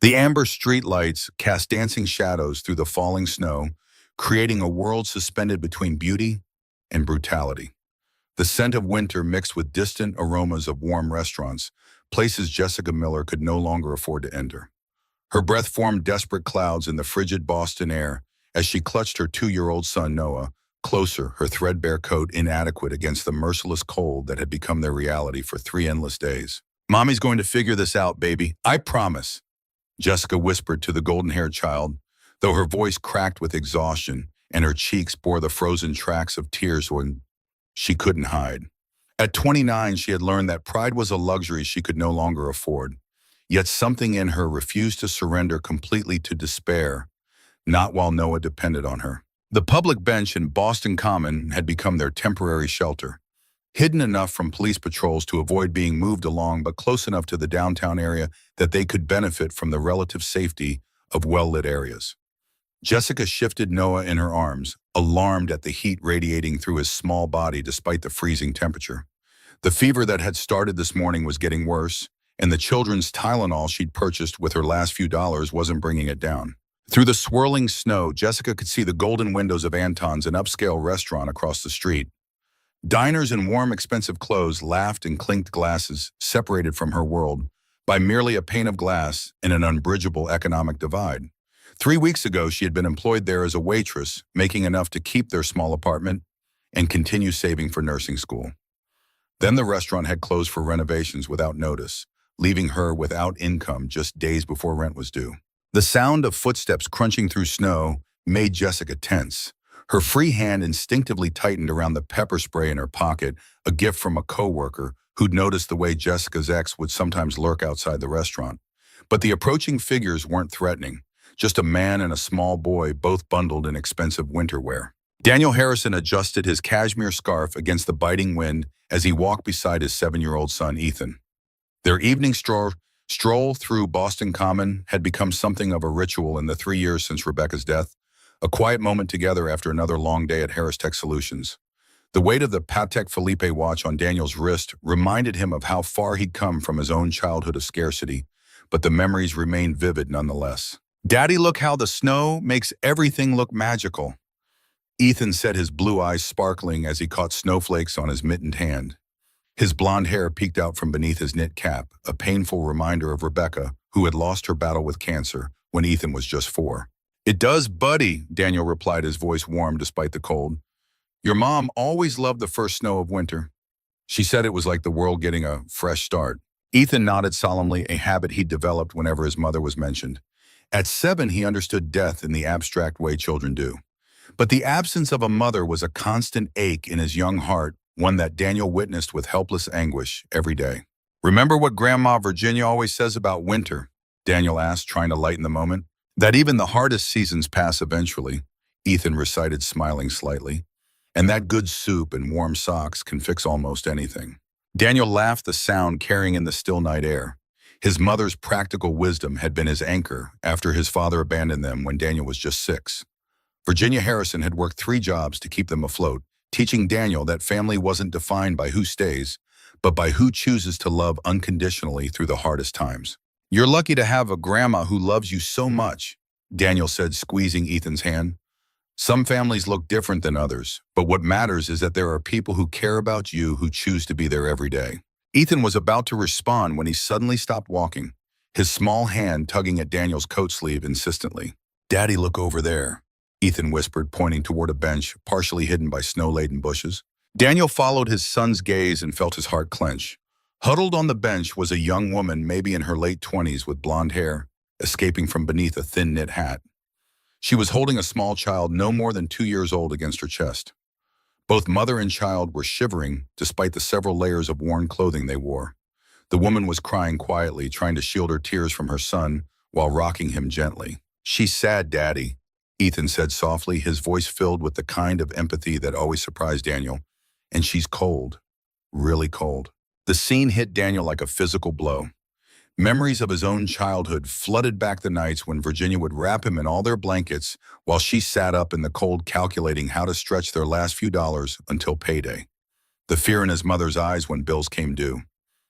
The amber streetlights cast dancing shadows through the falling snow, creating a world suspended between beauty and brutality. The scent of winter mixed with distant aromas of warm restaurants, places Jessica Miller could no longer afford to enter. Her breath formed desperate clouds in the frigid Boston air as she clutched her 2-year-old son Noah closer, her threadbare coat inadequate against the merciless cold that had become their reality for 3 endless days. "Mommy's going to figure this out, baby. I promise," Jessica whispered to the golden-haired child, though her voice cracked with exhaustion and her cheeks bore the frozen tracks of tears when she couldn't hide. At 29, she had learned that pride was a luxury she could no longer afford. Yet something in her refused to surrender completely to despair, not while Noah depended on her. The public bench in Boston Common had become their temporary shelter, hidden enough from police patrols to avoid being moved along but close enough to the downtown area that they could benefit from the relative safety of well-lit areas. Jessica shifted Noah in her arms, alarmed at the heat radiating through his small body despite the freezing temperature. The fever that had started this morning was getting worse, and the children's Tylenol she'd purchased with her last few dollars wasn't bringing it down. Through the swirling snow, Jessica could see the golden windows of Anton's, an upscale restaurant across the street. Diners in warm, expensive clothes laughed and clinked glasses, separated from her world by merely a pane of glass and an unbridgeable economic divide. 3 weeks ago, she had been employed there as a waitress, making enough to keep their small apartment and continue saving for nursing school. Then the restaurant had closed for renovations without notice, leaving her without income just days before rent was due. The sound of footsteps crunching through snow made Jessica tense. Her free hand instinctively tightened around the pepper spray in her pocket, a gift from a coworker who'd noticed the way Jessica's ex would sometimes lurk outside the restaurant. But the approaching figures weren't threatening, just a man and a small boy, both bundled in expensive winter wear. Daniel Harrison adjusted his cashmere scarf against the biting wind as he walked beside his 7-year-old son, Ethan. Their evening stroll through Boston Common had become something of a ritual in the 3 years since Rebecca's death, a quiet moment together after another long day at Harris Tech Solutions. The weight of the Patek Philippe watch on Daniel's wrist reminded him of how far he'd come from his own childhood of scarcity, but the memories remained vivid nonetheless. "Daddy, look how the snow makes everything look magical," Ethan said, his blue eyes sparkling as he caught snowflakes on his mittened hand. His blonde hair peeked out from beneath his knit cap, a painful reminder of Rebecca, who had lost her battle with cancer when Ethan was just 4. "It does, buddy," Daniel replied, his voice warm despite the cold. "Your mom always loved the first snow of winter. She said it was like the world getting a fresh start." Ethan nodded solemnly, a habit he'd developed whenever his mother was mentioned. At 7, he understood death in the abstract way children do. But the absence of a mother was a constant ache in his young heart, one that Daniel witnessed with helpless anguish every day. "Remember what Grandma Virginia always says about winter?" Daniel asked, trying to lighten the moment. "That even the hardest seasons pass eventually," Ethan recited, smiling slightly. "And that good soup and warm socks can fix almost anything." Daniel laughed, the sound carrying in the still night air. His mother's practical wisdom had been his anchor after his father abandoned them when Daniel was just 6. Virginia Harrison had worked 3 jobs to keep them afloat, teaching Daniel that family wasn't defined by who stays, but by who chooses to love unconditionally through the hardest times. "You're lucky to have a grandma who loves you so much," Daniel said, squeezing Ethan's hand. "Some families look different than others, but what matters is that there are people who care about you who choose to be there every day." Ethan was about to respond when he suddenly stopped walking, his small hand tugging at Daniel's coat sleeve insistently. "Daddy, look over there," Ethan whispered, pointing toward a bench partially hidden by snow-laden bushes. Daniel followed his son's gaze and felt his heart clench. Huddled on the bench was a young woman, maybe in her late 20s, with blonde hair, escaping from beneath a thin knit hat. She was holding a small child no more than 2 years old against her chest. Both mother and child were shivering despite the several layers of worn clothing they wore. The woman was crying quietly, trying to shield her tears from her son while rocking him gently. "She's sad, Daddy," Ethan said softly, his voice filled with the kind of empathy that always surprised Daniel. "And she's cold, really cold." The scene hit Daniel like a physical blow. Memories of his own childhood flooded back the nights when Virginia would wrap him in all their blankets while she sat up in the cold calculating how to stretch their last few dollars until payday. The fear in his mother's eyes when bills came due.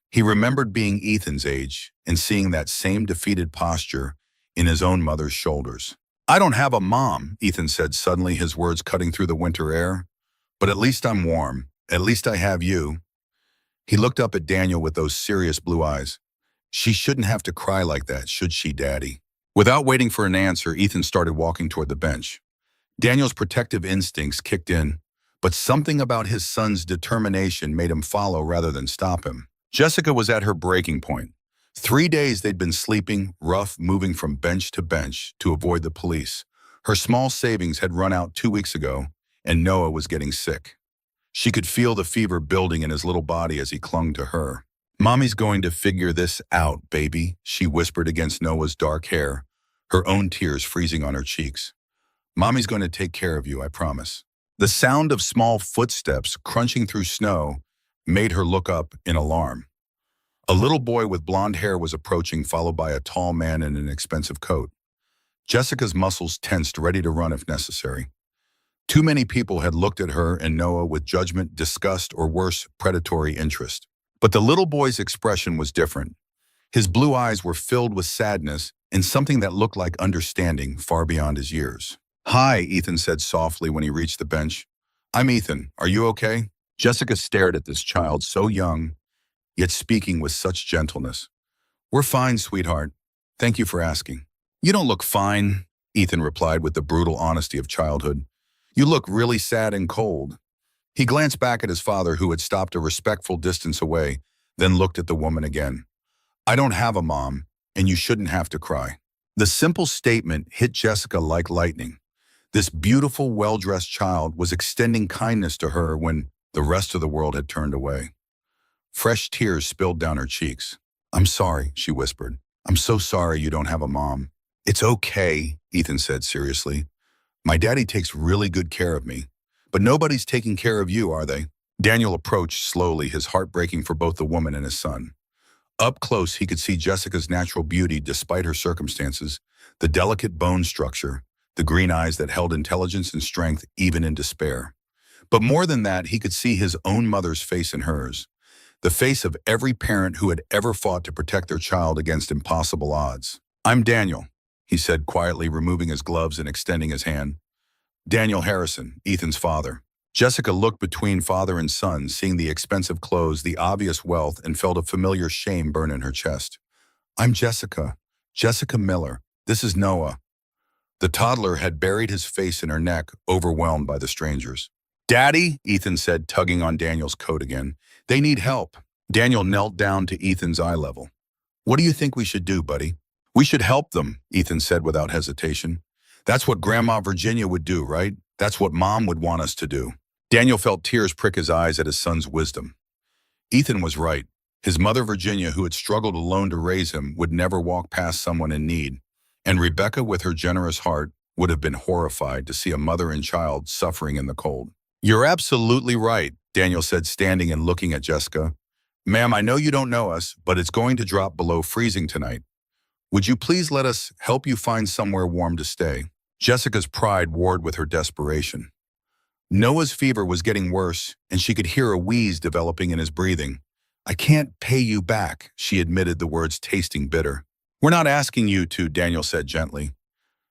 He remembered being Ethan's age and seeing that same defeated posture in his own mother's shoulders. I don't have a mom, Ethan said suddenly, his words cutting through the winter air. But at least I'm warm. At least I have you. He looked up at Daniel with those serious blue eyes. She shouldn't have to cry like that, should she, Daddy? Without waiting for an answer, Ethan started walking toward the bench. Daniel's protective instincts kicked in, but something about his son's determination made him follow rather than stop him. Jessica was at her breaking point. 3 days they'd been sleeping, rough, moving from bench to bench to avoid the police. Her small savings had run out 2 weeks ago, and Noah was getting sick. She could feel the fever building in his little body as he clung to her. Mommy's going to figure this out, baby, she whispered against Noah's dark hair, her own tears freezing on her cheeks. Mommy's going to take care of you, I promise. The sound of small footsteps crunching through snow made her look up in alarm. A little boy with blonde hair was approaching, followed by a tall man in an expensive coat. Jessica's muscles tensed, ready to run if necessary. Too many people had looked at her and Noah with judgment, disgust, or worse, predatory interest. But the little boy's expression was different. His blue eyes were filled with sadness and something that looked like understanding far beyond his years. Hi, Ethan said softly when he reached the bench. I'm Ethan. Are you okay? Jessica stared at this child, so young, yet speaking with such gentleness. We're fine, sweetheart. Thank you for asking. You don't look fine, Ethan replied with the brutal honesty of childhood. You look really sad and cold. He glanced back at his father, who had stopped a respectful distance away, then looked at the woman again. I don't have a mom, and you shouldn't have to cry. The simple statement hit Jessica like lightning. This beautiful, well-dressed child was extending kindness to her when the rest of the world had turned away. Fresh tears spilled down her cheeks. I'm sorry, she whispered. I'm so sorry you don't have a mom. It's okay, Ethan said seriously. My daddy takes really good care of me. But nobody's taking care of you, are they? Daniel approached slowly, his heart breaking for both the woman and his son. Up close, he could see Jessica's natural beauty despite her circumstances, the delicate bone structure, the green eyes that held intelligence and strength even in despair. But more than that, he could see his own mother's face in hers, the face of every parent who had ever fought to protect their child against impossible odds. I'm Daniel, he said quietly, removing his gloves and extending his hand. Daniel Harrison, Ethan's father. Jessica looked between father and son, seeing the expensive clothes, the obvious wealth, and felt a familiar shame burn in her chest. I'm Jessica Miller. This is Noah. The toddler had buried his face in her neck, overwhelmed by the strangers. Daddy, Ethan said, tugging on Daniel's coat again. They need help. Daniel knelt down to Ethan's eye level. What do you think we should do, buddy? We should help them, Ethan said without hesitation. That's what Grandma Virginia would do, right? That's what Mom would want us to do. Daniel felt tears prick his eyes at his son's wisdom. Ethan was right. His mother Virginia, who had struggled alone to raise him, would never walk past someone in need. And Rebecca, with her generous heart, would have been horrified to see a mother and child suffering in the cold. You're absolutely right, Daniel said, standing and looking at Jessica. Ma'am, I know you don't know us, but it's going to drop below freezing tonight. Would you please let us help you find somewhere warm to stay? Jessica's pride warred with her desperation. Noah's fever was getting worse, and she could hear a wheeze developing in his breathing. I can't pay you back, she admitted, the words tasting bitter. We're not asking you to, Daniel said gently.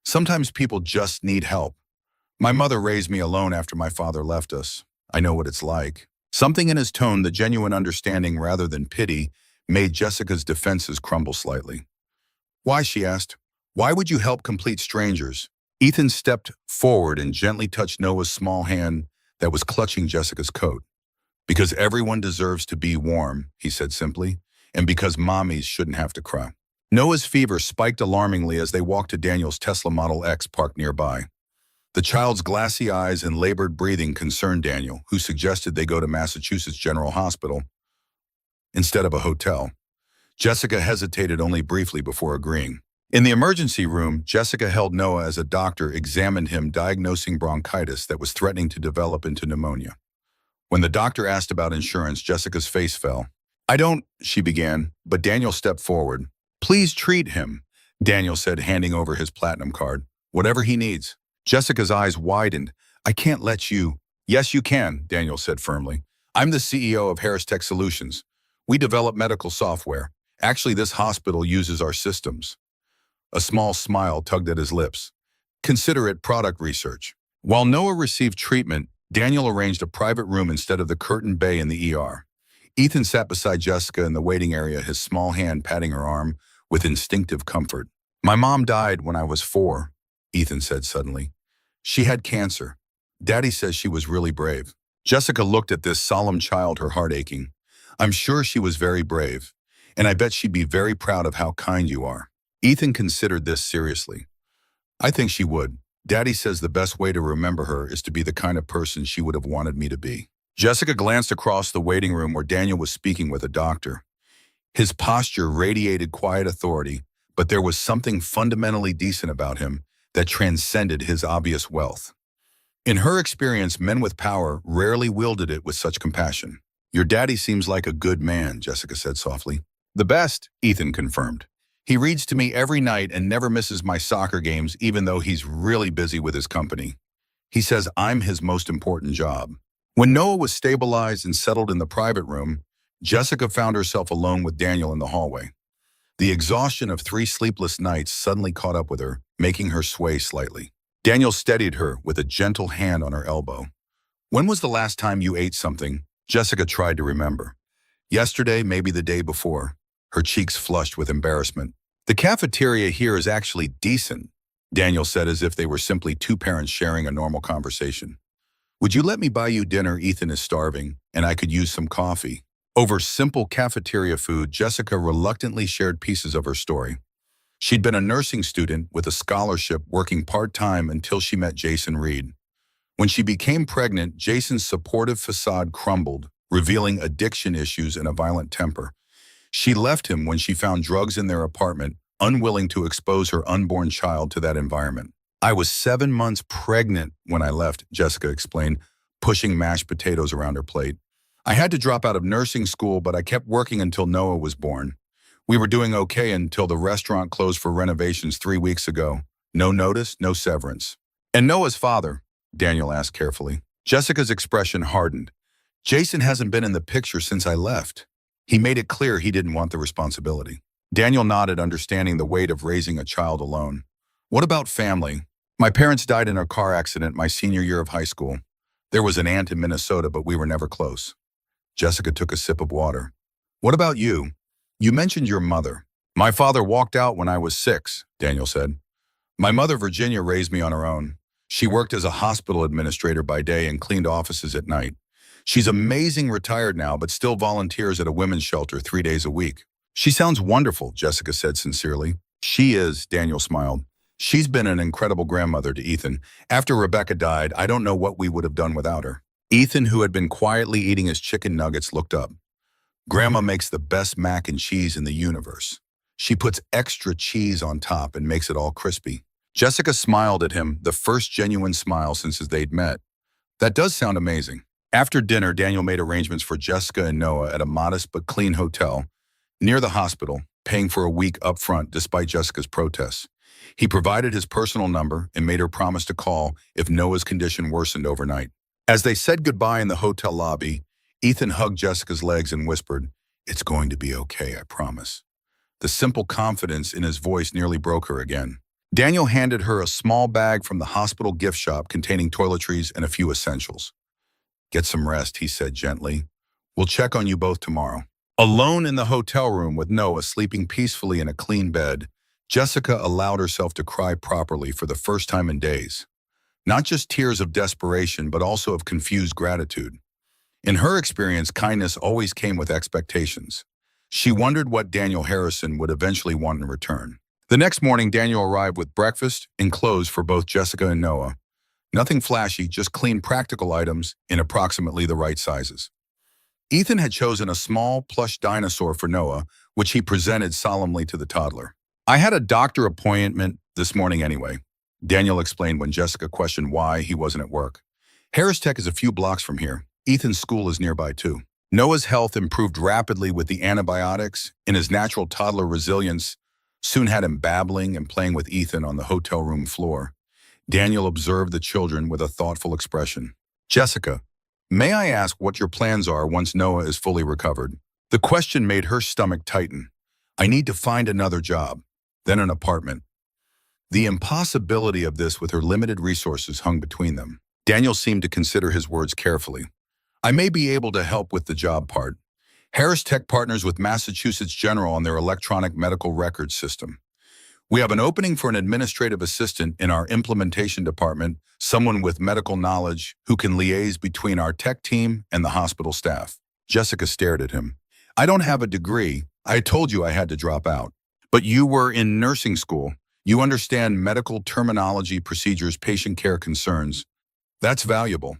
Sometimes people just need help. My mother raised me alone after my father left us. I know what it's like. Something in his tone, the genuine understanding rather than pity, made Jessica's defenses crumble slightly. Why, she asked. Why would you help complete strangers? Ethan stepped forward and gently touched Noah's small hand that was clutching Jessica's coat. Because everyone deserves to be warm, he said simply, and because mommies shouldn't have to cry. Noah's fever spiked alarmingly as they walked to Daniel's Tesla Model X parked nearby. The child's glassy eyes and labored breathing concerned Daniel, who suggested they go to Massachusetts General Hospital instead of a hotel. Jessica hesitated only briefly before agreeing. In the emergency room, Jessica held Noah as a doctor examined him, diagnosing bronchitis that was threatening to develop into pneumonia. When the doctor asked about insurance, Jessica's face fell. I don't, she began, but Daniel stepped forward. Please treat him, Daniel said, handing over his platinum card. Whatever he needs. Jessica's eyes widened. I can't let you. Yes, you can, Daniel said firmly. I'm the CEO of Harris Tech Solutions. We develop medical software. Actually, this hospital uses our systems. A small smile tugged at his lips. Consider it product research. While Noah received treatment, Daniel arranged a private room instead of the curtained bay in the ER. Ethan sat beside Jessica in the waiting area, his small hand patting her arm with instinctive comfort. My mom died when I was 4, Ethan said suddenly. She had cancer. Daddy says she was really brave. Jessica looked at this solemn child, her heart aching. I'm sure she was very brave, and I bet she'd be very proud of how kind you are. Ethan considered this seriously. I think she would. Daddy says the best way to remember her is to be the kind of person she would have wanted me to be. Jessica glanced across the waiting room where Daniel was speaking with a doctor. His posture radiated quiet authority, but there was something fundamentally decent about him that transcended his obvious wealth. In her experience, men with power rarely wielded it with such compassion. Your daddy seems like a good man, Jessica said softly. The best, Ethan confirmed. He reads to me every night and never misses my soccer games, even though he's really busy with his company. He says I'm his most important job. When Noah was stabilized and settled in the private room, Jessica found herself alone with Daniel in the hallway. The exhaustion of 3 sleepless nights suddenly caught up with her, making her sway slightly. Daniel steadied her with a gentle hand on her elbow. When was the last time you ate something? Jessica tried to remember. Yesterday, maybe the day before. Her cheeks flushed with embarrassment. The cafeteria here is actually decent, Daniel said as if they were simply 2 parents sharing a normal conversation. Would you let me buy you dinner? Ethan is starving, and I could use some coffee. Over simple cafeteria food, Jessica reluctantly shared pieces of her story. She'd been a nursing student with a scholarship working part-time until she met Jason Reed. When she became pregnant, Jason's supportive facade crumbled, revealing addiction issues and a violent temper. She left him when she found drugs in their apartment, unwilling to expose her unborn child to that environment. I was 7 months pregnant when I left, Jessica explained, pushing mashed potatoes around her plate. I had to drop out of nursing school, but I kept working until Noah was born. We were doing okay until the restaurant closed for renovations 3 weeks ago. No notice, no severance. And Noah's father? Daniel asked carefully. Jessica's expression hardened. Jason hasn't been in the picture since I left. He made it clear he didn't want the responsibility. Daniel nodded, understanding the weight of raising a child alone. What about family? My parents died in a car accident my senior year of high school. There was an aunt in Minnesota, but we were never close. Jessica took a sip of water. What about you? You mentioned your mother. My father walked out when I was 6, Daniel said. My mother, Virginia, raised me on her own. She worked as a hospital administrator by day and cleaned offices at night. She's amazing, retired now, but still volunteers at a women's shelter 3 days a week. She sounds wonderful, Jessica said sincerely. She is, Daniel smiled. She's been an incredible grandmother to Ethan. After Rebecca died, I don't know what we would have done without her. Ethan, who had been quietly eating his chicken nuggets, looked up. Grandma makes the best mac and cheese in the universe. She puts extra cheese on top and makes it all crispy. Jessica smiled at him, the first genuine smile since they'd met. That does sound amazing. After dinner, Daniel made arrangements for Jessica and Noah at a modest but clean hotel near the hospital, paying for a week up front despite Jessica's protests. He provided his personal number and made her promise to call if Noah's condition worsened overnight. As they said goodbye in the hotel lobby, Ethan hugged Jessica's legs and whispered, "It's going to be okay, I promise." The simple confidence in his voice nearly broke her again. Daniel handed her a small bag from the hospital gift shop containing toiletries and a few essentials. Get some rest, he said gently. We'll check on you both tomorrow. Alone in the hotel room with Noah sleeping peacefully in a clean bed, Jessica allowed herself to cry properly for the first time in days. Not just tears of desperation, but also of confused gratitude. In her experience, kindness always came with expectations. She wondered what Daniel Harrison would eventually want in return. The next morning, Daniel arrived with breakfast and clothes for both Jessica and Noah. Nothing flashy, just clean, practical items in approximately the right sizes. Ethan had chosen a small, plush dinosaur for Noah, which he presented solemnly to the toddler. I had a doctor appointment this morning anyway, Daniel explained when Jessica questioned why he wasn't at work. Harris Tech is a few blocks from here. Ethan's school is nearby too. Noah's health improved rapidly with the antibiotics, and his natural toddler resilience soon had him babbling and playing with Ethan on the hotel room floor. Daniel observed the children with a thoughtful expression. Jessica, may I ask what your plans are once Noah is fully recovered? The question made her stomach tighten. I need to find another job, then an apartment. The impossibility of this with her limited resources hung between them. Daniel seemed to consider his words carefully. I may be able to help with the job part. Harris Tech partners with Massachusetts General on their electronic medical records system. We have an opening for an administrative assistant in our implementation department, someone with medical knowledge who can liaise between our tech team and the hospital staff. Jessica stared at him. I don't have a degree. I told you I had to drop out. But you were in nursing school. You understand medical terminology, procedures, patient care concerns. That's valuable.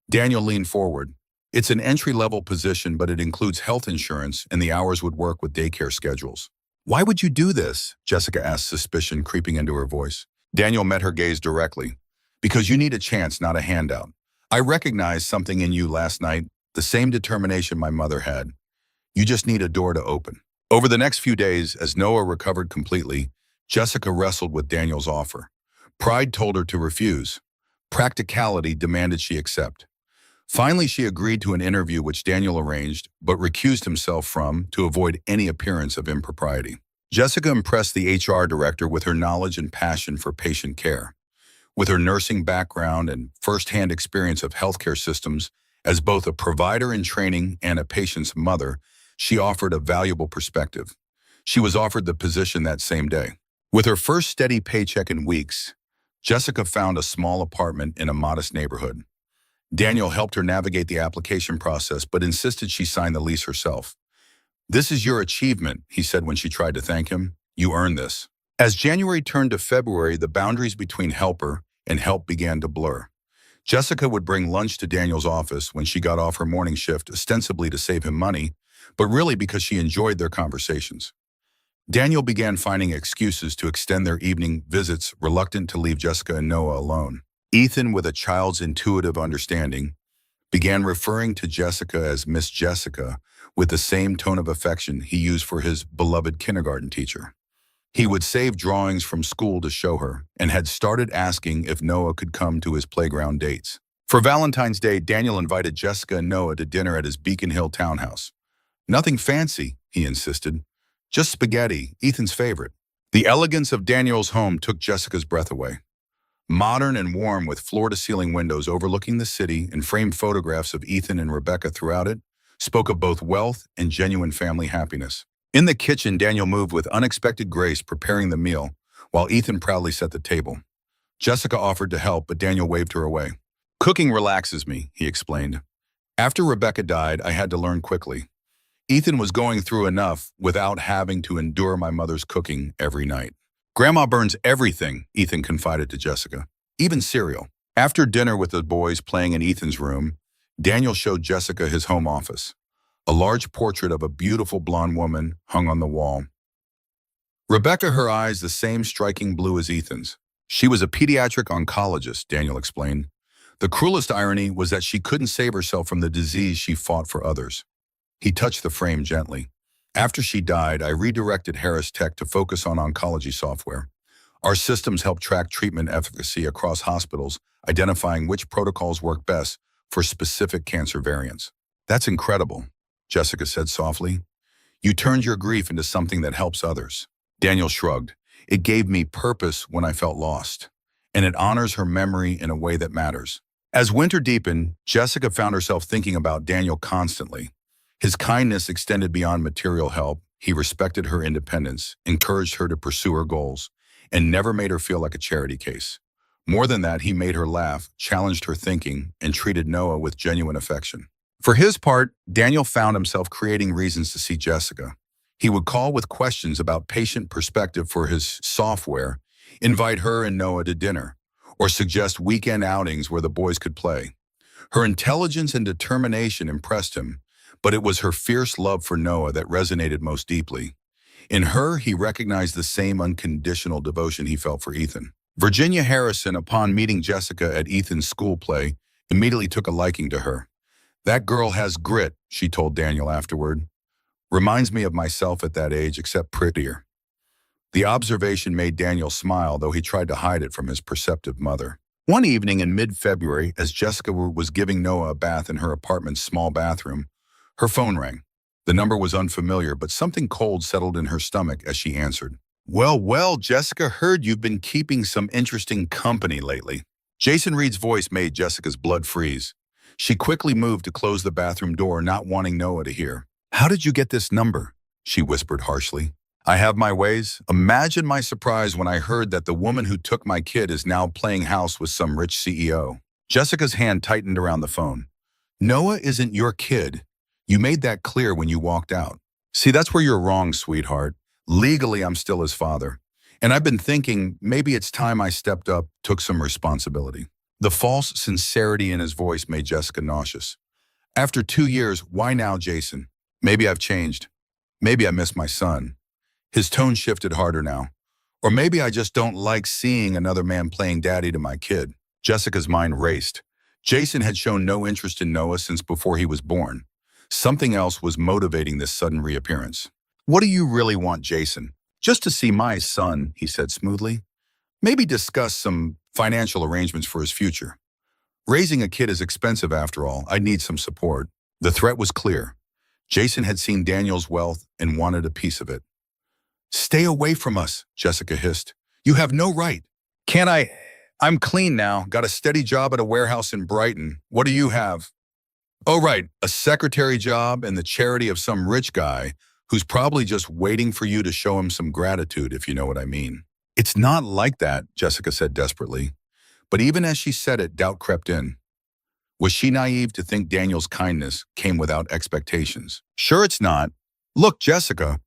Daniel leaned forward. It's an entry-level position, but it includes health insurance, and the hours would work with daycare schedules. Why would you do this? Jessica asked, suspicion creeping into her voice. Daniel met her gaze directly. Because you need a chance, not a handout. I recognized something in you last night, the same determination my mother had. You just need a door to open. Over the next few days, as Noah recovered completely, Jessica wrestled with Daniel's offer. Pride told her to refuse. Practicality demanded she accept. Finally, she agreed to an interview which Daniel arranged, but recused himself from to avoid any appearance of impropriety. Jessica impressed the HR director with her knowledge and passion for patient care. With her nursing background and first-hand experience of healthcare systems, as both a provider in training and a patient's mother, she offered a valuable perspective. She was offered the position that same day. With her first steady paycheck in weeks, Jessica found a small apartment in a modest neighborhood. Daniel helped her navigate the application process, but insisted she sign the lease herself. This is your achievement, he said when she tried to thank him. You earned this. As January turned to February, the boundaries between helper and help began to blur. Jessica would bring lunch to Daniel's office when she got off her morning shift, ostensibly to save him money, but really because she enjoyed their conversations. Daniel began finding excuses to extend their evening visits, reluctant to leave Jessica and Noah alone. Ethan, with a child's intuitive understanding, began referring to Jessica as Miss Jessica with the same tone of affection he used for his beloved kindergarten teacher. He would save drawings from school to show her and had started asking if Noah could come to his playground dates. For Valentine's Day, Daniel invited Jessica and Noah to dinner at his Beacon Hill townhouse. Nothing fancy, he insisted. Just spaghetti, Ethan's favorite. The elegance of Daniel's home took Jessica's breath away. Modern and warm, with floor-to-ceiling windows overlooking the city and framed photographs of Ethan and Rebecca throughout it, spoke of both wealth and genuine family happiness. In the kitchen, Daniel moved with unexpected grace, preparing the meal, while Ethan proudly set the table. Jessica offered to help, but Daniel waved her away. Cooking relaxes me, he explained. After Rebecca died, I had to learn quickly. Ethan was going through enough without having to endure my mother's cooking every night. Grandma burns everything, Ethan confided to Jessica, even cereal. After dinner with the boys playing in Ethan's room, Daniel showed Jessica his home office. A large portrait of a beautiful blonde woman hung on the wall. Rebecca, her eyes the same striking blue as Ethan's. She was a pediatric oncologist, Daniel explained. The cruelest irony was that she couldn't save herself from the disease she fought for others. He touched the frame gently. After she died, I redirected Harris Tech to focus on oncology software. Our systems help track treatment efficacy across hospitals, identifying which protocols work best for specific cancer variants. That's incredible, Jessica said softly. You turned your grief into something that helps others. Daniel shrugged. It gave me purpose when I felt lost, and it honors her memory in a way that matters. As winter deepened, Jessica found herself thinking about Daniel constantly. His kindness extended beyond material help. He respected her independence, encouraged her to pursue her goals, and never made her feel like a charity case. More than that, he made her laugh, challenged her thinking, and treated Noah with genuine affection. For his part, Daniel found himself creating reasons to see Jessica. He would call with questions about patient perspective for his software, invite her and Noah to dinner, or suggest weekend outings where the boys could play. Her intelligence and determination impressed him, but it was her fierce love for Noah that resonated most deeply. In her, he recognized the same unconditional devotion he felt for Ethan. Virginia Harrison, upon meeting Jessica at Ethan's school play, immediately took a liking to her. That girl has grit, she told Daniel afterward. Reminds me of myself at that age, except prettier. The observation made Daniel smile, though he tried to hide it from his perceptive mother. One evening in mid-February, as Jessica was giving Noah a bath in her apartment's small bathroom, her phone rang. The number was unfamiliar, but something cold settled in her stomach as she answered. Well, Jessica, heard you've been keeping some interesting company lately. Jason Reed's voice made Jessica's blood freeze. She quickly moved to close the bathroom door, not wanting Noah to hear. How did you get this number? She whispered harshly. I have my ways. Imagine my surprise when I heard that the woman who took my kid is now playing house with some rich CEO. Jessica's hand tightened around the phone. Noah isn't your kid. You made that clear when you walked out. See, that's where you're wrong, sweetheart. Legally, I'm still his father. And I've been thinking maybe it's time I stepped up, took some responsibility. The false sincerity in his voice made Jessica nauseous. After 2 years, why now, Jason? Maybe I've changed. Maybe I miss my son. His tone shifted harder now. Or maybe I just don't like seeing another man playing daddy to my kid. Jessica's mind raced. Jason had shown no interest in Noah since before he was born. Something else was motivating this sudden reappearance. What do you really want, Jason? Just to see my son, he said smoothly. Maybe discuss some financial arrangements for his future. Raising a kid is expensive after all. I need some support. The threat was clear. Jason had seen Daniel's wealth and wanted a piece of it. Stay away from us, Jessica hissed. You have no right. Can't I? I'm clean now. Got a steady job at a warehouse in Brighton. What do you have? Oh, right. A secretary job and the charity of some rich guy who's probably just waiting for you to show him some gratitude, if you know what I mean. It's not like that, Jessica said desperately. But even as she said it, doubt crept in. Was she naive to think Daniel's kindness came without expectations? Sure it's not. Look, Jessica,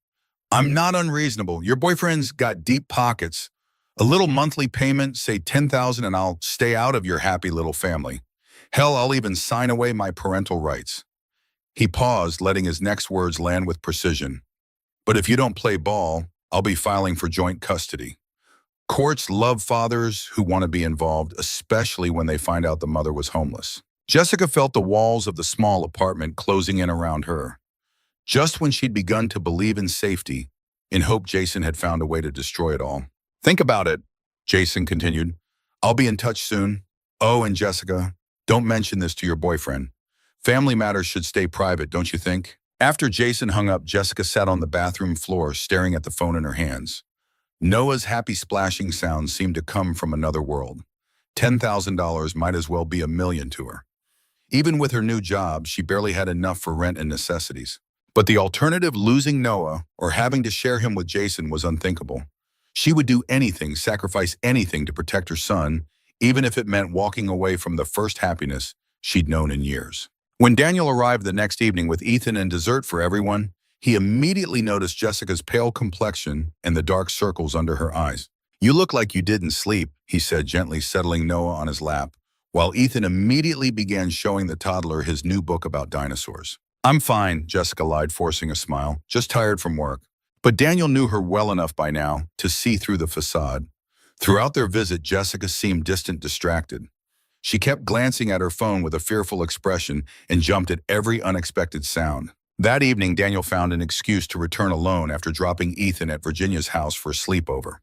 I'm not unreasonable. Your boyfriend's got deep pockets. A little monthly payment, say 10,000, and I'll stay out of your happy little family. Hell, I'll even sign away my parental rights. He paused, letting his next words land with precision. But if you don't play ball, I'll be filing for joint custody. Courts love fathers who want to be involved, especially when they find out the mother was homeless. Jessica felt the walls of the small apartment closing in around her. Just when she'd begun to believe in safety, in hope Jason had found a way to destroy it all. Think about it, Jason continued. I'll be in touch soon. Oh, and Jessica, don't mention this to your boyfriend. Family matters should stay private, don't you think? After Jason hung up, Jessica sat on the bathroom floor, staring at the phone in her hands. Noah's happy splashing sound seemed to come from another world. $10,000 might as well be $1 million to her. Even with her new job, she barely had enough for rent and necessities. But the alternative, losing Noah or having to share him with Jason, was unthinkable. She would do anything, sacrifice anything to protect her son, even if it meant walking away from the first happiness she'd known in years. When Daniel arrived the next evening with Ethan and dessert for everyone, he immediately noticed Jessica's pale complexion and the dark circles under her eyes. You look like you didn't sleep, he said, gently settling Noah on his lap, while Ethan immediately began showing the toddler his new book about dinosaurs. I'm fine, Jessica lied, forcing a smile, just tired from work. But Daniel knew her well enough by now to see through the facade. Throughout their visit, Jessica seemed distant, distracted. She kept glancing at her phone with a fearful expression and jumped at every unexpected sound. That evening, Daniel found an excuse to return alone after dropping Ethan at Virginia's house for a sleepover.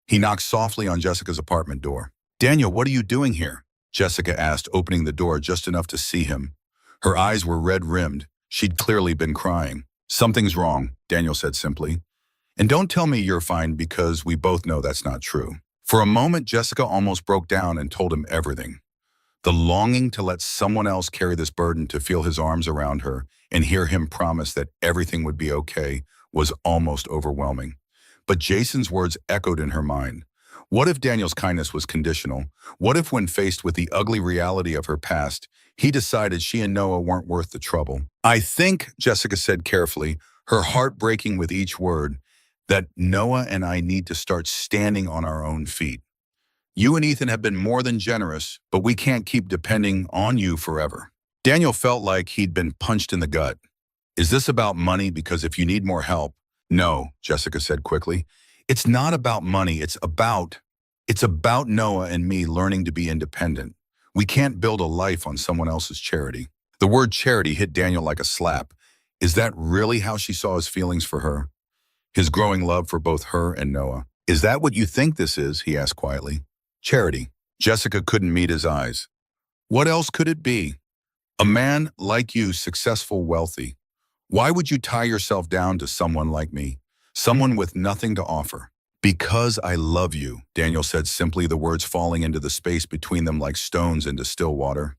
He knocked softly on Jessica's apartment door. Daniel, what are you doing here? Jessica asked, opening the door just enough to see him. Her eyes were red-rimmed. She'd clearly been crying. Something's wrong, Daniel said simply. And don't tell me you're fine, because we both know that's not true. For a moment, Jessica almost broke down and told him everything. The longing to let someone else carry this burden, to feel his arms around her and hear him promise that everything would be okay, was almost overwhelming. But Jason's words echoed in her mind. What if Daniel's kindness was conditional? What if, when faced with the ugly reality of her past, he decided she and Noah weren't worth the trouble? I think, Jessica said carefully, her heart breaking with each word, that Noah and I need to start standing on our own feet. You and Ethan have been more than generous, but we can't keep depending on you forever. Daniel felt like he'd been punched in the gut. Is this about money? Because if you need more help... No, Jessica said quickly. It's not about money. It's about Noah and me learning to be independent. We can't build a life on someone else's charity. The word charity hit Daniel like a slap. Is that really how she saw his feelings for her? His growing love for both her and Noah. Is that what you think this is? He asked quietly. Charity. Jessica couldn't meet his eyes. What else could it be? A man like you, successful, wealthy. Why would you tie yourself down to someone like me? Someone with nothing to offer? Because I love you, Daniel said simply, the words falling into the space between them like stones into still water.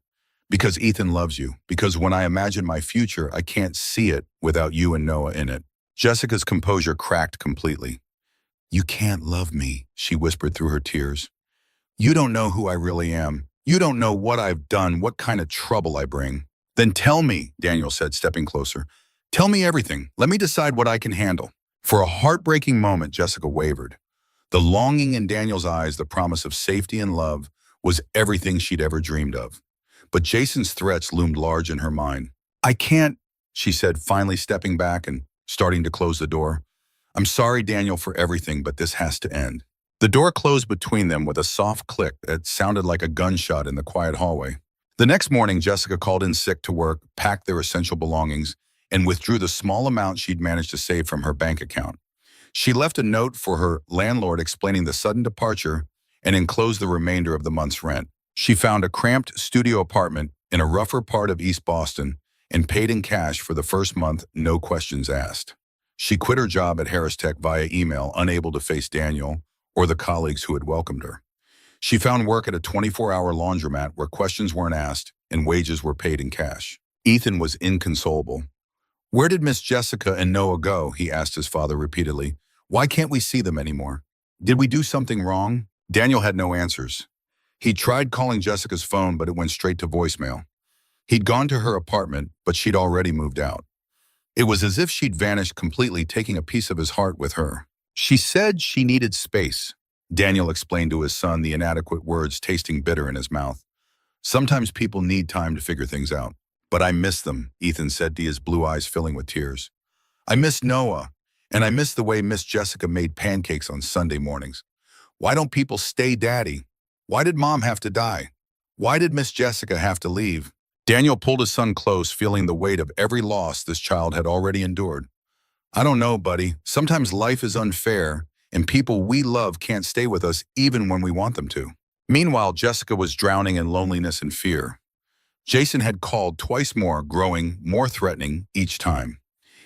Because Ethan loves you. Because when I imagine my future, I can't see it without you and Noah in it. Jessica's composure cracked completely. You can't love me, she whispered through her tears. You don't know who I really am. You don't know what I've done, what kind of trouble I bring. Then tell me, Daniel said, stepping closer. Tell me everything. Let me decide what I can handle. For a heartbreaking moment, Jessica wavered. The longing in Daniel's eyes, the promise of safety and love, was everything she'd ever dreamed of. But Jason's threats loomed large in her mind. I can't, she said, finally stepping back and starting to close the door. I'm sorry, Daniel, for everything, but this has to end. The door closed between them with a soft click that sounded like a gunshot in the quiet hallway. The next morning, Jessica called in sick to work, packed their essential belongings, and withdrew the small amount she'd managed to save from her bank account. She left a note for her landlord explaining the sudden departure and enclosed the remainder of the month's rent. She found a cramped studio apartment in a rougher part of East Boston and paid in cash for the first month, no questions asked. She quit her job at Harris Tech via email, unable to face Daniel or the colleagues who had welcomed her. She found work at a 24-hour laundromat where questions weren't asked and wages were paid in cash. Ethan was inconsolable. Where did Miss Jessica and Noah go? He asked his father repeatedly. Why can't we see them anymore? Did we do something wrong? Daniel had no answers. He tried calling Jessica's phone, but it went straight to voicemail. He'd gone to her apartment, but she'd already moved out. It was as if she'd vanished completely, taking a piece of his heart with her. She said she needed space. Daniel explained to his son, the inadequate words tasting bitter in his mouth. Sometimes people need time to figure things out. But I miss them, Ethan said, his blue eyes filling with tears. I miss Noah, and I miss the way Miss Jessica made pancakes on Sunday mornings. Why don't people stay daddy? Why did Mom have to die? Why did Miss Jessica have to leave? Daniel pulled his son close, feeling the weight of every loss this child had already endured. I don't know, buddy. Sometimes life is unfair, and people we love can't stay with us even when we want them to. Meanwhile, Jessica was drowning in loneliness and fear. Jason had called twice more, growing more threatening each time.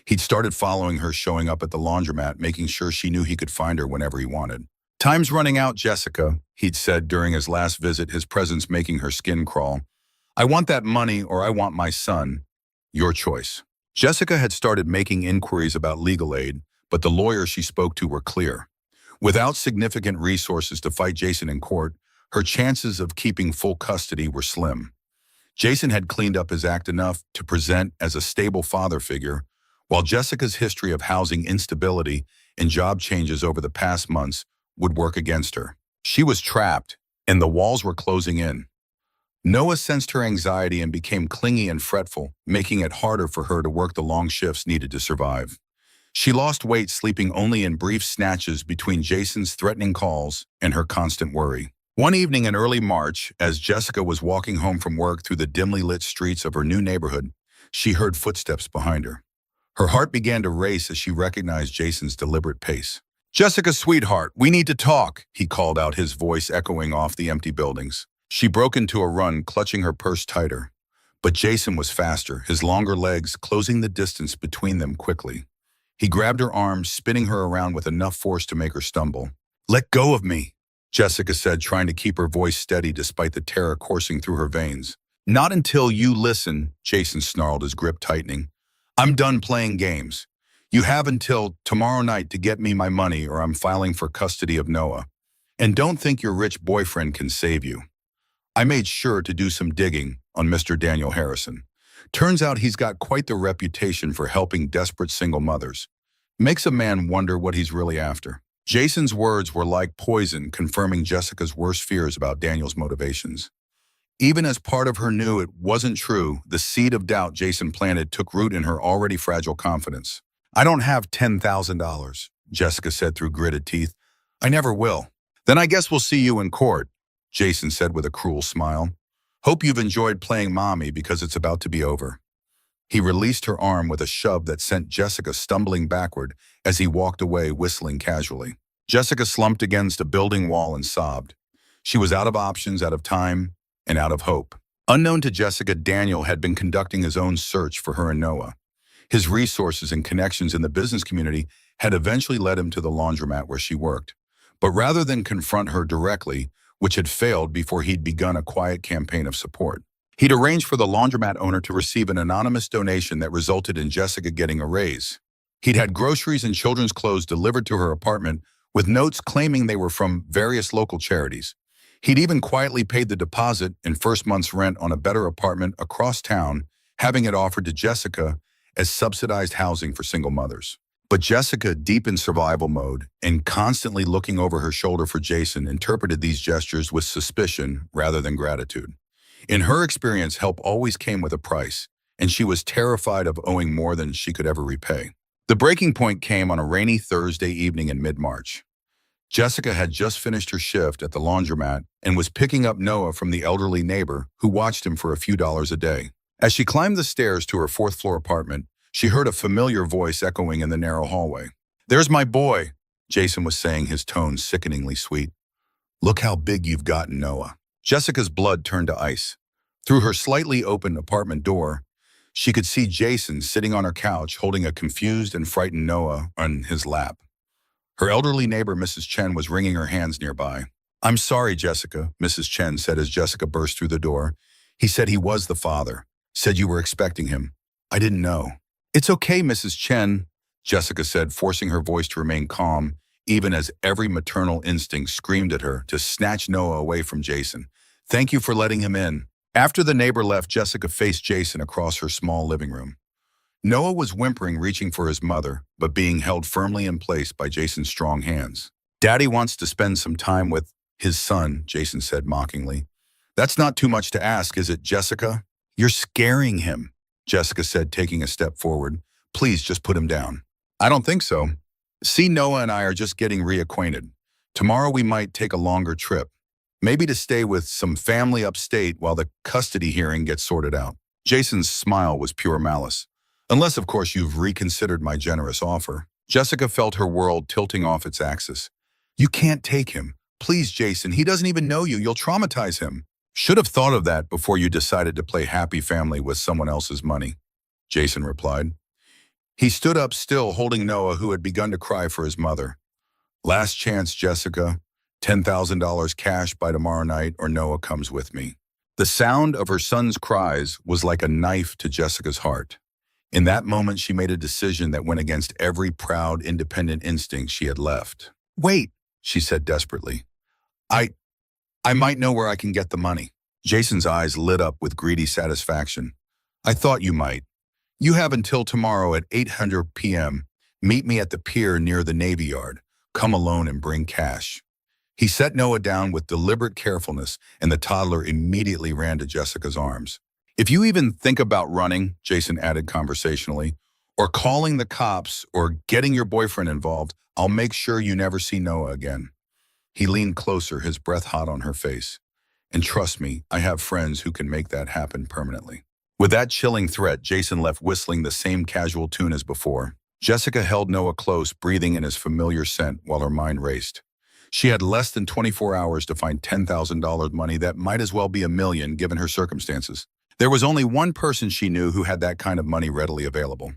He'd started following her, showing up at the laundromat, making sure she knew he could find her whenever he wanted. Time's running out, Jessica, he'd said during his last visit, his presence making her skin crawl. I want that money or I want my son. Your choice. Jessica had started making inquiries about legal aid, but the lawyers she spoke to were clear. Without significant resources to fight Jason in court, her chances of keeping full custody were slim. Jason had cleaned up his act enough to present as a stable father figure, while Jessica's history of housing instability and job changes over the past months would work against her. She was trapped, and the walls were closing in. Noah sensed her anxiety and became clingy and fretful, making it harder for her to work the long shifts needed to survive. She lost weight, sleeping only in brief snatches between Jason's threatening calls and her constant worry. One evening in early March, as Jessica was walking home from work through the dimly lit streets of her new neighborhood, she heard footsteps behind her. Her heart began to race as she recognized Jason's deliberate pace. Jessica, sweetheart, we need to talk, he called out, his voice echoing off the empty buildings. She broke into a run, clutching her purse tighter. But Jason was faster, his longer legs closing the distance between them quickly. He grabbed her arm, spinning her around with enough force to make her stumble. Let go of me, Jessica said, trying to keep her voice steady despite the terror coursing through her veins. Not until you listen, Jason snarled, his grip tightening. I'm done playing games. You have until tomorrow night to get me my money or I'm filing for custody of Noah. And don't think your rich boyfriend can save you. I made sure to do some digging on Mr. Daniel Harrison. Turns out he's got quite the reputation for helping desperate single mothers. Makes a man wonder what he's really after. Jason's words were like poison, confirming Jessica's worst fears about Daniel's motivations. Even as part of her knew it wasn't true, the seed of doubt Jason planted took root in her already fragile confidence. I don't have $10,000, Jessica said through gritted teeth. I never will. Then I guess we'll see you in court, Jason said with a cruel smile. Hope you've enjoyed playing mommy because it's about to be over. He released her arm with a shove that sent Jessica stumbling backward as he walked away, whistling casually. Jessica slumped against a building wall and sobbed. She was out of options, out of time, and out of hope. Unknown to Jessica, Daniel had been conducting his own search for her and Noah. His resources and connections in the business community had eventually led him to the laundromat where she worked. But rather than confront her directly, which had failed before he'd begun a quiet campaign of support, he'd arranged for the laundromat owner to receive an anonymous donation that resulted in Jessica getting a raise. He'd had groceries and children's clothes delivered to her apartment with notes claiming they were from various local charities. He'd even quietly paid the deposit and first month's rent on a better apartment across town, having it offered to Jessica as subsidized housing for single mothers. But Jessica, deep in survival mode and constantly looking over her shoulder for Jason, interpreted these gestures with suspicion rather than gratitude. In her experience, help always came with a price, and she was terrified of owing more than she could ever repay. The breaking point came on a rainy Thursday evening in mid-March. Jessica had just finished her shift at the laundromat and was picking up Noah from the elderly neighbor who watched him for a few dollars a day. As she climbed the stairs to her fourth-floor apartment, she heard a familiar voice echoing in the narrow hallway. "There's my boy," Jason was saying, his tone sickeningly sweet. "Look how big you've gotten, Noah." Jessica's blood turned to ice. Through her slightly open apartment door, she could see Jason sitting on her couch holding a confused and frightened Noah on his lap. Her elderly neighbor, Mrs. Chen, was wringing her hands nearby. "I'm sorry, Jessica," Mrs. Chen said as Jessica burst through the door. "He said he was the father, said you were expecting him. I didn't know." "It's okay, Mrs. Chen," Jessica said, forcing her voice to remain calm, even as every maternal instinct screamed at her to snatch Noah away from Jason. "Thank you for letting him in." After the neighbor left, Jessica faced Jason across her small living room. Noah was whimpering, reaching for his mother, but being held firmly in place by Jason's strong hands. "Daddy wants to spend some time with his son," Jason said mockingly. "That's not too much to ask, is it, Jessica?" "You're scaring him," Jessica said, taking a step forward. "Please just put him down." "I don't think so. See, Noah and I are just getting reacquainted. Tomorrow we might take a longer trip, maybe to stay with some family upstate while the custody hearing gets sorted out." Jason's smile was pure malice. "Unless, of course, you've reconsidered my generous offer." Jessica felt her world tilting off its axis. "You can't take him. Please, Jason, he doesn't even know you. You'll traumatize him." "Should have thought of that before you decided to play happy family with someone else's money," Jason replied. He stood up, still holding Noah, who had begun to cry for his mother. "Last chance, Jessica. $10,000 cash by tomorrow night or Noah comes with me." The sound of her son's cries was like a knife to Jessica's heart. In that moment, she made a decision that went against every proud, independent instinct she had left. "Wait," she said desperately. I might know where I can get the money." Jason's eyes lit up with greedy satisfaction. "I thought you might. You have until tomorrow at 8:00 p.m. Meet me at the pier near the Navy Yard. Come alone and bring cash." He set Noah down with deliberate carefulness, and the toddler immediately ran to Jessica's arms. "If you even think about running," Jason added conversationally, "or calling the cops or getting your boyfriend involved, I'll make sure you never see Noah again." He leaned closer, his breath hot on her face. "And trust me, I have friends who can make that happen permanently." With that chilling threat, Jason left whistling the same casual tune as before. Jessica held Noah close, breathing in his familiar scent while her mind raced. She had less than 24 hours to find $10,000 money that might as well be $1 million given her circumstances. There was only one person she knew who had that kind of money readily available.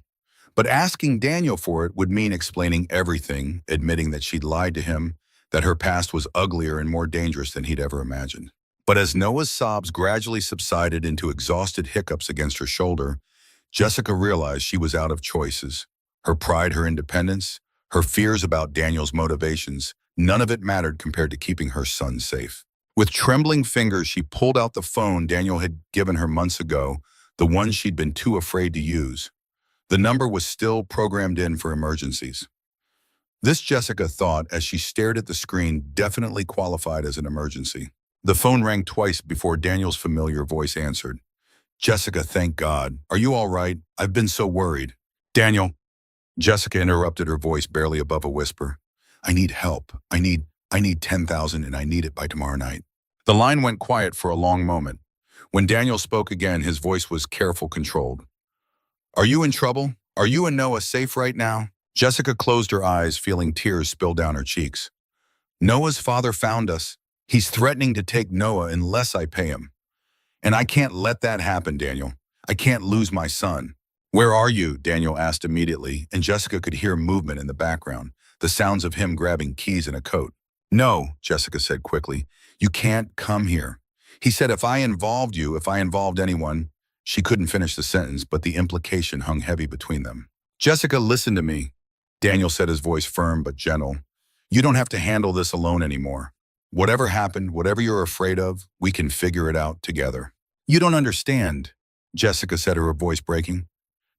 But asking Daniel for it would mean explaining everything, admitting that she'd lied to him, that her past was uglier and more dangerous than he'd ever imagined. But as Noah's sobs gradually subsided into exhausted hiccups against her shoulder, Jessica realized she was out of choices. Her pride, her independence, her fears about Daniel's motivations, none of it mattered compared to keeping her son safe. With trembling fingers, she pulled out the phone Daniel had given her months ago, the one she'd been too afraid to use. The number was still programmed in for emergencies. This, Jessica thought as she stared at the screen, definitely qualified as an emergency. The phone rang twice before Daniel's familiar voice answered. "Jessica, thank God. Are you all right? I've been so worried." "Daniel," Jessica interrupted, her voice barely above a whisper. "I need help. I need 10,000 and I need it by tomorrow night." The line went quiet for a long moment. When Daniel spoke again, his voice was careful, controlled. "Are you in trouble? Are you and Noah safe right now?" Jessica closed her eyes, feeling tears spill down her cheeks. "Noah's father found us. He's threatening to take Noah unless I pay him. And I can't let that happen, Daniel. I can't lose my son." "Where are you?" Daniel asked immediately, and Jessica could hear movement in the background, the sounds of him grabbing keys and a coat. No, Jessica said quickly. You can't come here. He said, if I involved you, if I involved anyone, she couldn't finish the sentence, but the implication hung heavy between them. Jessica, listen to me. Daniel said, his voice firm but gentle. You don't have to handle this alone anymore. Whatever happened, whatever you're afraid of, we can figure it out together. You don't understand, Jessica said, her voice breaking.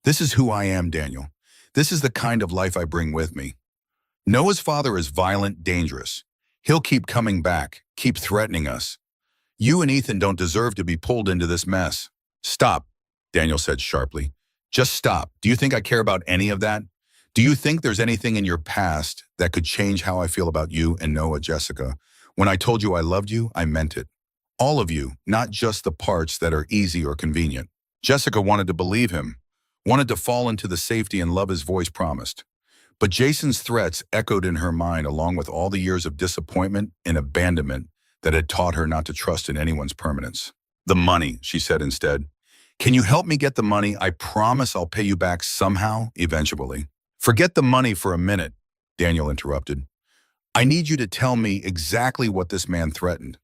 This is who I am, Daniel. This is the kind of life I bring with me. Noah's father is violent, dangerous. He'll keep coming back, keep threatening us. You and Ethan don't deserve to be pulled into this mess. Stop, Daniel said sharply. Just stop. Do you think I care about any of that? Do you think there's anything in your past that could change how I feel about you and Noah, Jessica? When I told you I loved you, I meant it. All of you, not just the parts that are easy or convenient. Jessica wanted to believe him, wanted to fall into the safety and love his voice promised. But Jason's threats echoed in her mind along with all the years of disappointment and abandonment that had taught her not to trust in anyone's permanence. The money, she said instead. Can you help me get the money? I promise I'll pay you back somehow, eventually. Forget the money for a minute, Daniel interrupted. I need you to tell me exactly what this man threatened.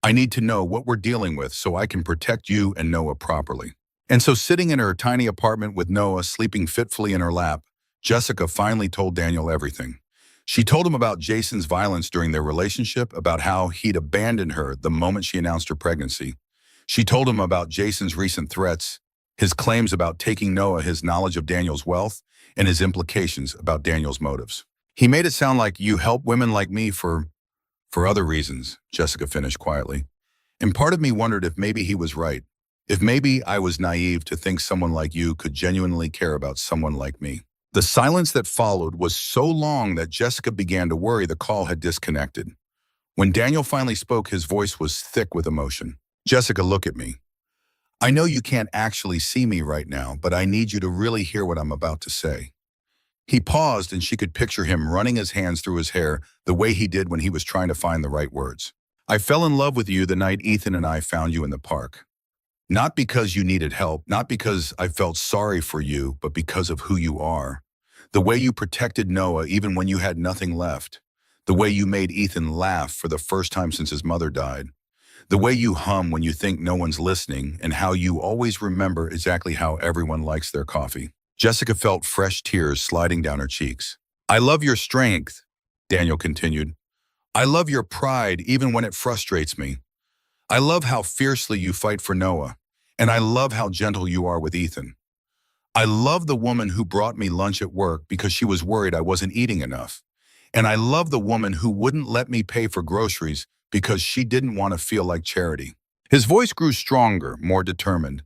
I need to know what we're dealing with so I can protect you and Noah properly. And so sitting in her tiny apartment with Noah sleeping fitfully in her lap, Jessica finally told Daniel everything. She told him about Jason's violence during their relationship, about how he'd abandoned her the moment she announced her pregnancy. She told him about Jason's recent threats, his claims about taking Noah, his knowledge of Daniel's wealth, and his implications about Daniel's motives. He made it sound like you help women like me for other reasons, Jessica finished quietly. And part of me wondered if maybe he was right. If maybe I was naive to think someone like you could genuinely care about someone like me. The silence that followed was so long that Jessica began to worry the call had disconnected. When Daniel finally spoke, his voice was thick with emotion. Jessica, look at me. I know you can't actually see me right now, but I need you to really hear what I'm about to say. He paused and she could picture him running his hands through his hair the way he did when he was trying to find the right words. I fell in love with you the night Ethan and I found you in the park. Not because you needed help, not because I felt sorry for you, but because of who you are. The way you protected Noah even when you had nothing left. The way you made Ethan laugh for the first time since his mother died. The way you hum when you think no one's listening, and how you always remember exactly how everyone likes their coffee. Jessica felt fresh tears sliding down her cheeks. I love your strength, Daniel continued. I love your pride even when it frustrates me. I love how fiercely you fight for Noah, and I love how gentle you are with Ethan. I love the woman who brought me lunch at work because she was worried I wasn't eating enough. And I love the woman who wouldn't let me pay for groceries because she didn't want to feel like charity. His voice grew stronger, more determined.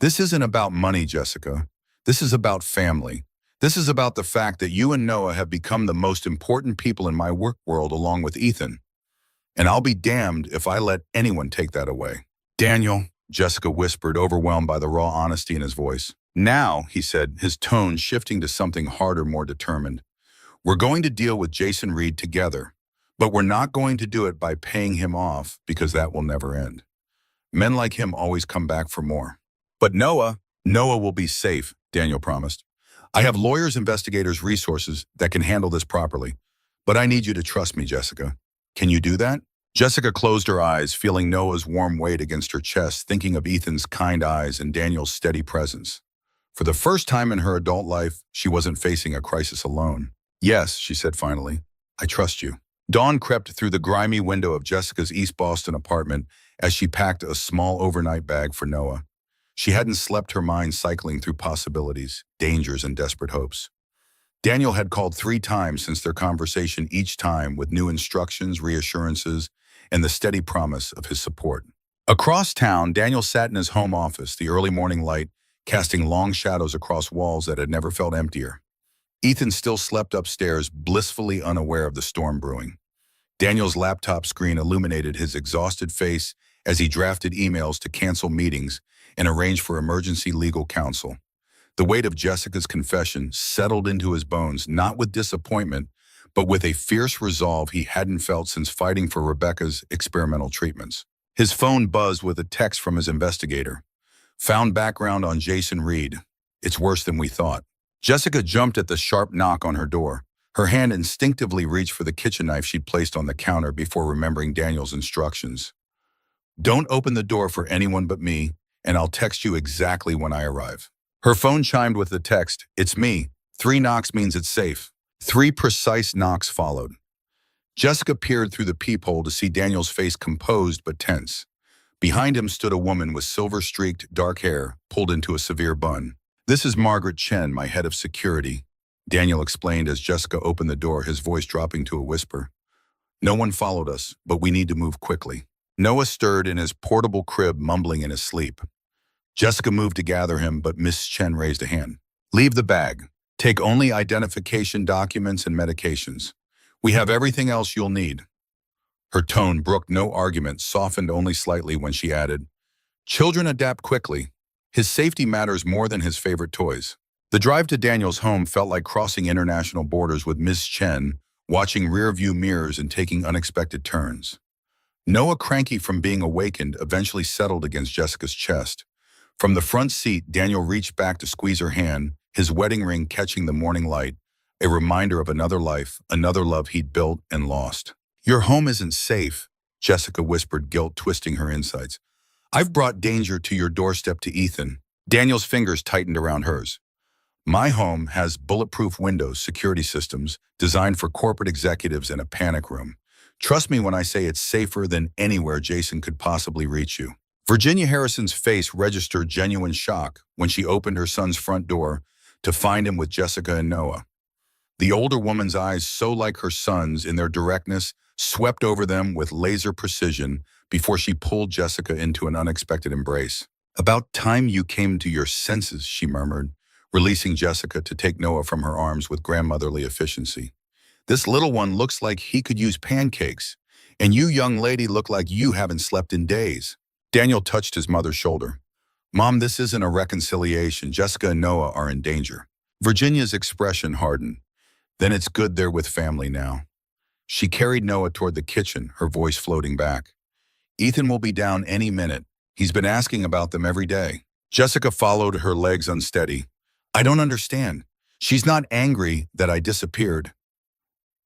This isn't about money, Jessica. This is about family. This is about the fact that you and Noah have become the most important people in my work world along with Ethan. And I'll be damned if I let anyone take that away. Daniel, Jessica whispered, overwhelmed by the raw honesty in his voice. Now, he said, his tone shifting to something harder, more determined. We're going to deal with Jason Reed together, but we're not going to do it by paying him off because that will never end. Men like him always come back for more. But Noah will be safe, Daniel promised. I have lawyers, investigators, resources that can handle this properly. But I need you to trust me, Jessica. Can you do that? Jessica closed her eyes, feeling Noah's warm weight against her chest, thinking of Ethan's kind eyes and Daniel's steady presence. For the first time in her adult life, she wasn't facing a crisis alone. Yes, she said finally, I trust you. Dawn crept through the grimy window of Jessica's East Boston apartment as she packed a small overnight bag for Noah. She hadn't slept, her mind cycling through possibilities, dangers, and desperate hopes. Daniel had called 3 times since their conversation, each time with new instructions, reassurances, and the steady promise of his support. Across town, Daniel sat in his home office, the early morning light casting long shadows across walls that had never felt emptier. Ethan still slept upstairs, blissfully unaware of the storm brewing. Daniel's laptop screen illuminated his exhausted face as he drafted emails to cancel meetings and arrange for emergency legal counsel. The weight of Jessica's confession settled into his bones, not with disappointment, but with a fierce resolve he hadn't felt since fighting for Rebecca's experimental treatments. His phone buzzed with a text from his investigator. Found background on Jason Reed. It's worse than we thought. Jessica jumped at the sharp knock on her door. Her hand instinctively reached for the kitchen knife she'd placed on the counter before remembering Daniel's instructions. Don't open the door for anyone but me, and I'll text you exactly when I arrive. Her phone chimed with the text, "It's me. 3 knocks means it's safe." 3 precise knocks followed. Jessica peered through the peephole to see Daniel's face composed but tense. Behind him stood a woman with silver-streaked, dark hair, pulled into a severe bun. "This is Margaret Chen, my head of security," Daniel explained as Jessica opened the door, his voice dropping to a whisper. "No one followed us, but we need to move quickly." Noah stirred in his portable crib, mumbling in his sleep. Jessica moved to gather him, but Miss Chen raised a hand. "Leave the bag. Take only identification documents and medications. We have everything else you'll need." Her tone brooked no argument, softened only slightly when she added, "Children adapt quickly. His safety matters more than his favorite toys." The drive to Daniel's home felt like crossing international borders, with Miss Chen watching rear-view mirrors and taking unexpected turns. Noah, cranky from being awakened, eventually settled against Jessica's chest. From the front seat, Daniel reached back to squeeze her hand, his wedding ring catching the morning light, a reminder of another life, another love he'd built and lost. "Your home isn't safe," Jessica whispered, guilt twisting her insides. "I've brought danger to your doorstep to Ethan." Daniel's fingers tightened around hers. "My home has bulletproof windows, security systems, designed for corporate executives in a panic room. Trust me when I say it's safer than anywhere Jason could possibly reach you." Virginia Harrison's face registered genuine shock when she opened her son's front door to find him with Jessica and Noah. The older woman's eyes, so like her son's in their directness, swept over them with laser precision before she pulled Jessica into an unexpected embrace. "About time you came to your senses," she murmured, releasing Jessica to take Noah from her arms with grandmotherly efficiency. "This little one looks like he could use pancakes, and you, young lady, look like you haven't slept in days." Daniel touched his mother's shoulder. "Mom, this isn't a reconciliation. Jessica and Noah are in danger." Virginia's expression hardened. "Then it's good they're with family now." She carried Noah toward the kitchen, her voice floating back. "Ethan will be down any minute. He's been asking about them every day." Jessica followed, her legs unsteady. "I don't understand. She's not angry that I disappeared,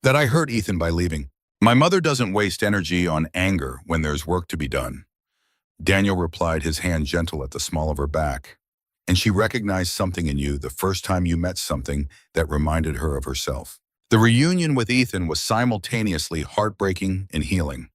that I hurt Ethan by leaving. My mother doesn't waste energy on anger when there's work to be done." Daniel replied, his hand gentle at the small of her back. "And she recognized something in you the first time you met, something that reminded her of herself." The reunion with Ethan was simultaneously heartbreaking and healing.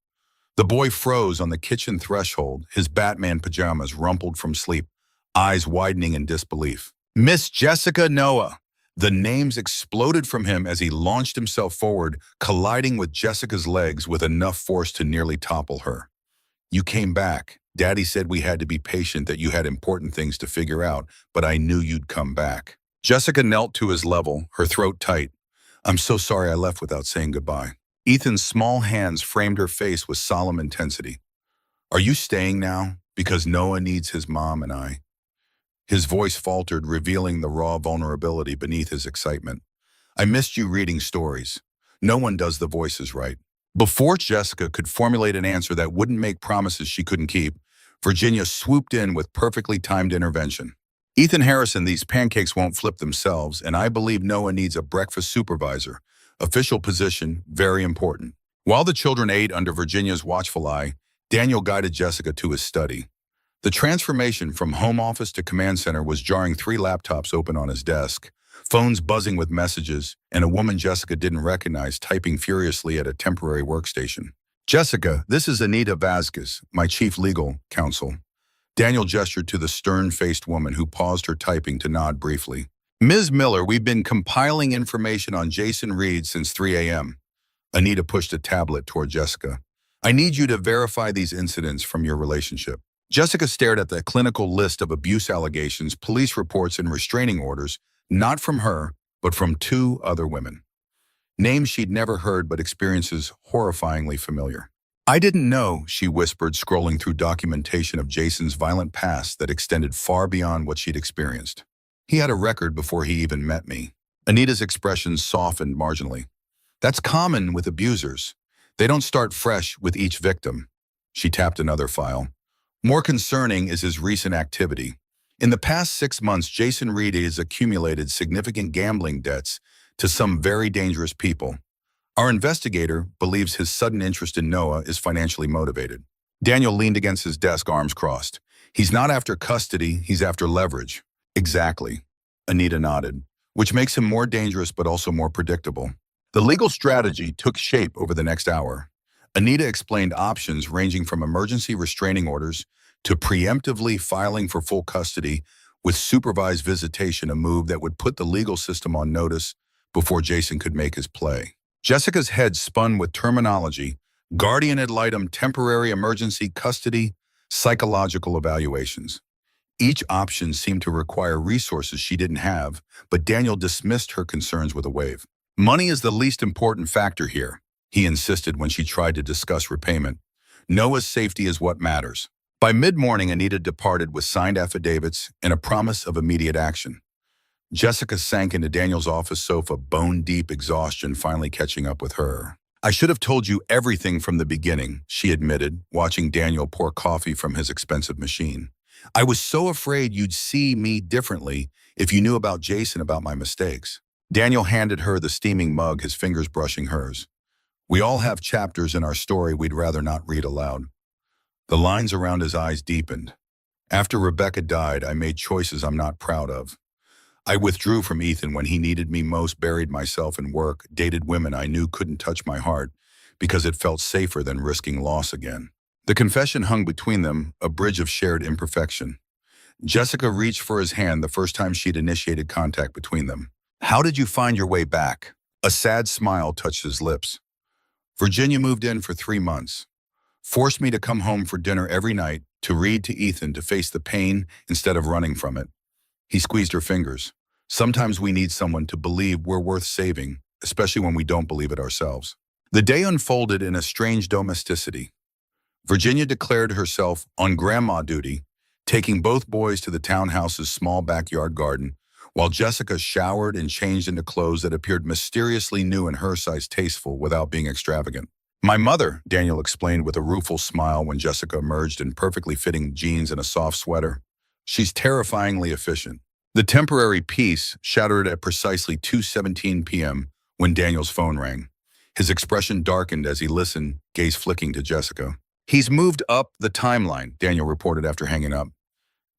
The boy froze on the kitchen threshold, his Batman pajamas rumpled from sleep, eyes widening in disbelief. "Miss Jessica Noah!" The names exploded from him as he launched himself forward, colliding with Jessica's legs with enough force to nearly topple her. "You came back. Daddy said we had to be patient, that you had important things to figure out, but I knew you'd come back." Jessica knelt to his level, her throat tight. "I'm so sorry I left without saying goodbye." Ethan's small hands framed her face with solemn intensity. "Are you staying now? Because Noah needs his mom and I." His voice faltered, revealing the raw vulnerability beneath his excitement. "I missed you reading stories. No one does the voices right." Before Jessica could formulate an answer that wouldn't make promises she couldn't keep, Virginia swooped in with perfectly timed intervention. "Ethan Harrison, these pancakes won't flip themselves, and I believe Noah needs a breakfast supervisor. Official position, very important." While the children ate under Virginia's watchful eye, Daniel guided Jessica to his study. The transformation from home office to command center was jarring, 3 laptops open on his desk, phones buzzing with messages, and a woman Jessica didn't recognize typing furiously at a temporary workstation. "Jessica, this is Anita Vasquez, my chief legal counsel." Daniel gestured to the stern-faced woman, who paused her typing to nod briefly. "Ms. Miller, we've been compiling information on Jason Reed since 3 a.m. Anita pushed a tablet toward Jessica. "I need you to verify these incidents from your relationship." Jessica stared at the clinical list of abuse allegations, police reports, and restraining orders, not from her, but from 2 other women. Names she'd never heard, but experiences horrifyingly familiar. "I didn't know," she whispered, scrolling through documentation of Jason's violent past that extended far beyond what she'd experienced. "He had a record before he even met me." Anita's expression softened marginally. "That's common with abusers. They don't start fresh with each victim." She tapped another file. "More concerning is his recent activity. In the past 6 months, Jason Reed has accumulated significant gambling debts to some very dangerous people. Our investigator believes his sudden interest in Noah is financially motivated. Daniel leaned against his desk, arms crossed. He's not after custody, he's after leverage. Exactly. Anita nodded, which makes him more dangerous but also more predictable. The legal strategy took shape over the next hour. Anita explained options ranging from emergency restraining orders to preemptively filing for full custody with supervised visitation, a move that would put the legal system on notice before Jason could make his play. Jessica's head spun with terminology: guardian ad litem, temporary emergency custody, psychological evaluations. Each option seemed to require resources she didn't have, but Daniel dismissed her concerns with a wave. Money is the least important factor here, he insisted when she tried to discuss repayment. Noah's safety is what matters. By mid-morning, Anita departed with signed affidavits and a promise of immediate action. Jessica sank into Daniel's office sofa, bone-deep exhaustion finally catching up with her. I should have told you everything from the beginning, she admitted, watching Daniel pour coffee from his expensive machine. I was so afraid you'd see me differently if you knew about Jason, about my mistakes. Daniel handed her the steaming mug, his fingers brushing hers. We all have chapters in our story we'd rather not read aloud. The lines around his eyes deepened. After Rebecca died, I made choices I'm not proud of. I withdrew from Ethan when he needed me most, buried myself in work, dated women I knew couldn't touch my heart because it felt safer than risking loss again. The confession hung between them, a bridge of shared imperfection. Jessica reached for his hand the first time she'd initiated contact between them. How did you find your way back? A sad smile touched his lips. Virginia moved in for 3 months. Forced me to come home for dinner every night, to read to Ethan, to face the pain instead of running from it. He squeezed her fingers. Sometimes we need someone to believe we're worth saving, especially when we don't believe it ourselves. The day unfolded in a strange domesticity. Virginia declared herself on grandma duty, taking both boys to the townhouse's small backyard garden, while Jessica showered and changed into clothes that appeared mysteriously new and her size, tasteful without being extravagant. My mother, Daniel explained with a rueful smile when Jessica emerged in perfectly fitting jeans and a soft sweater. She's terrifyingly efficient. The temporary peace shattered at precisely 2:17 p.m. when Daniel's phone rang. His expression darkened as he listened, gaze flicking to Jessica. He's moved up the timeline, Daniel reported after hanging up.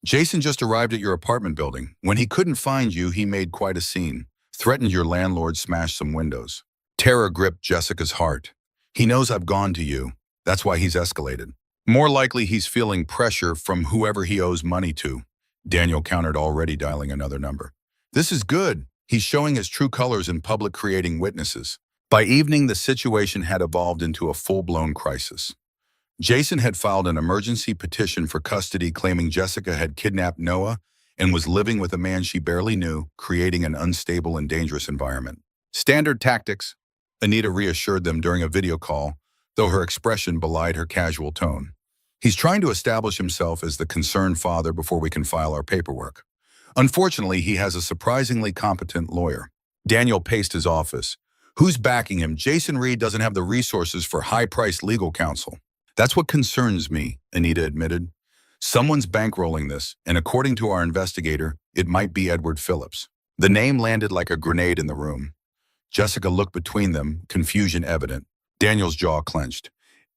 Jason just arrived at your apartment building. When he couldn't find you, he made quite a scene. Threatened your landlord, smashed some windows. Terror gripped Jessica's heart. He knows I've gone to you. That's why he's escalated. More likely he's feeling pressure from whoever he owes money to. Daniel countered, already dialing another number. This is good. He's showing his true colors in public, creating witnesses. By evening, the situation had evolved into a full-blown crisis. Jason had filed an emergency petition for custody, claiming Jessica had kidnapped Noah and was living with a man she barely knew, creating an unstable and dangerous environment. Standard tactics, Anita reassured them during a video call, though her expression belied her casual tone. He's trying to establish himself as the concerned father before we can file our paperwork. Unfortunately, he has a surprisingly competent lawyer. Daniel paced his office. Who's backing him? Jason Reed doesn't have the resources for high-priced legal counsel. That's what concerns me, Anita admitted. Someone's bankrolling this, and according to our investigator, it might be Edward Phillips. The name landed like a grenade in the room. Jessica looked between them, confusion evident. Daniel's jaw clenched.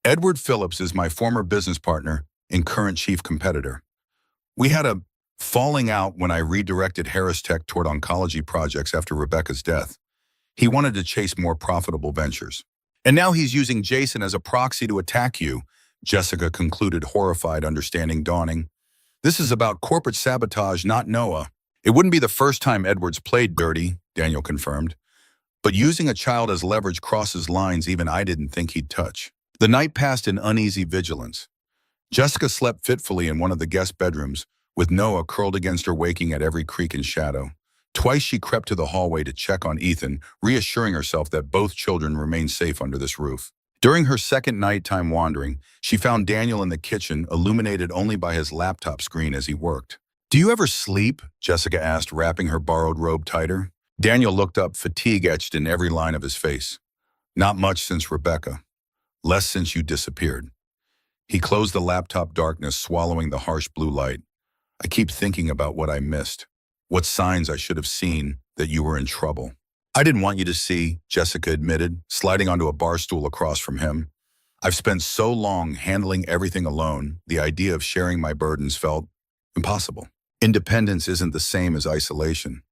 Edward Phillips is my former business partner and current chief competitor. We had a falling out when I redirected Harris Tech toward oncology projects after Rebecca's death. He wanted to chase more profitable ventures. And now he's using Jason as a proxy to attack you, Jessica concluded, horrified, understanding dawning. This is about corporate sabotage, not Noah. It wouldn't be the first time Edward's played dirty, Daniel confirmed. But using a child as leverage crosses lines even I didn't think he'd touch. The night passed in uneasy vigilance. Jessica slept fitfully in one of the guest bedrooms, with Noah curled against her, waking at every creak and shadow. Twice she crept to the hallway to check on Ethan, reassuring herself that both children remained safe under this roof. During her second nighttime wandering, she found Daniel in the kitchen, illuminated only by his laptop screen as he worked. Do you ever sleep? Jessica asked, wrapping her borrowed robe tighter. Daniel looked up, fatigue etched in every line of his face. Not much since Rebecca. Less since you disappeared. He closed the laptop, darkness swallowing the harsh blue light. I keep thinking about what I missed. What signs I should have seen that you were in trouble. I didn't want you to see, Jessica admitted, sliding onto a bar stool across from him. I've spent so long handling everything alone, the idea of sharing my burdens felt impossible. Independence isn't the same as isolation.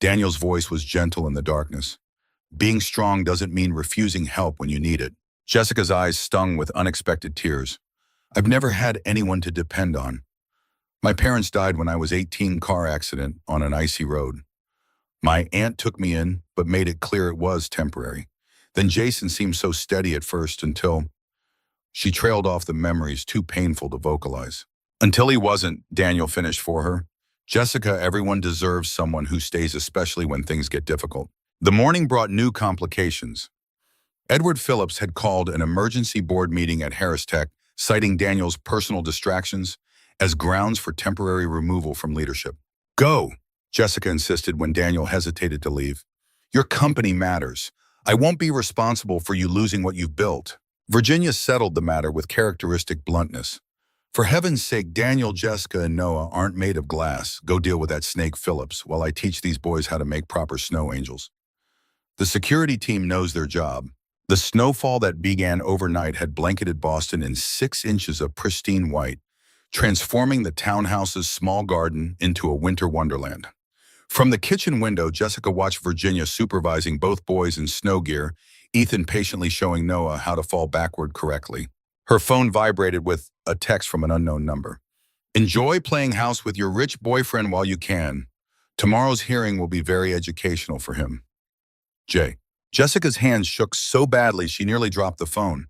Daniel's voice was gentle in the darkness. Being strong doesn't mean refusing help when you need it. Jessica's eyes stung with unexpected tears. I've never had anyone to depend on. My parents died when I was 18, car accident on an icy road. My aunt took me in, but made it clear it was temporary. Then Jason seemed so steady at first until she trailed off the memories too painful to vocalize. Until he wasn't, Daniel finished for her. Jessica, everyone deserves someone who stays, especially when things get difficult. The morning brought new complications. Edward Phillips had called an emergency board meeting at Harris Tech, citing Daniel's personal distractions as grounds for temporary removal from leadership. Go, Jessica insisted when Daniel hesitated to leave. Your company matters. I won't be responsible for you losing what you've built. Virginia settled the matter with characteristic bluntness. For heaven's sake, Daniel, Jessica, and Noah aren't made of glass. Go deal with that snake Phillips while I teach these boys how to make proper snow angels. The security team knows their job. The snowfall that began overnight had blanketed Boston in 6 inches of pristine white, transforming the townhouse's small garden into a winter wonderland. From the kitchen window, Jessica watched Virginia supervising both boys in snow gear, Ethan patiently showing Noah how to fall backward correctly. Her phone vibrated with a text from an unknown number. Enjoy playing house with your rich boyfriend while you can. Tomorrow's hearing will be very educational for him. J. Jessica's hands shook so badly she nearly dropped the phone.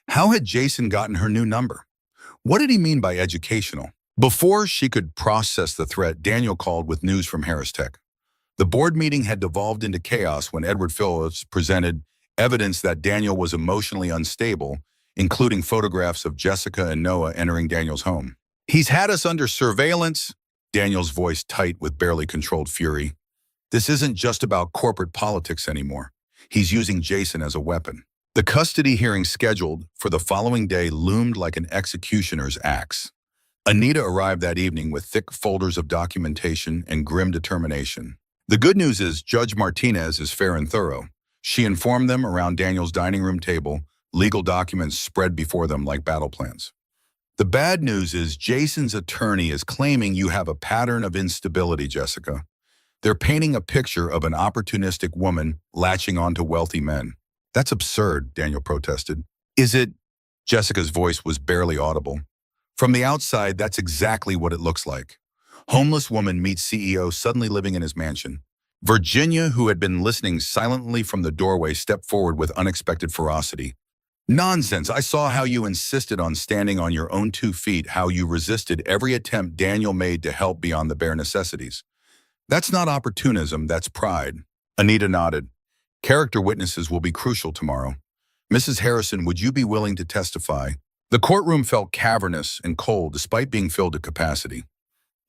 How had Jason gotten her new number? What did he mean by educational? Before she could process the threat, Daniel called with news from Harris Tech. The board meeting had devolved into chaos when Edward Phillips presented evidence that Daniel was emotionally unstable, including photographs of Jessica and Noah entering Daniel's home. He's had us under surveillance, Daniel's voice tight with barely controlled fury. This isn't just about corporate politics anymore. He's using Jason as a weapon. The custody hearing scheduled for the following day loomed like an executioner's axe. Anita arrived that evening with thick folders of documentation and grim determination. The good news is Judge Martinez is fair and thorough. She informed them around Daniel's dining room table, legal documents spread before them like battle plans. The bad news is Jason's attorney is claiming you have a pattern of instability, Jessica. They're painting a picture of an opportunistic woman latching onto wealthy men. That's absurd, Daniel protested. Is it? Jessica's voice was barely audible. From the outside, that's exactly what it looks like. Homeless woman meets CEO suddenly living in his mansion. Virginia, who had been listening silently from the doorway, stepped forward with unexpected ferocity. Nonsense. I saw how you insisted on standing on your own 2 feet, how you resisted every attempt Daniel made to help beyond the bare necessities. That's not opportunism, that's pride. Anita nodded. Character witnesses will be crucial tomorrow. Mrs. Harrison, would you be willing to testify? The courtroom felt cavernous and cold despite being filled to capacity.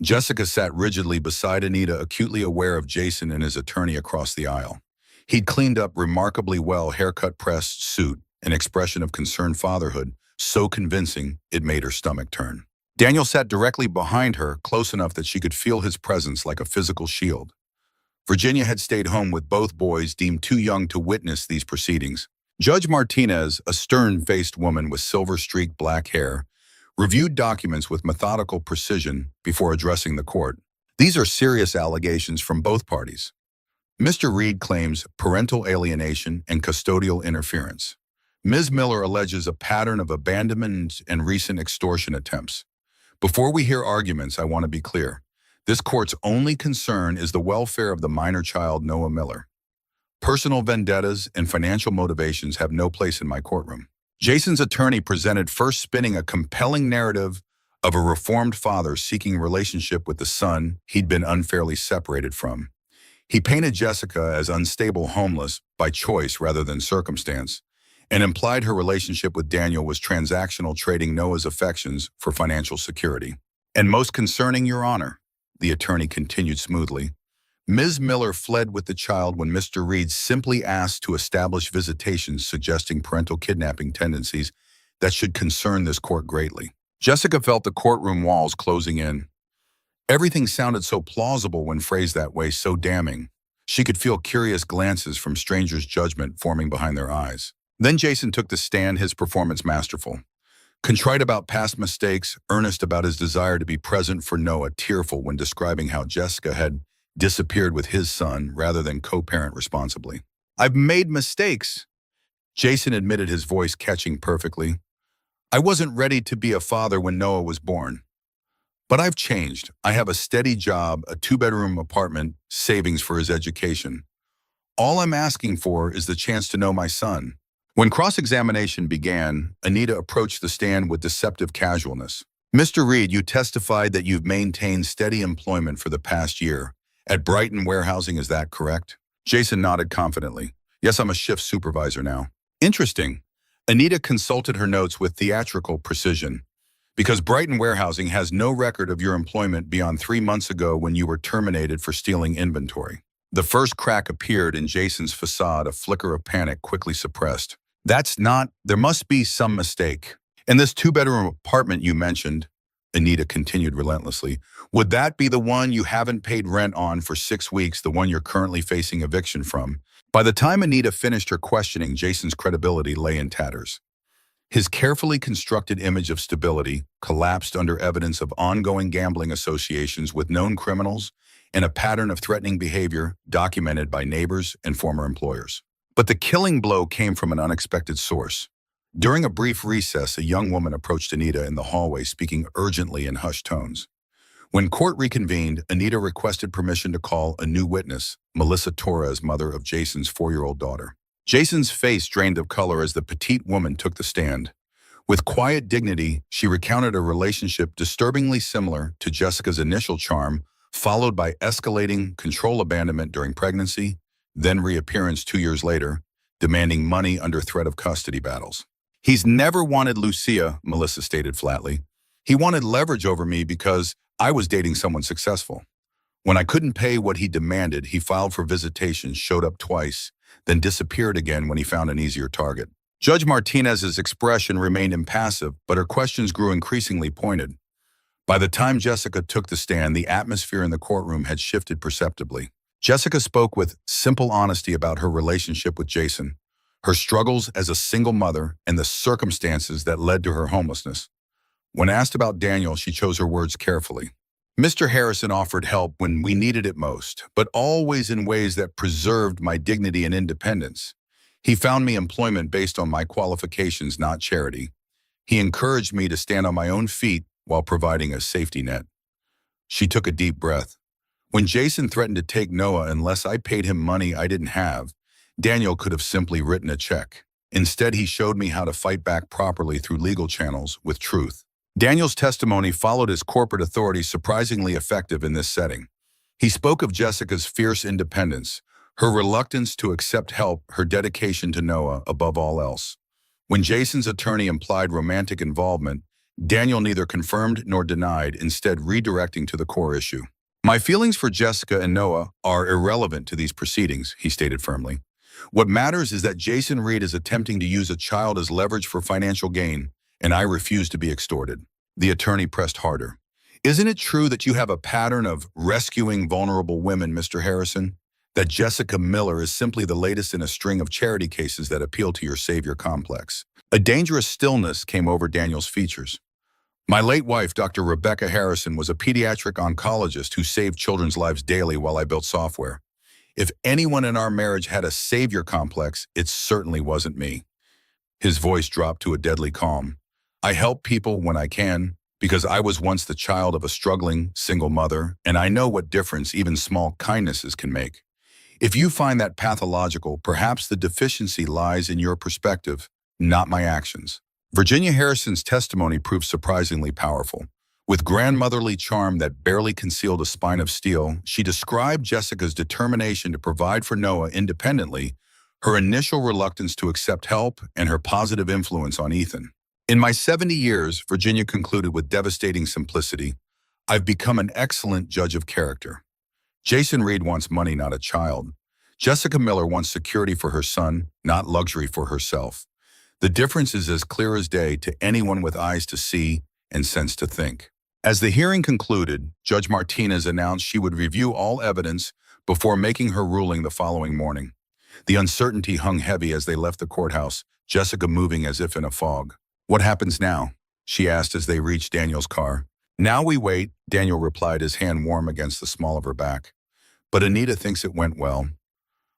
Jessica sat rigidly beside Anita, acutely aware of Jason and his attorney across the aisle. He'd cleaned up remarkably well, haircut, pressed, suit, an expression of concerned fatherhood, so convincing it made her stomach turn. Daniel sat directly behind her, close enough that she could feel his presence like a physical shield. Virginia had stayed home with both boys, deemed too young to witness these proceedings. Judge Martinez, a stern-faced woman with silver-streaked black hair, reviewed documents with methodical precision before addressing the court. These are serious allegations from both parties. Mr. Reed claims parental alienation and custodial interference. Ms. Miller alleges a pattern of abandonment and recent extortion attempts. Before we hear arguments, I want to be clear. This court's only concern is the welfare of the minor child, Noah Miller. Personal vendettas and financial motivations have no place in my courtroom. Jason's attorney presented, first spinning a compelling narrative of a reformed father seeking relationship with the son he'd been unfairly separated from. He painted Jessica as unstable, homeless by choice rather than circumstance, and implied her relationship with Daniel was transactional, trading Noah's affections for financial security. And most concerning, Your Honor, the attorney continued smoothly, Ms. Miller fled with the child when Mr. Reed simply asked to establish visitations suggesting parental kidnapping tendencies that should concern this court greatly. Jessica felt the courtroom walls closing in. Everything sounded so plausible when phrased that way, so damning. She could feel curious glances from strangers' judgment forming behind their eyes. Then Jason took the stand, his performance masterful. Contrite about past mistakes, earnest about his desire to be present for Noah, tearful when describing how Jessica had disappeared with his son rather than co-parent responsibly. "I've made mistakes," Jason admitted, his voice catching perfectly. "I wasn't ready to be a father when Noah was born. But I've changed. I have a steady job, a two-bedroom apartment, savings for his education. All I'm asking for is the chance to know my son." When cross-examination began, Anita approached the stand with deceptive casualness. "Mr. Reed, you testified that you've maintained steady employment for the past year. At Brighton Warehousing, is that correct?" Jason nodded confidently. "Yes, I'm a shift supervisor now." "Interesting." Anita consulted her notes with theatrical precision. "Because Brighton Warehousing has no record of your employment beyond 3 months ago when you were terminated for stealing inventory." The first crack appeared in Jason's facade, a flicker of panic quickly suppressed. There must be some mistake. "And this two-bedroom apartment you mentioned," Anita continued relentlessly, "would that be the one you haven't paid rent on for 6 weeks, the one you're currently facing eviction from?" By the time Anita finished her questioning, Jason's credibility lay in tatters. His carefully constructed image of stability collapsed under evidence of ongoing gambling associations with known criminals and a pattern of threatening behavior documented by neighbors and former employers. But the killing blow came from an unexpected source. During a brief recess, a young woman approached Anita in the hallway, speaking urgently in hushed tones. When court reconvened, Anita requested permission to call a new witness, Melissa Torres, mother of Jason's 4-year-old daughter. Jason's face drained of color as the petite woman took the stand. With quiet dignity, she recounted a relationship disturbingly similar to Jessica's initial charm, followed by escalating control abandonment during pregnancy, then reappearance 2 years later, demanding money under threat of custody battles. "He's never wanted Lucia," Melissa stated flatly. "He wanted leverage over me because I was dating someone successful. When I couldn't pay what he demanded, he filed for visitation, showed up twice, then disappeared again when he found an easier target." Judge Martinez's expression remained impassive, but her questions grew increasingly pointed. By the time Jessica took the stand, the atmosphere in the courtroom had shifted perceptibly. Jessica spoke with simple honesty about her relationship with Jason, her struggles as a single mother, and the circumstances that led to her homelessness. When asked about Daniel, she chose her words carefully. "Mr. Harrison offered help when we needed it most, but always in ways that preserved my dignity and independence. He found me employment based on my qualifications, not charity. He encouraged me to stand on my own feet while providing a safety net." She took a deep breath. "When Jason threatened to take Noah unless I paid him money I didn't have, Daniel could have simply written a check. Instead, he showed me how to fight back properly through legal channels with truth." Daniel's testimony followed his corporate authority, surprisingly effective in this setting. He spoke of Jessica's fierce independence, her reluctance to accept help, her dedication to Noah above all else. When Jason's attorney implied romantic involvement, Daniel neither confirmed nor denied, instead redirecting to the core issue. "My feelings for Jessica and Noah are irrelevant to these proceedings," he stated firmly. "What matters is that Jason Reed is attempting to use a child as leverage for financial gain, and I refuse to be extorted." The attorney pressed harder. "Isn't it true that you have a pattern of rescuing vulnerable women, Mr. Harrison? That Jessica Miller is simply the latest in a string of charity cases that appeal to your savior complex?" A dangerous stillness came over Daniel's features. "My late wife, Dr. Rebecca Harrison, was a pediatric oncologist who saved children's lives daily while I built software. If anyone in our marriage had a savior complex, it certainly wasn't me." His voice dropped to a deadly calm. "I help people when I can, because I was once the child of a struggling single mother, and I know what difference even small kindnesses can make. If you find that pathological, perhaps the deficiency lies in your perspective, not my actions." Virginia Harrison's testimony proved surprisingly powerful. With grandmotherly charm that barely concealed a spine of steel, she described Jessica's determination to provide for Noah independently, her initial reluctance to accept help, and her positive influence on Ethan. "In my 70 years," Virginia concluded with devastating simplicity, "I've become an excellent judge of character. Jason Reed wants money, not a child. Jessica Miller wants security for her son, not luxury for herself. The difference is as clear as day to anyone with eyes to see and sense to think." As the hearing concluded, Judge Martinez announced she would review all evidence, before making her ruling the following morning. The uncertainty hung heavy as they left the courthouse, Jessica moving as if in a fog. "What happens now?" she asked as they reached Daniel's car. "Now we wait," Daniel replied, his hand warm against the small of her back. "But Anita thinks it went well."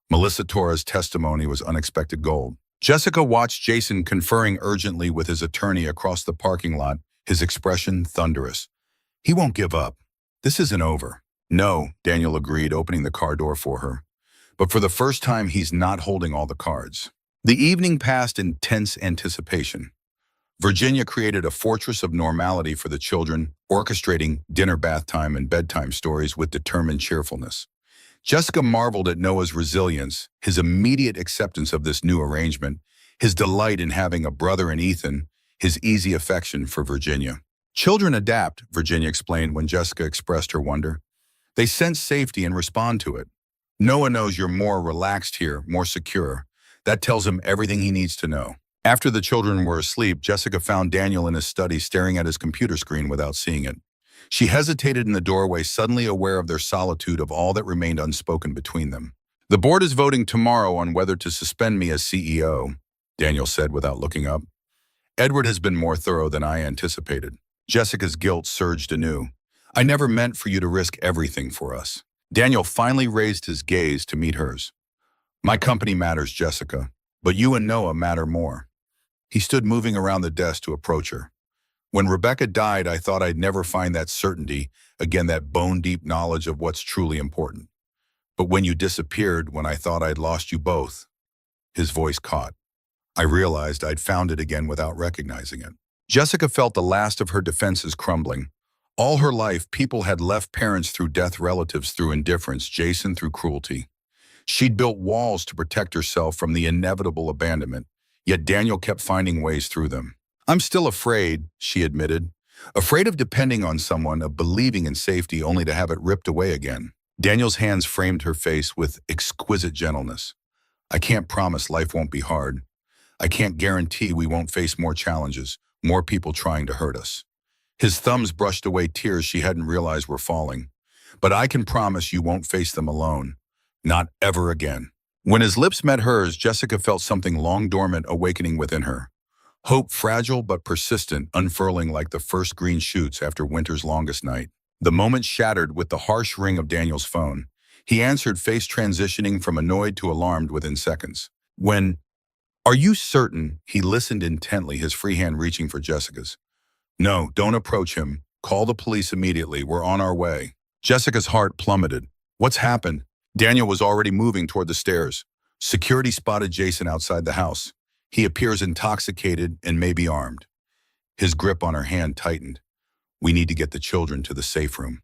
Melissa Torres' testimony was unexpected gold. Jessica watched Jason conferring urgently with his attorney across the parking lot, his expression thunderous. "He won't give up. This isn't over." "No," Daniel agreed, opening the car door for her. But for the first time, he's not holding all the cards. The evening passed in tense anticipation. Virginia created a fortress of normality for the children, orchestrating dinner, bath time, and bedtime stories with determined cheerfulness. Jessica marveled at Noah's resilience, his immediate acceptance of this new arrangement, his delight in having a brother in Ethan, his easy affection for Virginia. "Children adapt," Virginia explained when Jessica expressed her wonder. "They sense safety and respond to it. Noah knows you're more relaxed here, more secure. That tells him everything he needs to know." After the children were asleep, Jessica found Daniel in his study staring at his computer screen without seeing it. She hesitated in the doorway, suddenly aware of their solitude, of all that remained unspoken between them. "The board is voting tomorrow on whether to suspend me as CEO," Daniel said without looking up. "Edward has been more thorough than I anticipated." Jessica's guilt surged anew. "I never meant for you to risk everything for us." Daniel finally raised his gaze to meet hers. "My company matters, Jessica, but you and Noah matter more." He stood moving around the desk to approach her. "When Rebecca died, I thought I'd never find that certainty, again that bone-deep knowledge of what's truly important. But when you disappeared, when I thought I'd lost you both," his voice caught, "I realized I'd found it again without recognizing it." Jessica felt the last of her defenses crumbling. All her life, people had left parents through death, relatives through indifference, Jason through cruelty. She'd built walls to protect herself from the inevitable abandonment, yet Daniel kept finding ways through them. "I'm still afraid," she admitted. "Afraid of depending on someone, of believing in safety only to have it ripped away again." Daniel's hands framed her face with exquisite gentleness. "I can't promise life won't be hard. I can't guarantee we won't face more challenges, more people trying to hurt us." His thumbs brushed away tears she hadn't realized were falling. "But I can promise you won't face them alone. Not ever again." When his lips met hers, Jessica felt something long dormant awakening within her. Hope, fragile but persistent, unfurling like the first green shoots after winter's longest night. The moment shattered with the harsh ring of Daniel's phone. He answered, face transitioning from annoyed to alarmed within seconds. "Are you certain?" He listened intently, his free hand reaching for Jessica's. "No, don't approach him. Call the police immediately. We're on our way." Jessica's heart plummeted. "What's happened?" Daniel was already moving toward the stairs. Security spotted Jason outside the house. He appears intoxicated and may be armed. His grip on her hand tightened. "We need to get the children to the safe room.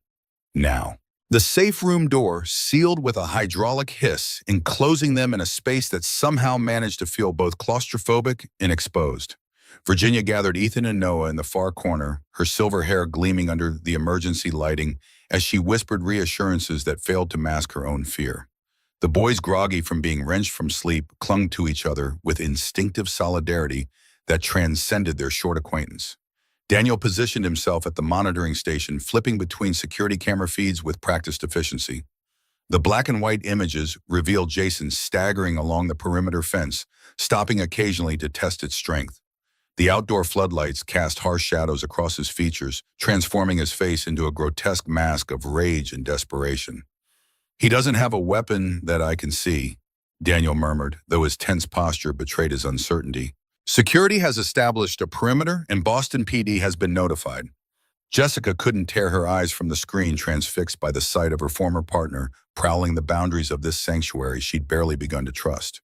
Now." The safe room door sealed with a hydraulic hiss, enclosing them in a space that somehow managed to feel both claustrophobic and exposed. Virginia gathered Ethan and Noah in the far corner, her silver hair gleaming under the emergency lighting as she whispered reassurances that failed to mask her own fear. The boys, groggy from being wrenched from sleep, clung to each other with instinctive solidarity that transcended their short acquaintance. Daniel positioned himself at the monitoring station, flipping between security camera feeds with practiced efficiency. The black and white images revealed Jason staggering along the perimeter fence, stopping occasionally to test its strength. The outdoor floodlights cast harsh shadows across his features, transforming his face into a grotesque mask of rage and desperation. "He doesn't have a weapon that I can see," Daniel murmured, though his tense posture betrayed his uncertainty. "Security has established a perimeter and Boston PD has been notified." Jessica couldn't tear her eyes from the screen, transfixed by the sight of her former partner prowling the boundaries of this sanctuary she'd barely begun to trust.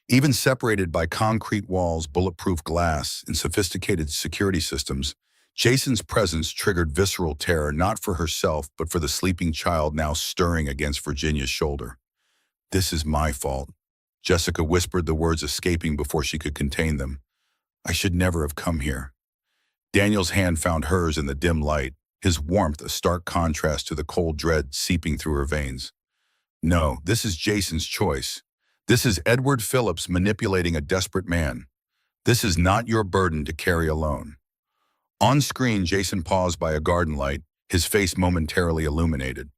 Even separated by concrete walls, bulletproof glass, and sophisticated security systems, Jason's presence triggered visceral terror, not for herself, but for the sleeping child now stirring against Virginia's shoulder. "This is my fault," Jessica whispered, the words escaping before she could contain them. "I should never have come here." Daniel's hand found hers in the dim light, his warmth a stark contrast to the cold dread seeping through her veins. "No, this is Jason's choice. This is Edward Phillips manipulating a desperate man. This is not your burden to carry alone." On screen, Jason paused by a garden light, his face momentarily illuminated.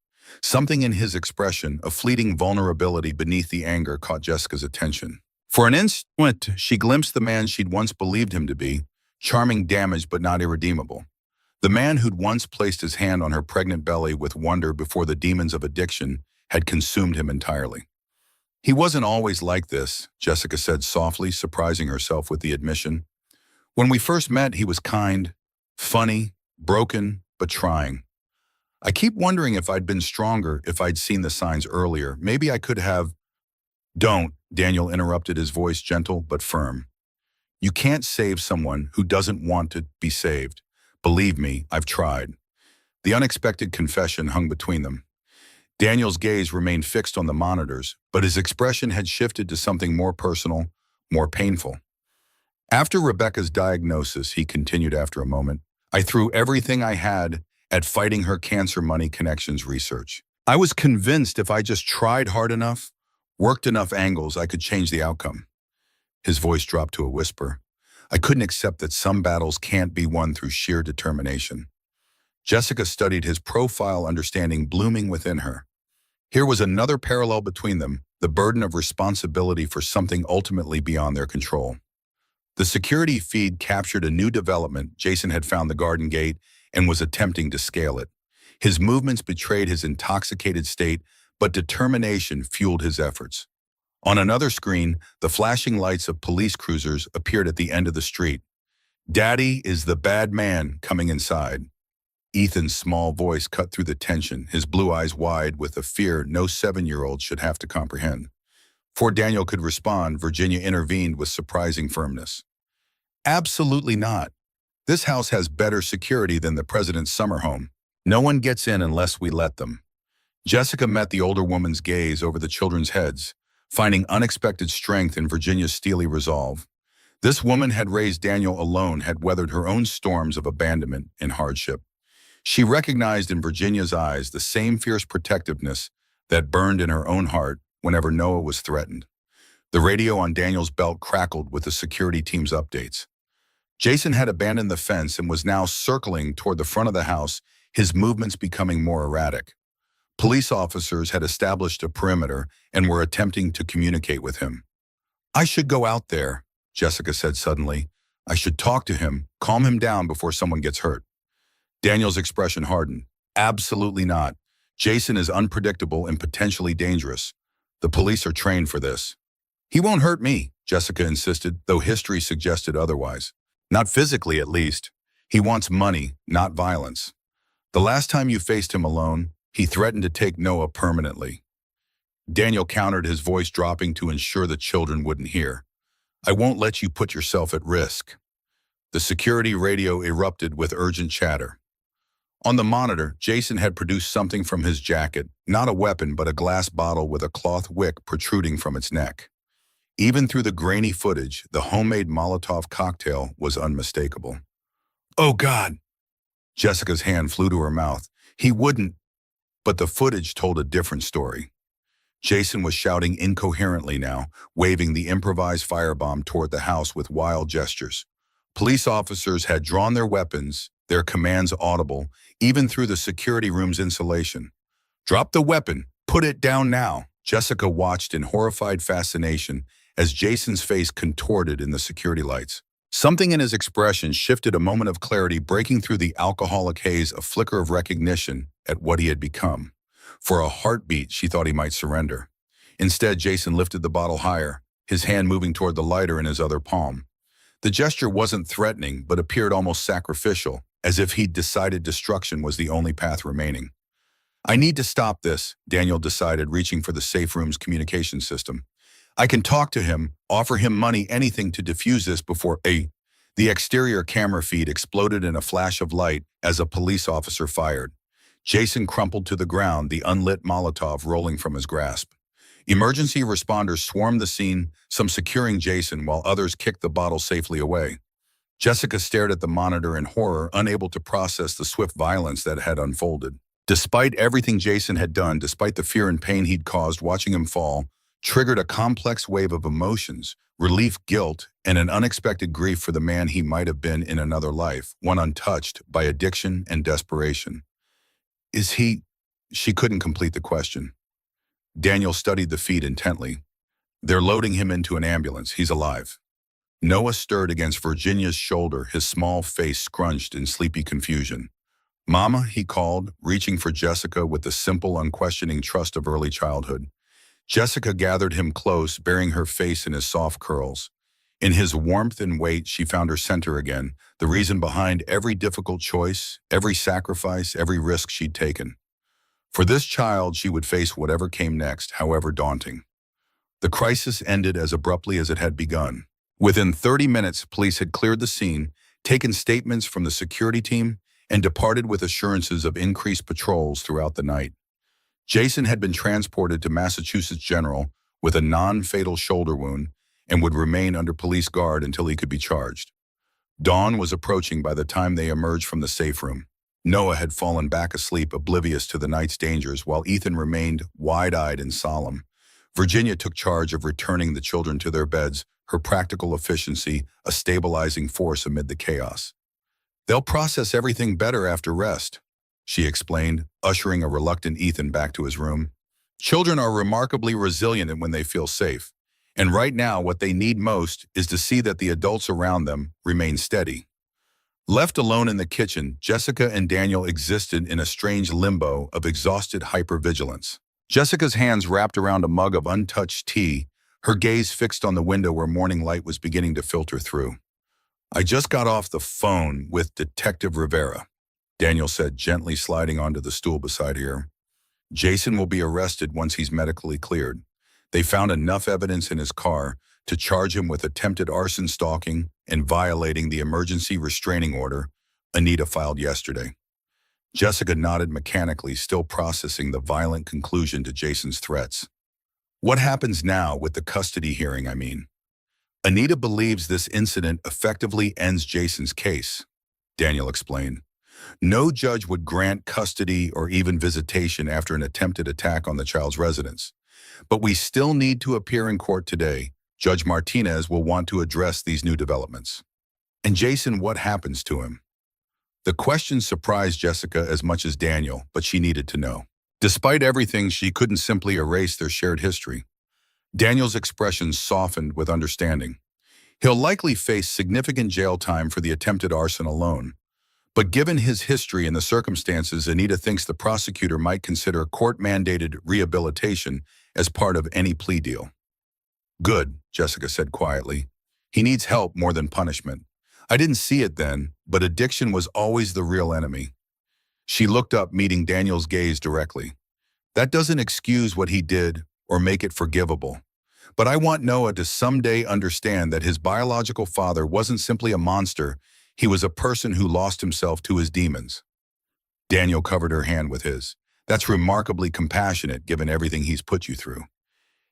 Something in his expression, a fleeting vulnerability beneath the anger, caught Jessica's attention. For an instant, she glimpsed the man she'd once believed him to be, charming, damaged, but not irredeemable. The man who'd once placed his hand on her pregnant belly with wonder before the demons of addiction had consumed him entirely. He wasn't always like this, Jessica said softly, surprising herself with the admission. When we first met, he was kind, funny, broken, but trying. I keep wondering if I'd been stronger, if I'd seen the signs earlier. Maybe I could have. Don't, Daniel interrupted, his voice gentle but firm. You can't save someone who doesn't want to be saved. Believe me, I've tried. The unexpected confession hung between them. Daniel's gaze remained fixed on the monitors, but his expression had shifted to something more personal, more painful. After Rebecca's diagnosis, he continued after a moment, I threw everything I had at fighting her cancer money connections research. I was convinced if I just tried hard enough, worked enough angles, I could change the outcome. His voice dropped to a whisper. I couldn't accept that some battles can't be won through sheer determination. Jessica studied his profile, understanding blooming within her. Here was another parallel between them, the burden of responsibility for something ultimately beyond their control. The security feed captured a new development. Jason had found the garden gate and was attempting to scale it. His movements betrayed his intoxicated state, but determination fueled his efforts. On another screen, the flashing lights of police cruisers appeared at the end of the street. Daddy is the bad man coming inside. Ethan's small voice cut through the tension, his blue eyes wide with a fear no 7-year-old should have to comprehend. Before Daniel could respond, Virginia intervened with surprising firmness. Absolutely not. This house has better security than the president's summer home. No one gets in unless we let them. Jessica met the older woman's gaze over the children's heads, finding unexpected strength in Virginia's steely resolve. This woman had raised Daniel alone, had weathered her own storms of abandonment and hardship. She recognized in Virginia's eyes the same fierce protectiveness that burned in her own heart whenever Noah was threatened. The radio on Daniel's belt crackled with the security team's updates. Jason had abandoned the fence and was now circling toward the front of the house, his movements becoming more erratic. Police officers had established a perimeter and were attempting to communicate with him. I should go out there, Jessica said suddenly. I should talk to him, calm him down before someone gets hurt. Daniel's expression hardened. Absolutely not. Jason is unpredictable and potentially dangerous. The police are trained for this. He won't hurt me, Jessica insisted, though history suggested otherwise. Not physically, at least. He wants money, not violence. The last time you faced him alone, he threatened to take Noah permanently. Daniel countered, his voice dropping to ensure the children wouldn't hear. I won't let you put yourself at risk. The security radio erupted with urgent chatter. On the monitor, Jason had produced something from his jacket, not a weapon but a glass bottle with a cloth wick protruding from its neck. Even through the grainy footage, the homemade Molotov cocktail was unmistakable. Oh God! Jessica's hand flew to her mouth. He wouldn't. But the footage told a different story. Jason was shouting incoherently now, waving the improvised firebomb toward the house with wild gestures. Police officers had drawn their weapons, their commands audible, even through the security room's insulation. Drop the weapon. Put it down now. Jessica watched in horrified fascination as Jason's face contorted in the security lights. Something in his expression shifted, a moment of clarity breaking through the alcoholic haze, a flicker of recognition at what he had become. For a heartbeat, she thought he might surrender. Instead, Jason lifted the bottle higher, his hand moving toward the lighter in his other palm. The gesture wasn't threatening, but appeared almost sacrificial, as if he'd decided destruction was the only path remaining. I need to stop this, Daniel decided, reaching for the safe room's communication system. I can talk to him, offer him money, anything to defuse this before The exterior camera feed exploded in a flash of light as a police officer fired. Jason crumpled to the ground, the unlit Molotov rolling from his grasp. Emergency responders swarmed the scene, some securing Jason while others kicked the bottle safely away. Jessica stared at the monitor in horror, unable to process the swift violence that had unfolded. Despite everything Jason had done, despite the fear and pain he'd caused, watching him fall triggered a complex wave of emotions, relief, guilt, and an unexpected grief for the man he might have been in another life, one untouched by addiction and desperation. Is he... She couldn't complete the question. Daniel studied the feed intently. They're loading him into an ambulance. He's alive. Noah stirred against Virginia's shoulder, his small face scrunched in sleepy confusion. Mama, he called, reaching for Jessica with the simple, unquestioning trust of early childhood. Jessica gathered him close, burying her face in his soft curls. In his warmth and weight, she found her center again, the reason behind every difficult choice, every sacrifice, every risk she'd taken. For this child, she would face whatever came next, however daunting. The crisis ended as abruptly as it had begun. Within 30 minutes, police had cleared the scene, taken statements from the security team, and departed with assurances of increased patrols throughout the night. Jason had been transported to Massachusetts General with a non-fatal shoulder wound and would remain under police guard until he could be charged. Dawn was approaching by the time they emerged from the safe room. Noah had fallen back asleep, oblivious to the night's dangers, while Ethan remained wide-eyed and solemn. Virginia took charge of returning the children to their beds, her practical efficiency a stabilizing force amid the chaos. "They'll process everything better after rest," she explained, ushering a reluctant Ethan back to his room. "Children are remarkably resilient when they feel safe, and right now what they need most is to see that the adults around them remain steady." Left alone in the kitchen, Jessica and Daniel existed in a strange limbo of exhausted hypervigilance. Jessica's hands wrapped around a mug of untouched tea, her gaze fixed on the window where morning light was beginning to filter through. "I just got off the phone with Detective Rivera," Daniel said, gently sliding onto the stool beside her. "Jason will be arrested once he's medically cleared. They found enough evidence in his car to charge him with attempted arson, stalking, and violating the emergency restraining order Anita filed yesterday." Jessica nodded mechanically, still processing the violent conclusion to Jason's threats. "What happens now with the custody hearing, I mean?" "Anita believes this incident effectively ends Jason's case," Daniel explained. "No judge would grant custody or even visitation after an attempted attack on the child's residence. But we still need to appear in court today. Judge Martinez will want to address these new developments." "And Jason, what happens to him?" The question surprised Jessica as much as Daniel, but she needed to know. Despite everything, she couldn't simply erase their shared history. Daniel's expression softened with understanding. "He'll likely face significant jail time for the attempted arson alone. But given his history and the circumstances, Anita thinks the prosecutor might consider court-mandated rehabilitation as part of any plea deal." "Good," Jessica said quietly. "He needs help more than punishment. I didn't see it then, but addiction was always the real enemy." She looked up, meeting Daniel's gaze directly. "That doesn't excuse what he did or make it forgivable. But I want Noah to someday understand that his biological father wasn't simply a monster. He was a person who lost himself to his demons." Daniel covered her hand with his. "That's remarkably compassionate given everything he's put you through."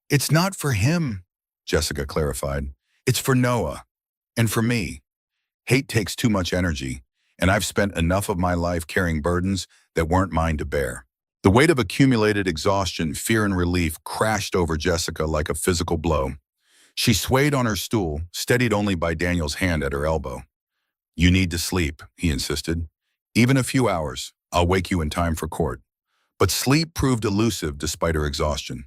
"It's not for him," Jessica clarified. "It's for Noah. And for me. Hate takes too much energy, and I've spent enough of my life carrying burdens that weren't mine to bear." The weight of accumulated exhaustion, fear, and relief crashed over Jessica like a physical blow. She swayed on her stool, steadied only by Daniel's hand at her elbow. "You need to sleep," he insisted. "Even a few hours. I'll wake you in time for court." But sleep proved elusive despite her exhaustion.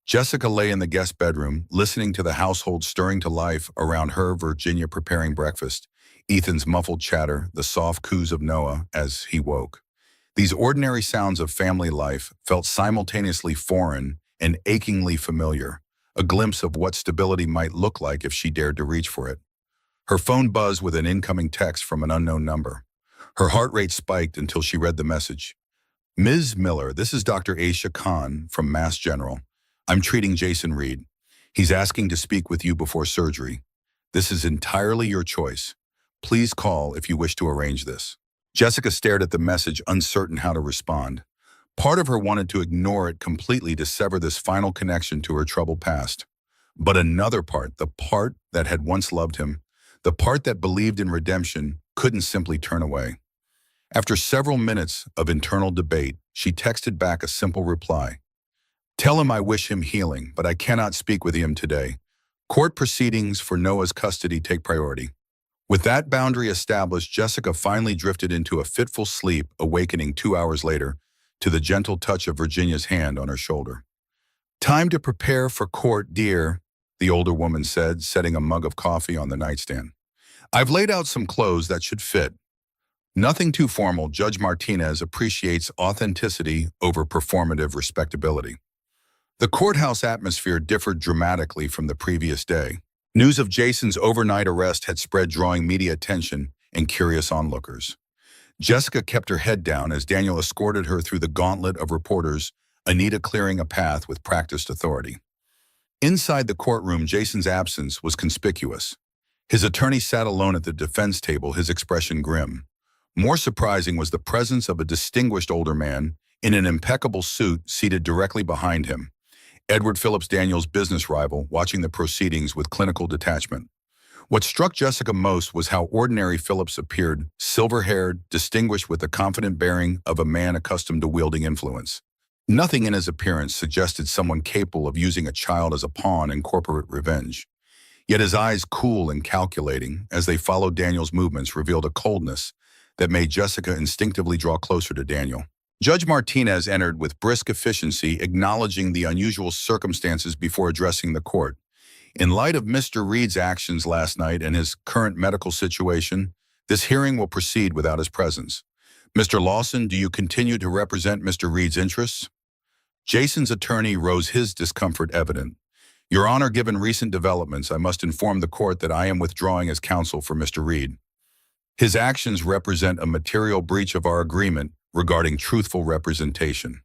Jessica lay in the guest bedroom, listening to the household stirring to life around her, Virginia preparing breakfast, Ethan's muffled chatter, the soft coos of Noah as he woke. These ordinary sounds of family life felt simultaneously foreign and achingly familiar, a glimpse of what stability might look like if she dared to reach for it. Her phone buzzed with an incoming text from an unknown number. Her heart rate spiked until she read the message. "Ms. Miller, this is Dr. Aisha Khan from Mass General. I'm treating Jason Reed. He's asking to speak with you before surgery. This is entirely your choice. Please call if you wish to arrange this." Jessica stared at the message, uncertain how to respond. Part of her wanted to ignore it completely to sever this final connection to her troubled past. But another part, the part that had once loved him, the part that believed in redemption, couldn't simply turn away. After several minutes of internal debate, she texted back a simple reply. "Tell him I wish him healing, but I cannot speak with him today. Court proceedings for Noah's custody take priority." With that boundary established, Jessica finally drifted into a fitful sleep, awakening 2 hours later to the gentle touch of Virginia's hand on her shoulder. "Time to prepare for court, dear," the older woman said, setting a mug of coffee on the nightstand. "I've laid out some clothes that should fit. Nothing too formal. Judge Martinez appreciates authenticity over performative respectability." The courthouse atmosphere differed dramatically from the previous day. News of Jason's overnight arrest had spread, drawing media attention and curious onlookers. Jessica kept her head down as Daniel escorted her through the gauntlet of reporters, Anita clearing a path with practiced authority. Inside the courtroom, Jason's absence was conspicuous. His attorney sat alone at the defense table, his expression grim. More surprising was the presence of a distinguished older man in an impeccable suit seated directly behind him. Edward Phillips, Daniel's business rival, watching the proceedings with clinical detachment. What struck Jessica most was how ordinary Phillips appeared, silver-haired, distinguished with the confident bearing of a man accustomed to wielding influence. Nothing in his appearance suggested someone capable of using a child as a pawn in corporate revenge. Yet his eyes, cool and calculating, as they followed Daniel's movements, revealed a coldness that made Jessica instinctively draw closer to Daniel. Judge Martinez entered with brisk efficiency, acknowledging the unusual circumstances before addressing the court. "In light of Mr. Reed's actions last night and his current medical situation, this hearing will proceed without his presence. Mr. Lawson, do you continue to represent Mr. Reed's interests?" Jason's attorney rose, his discomfort evident. "Your Honor, given recent developments, I must inform the court that I am withdrawing as counsel for Mr. Reed. His actions represent a material breach of our agreement regarding truthful representation."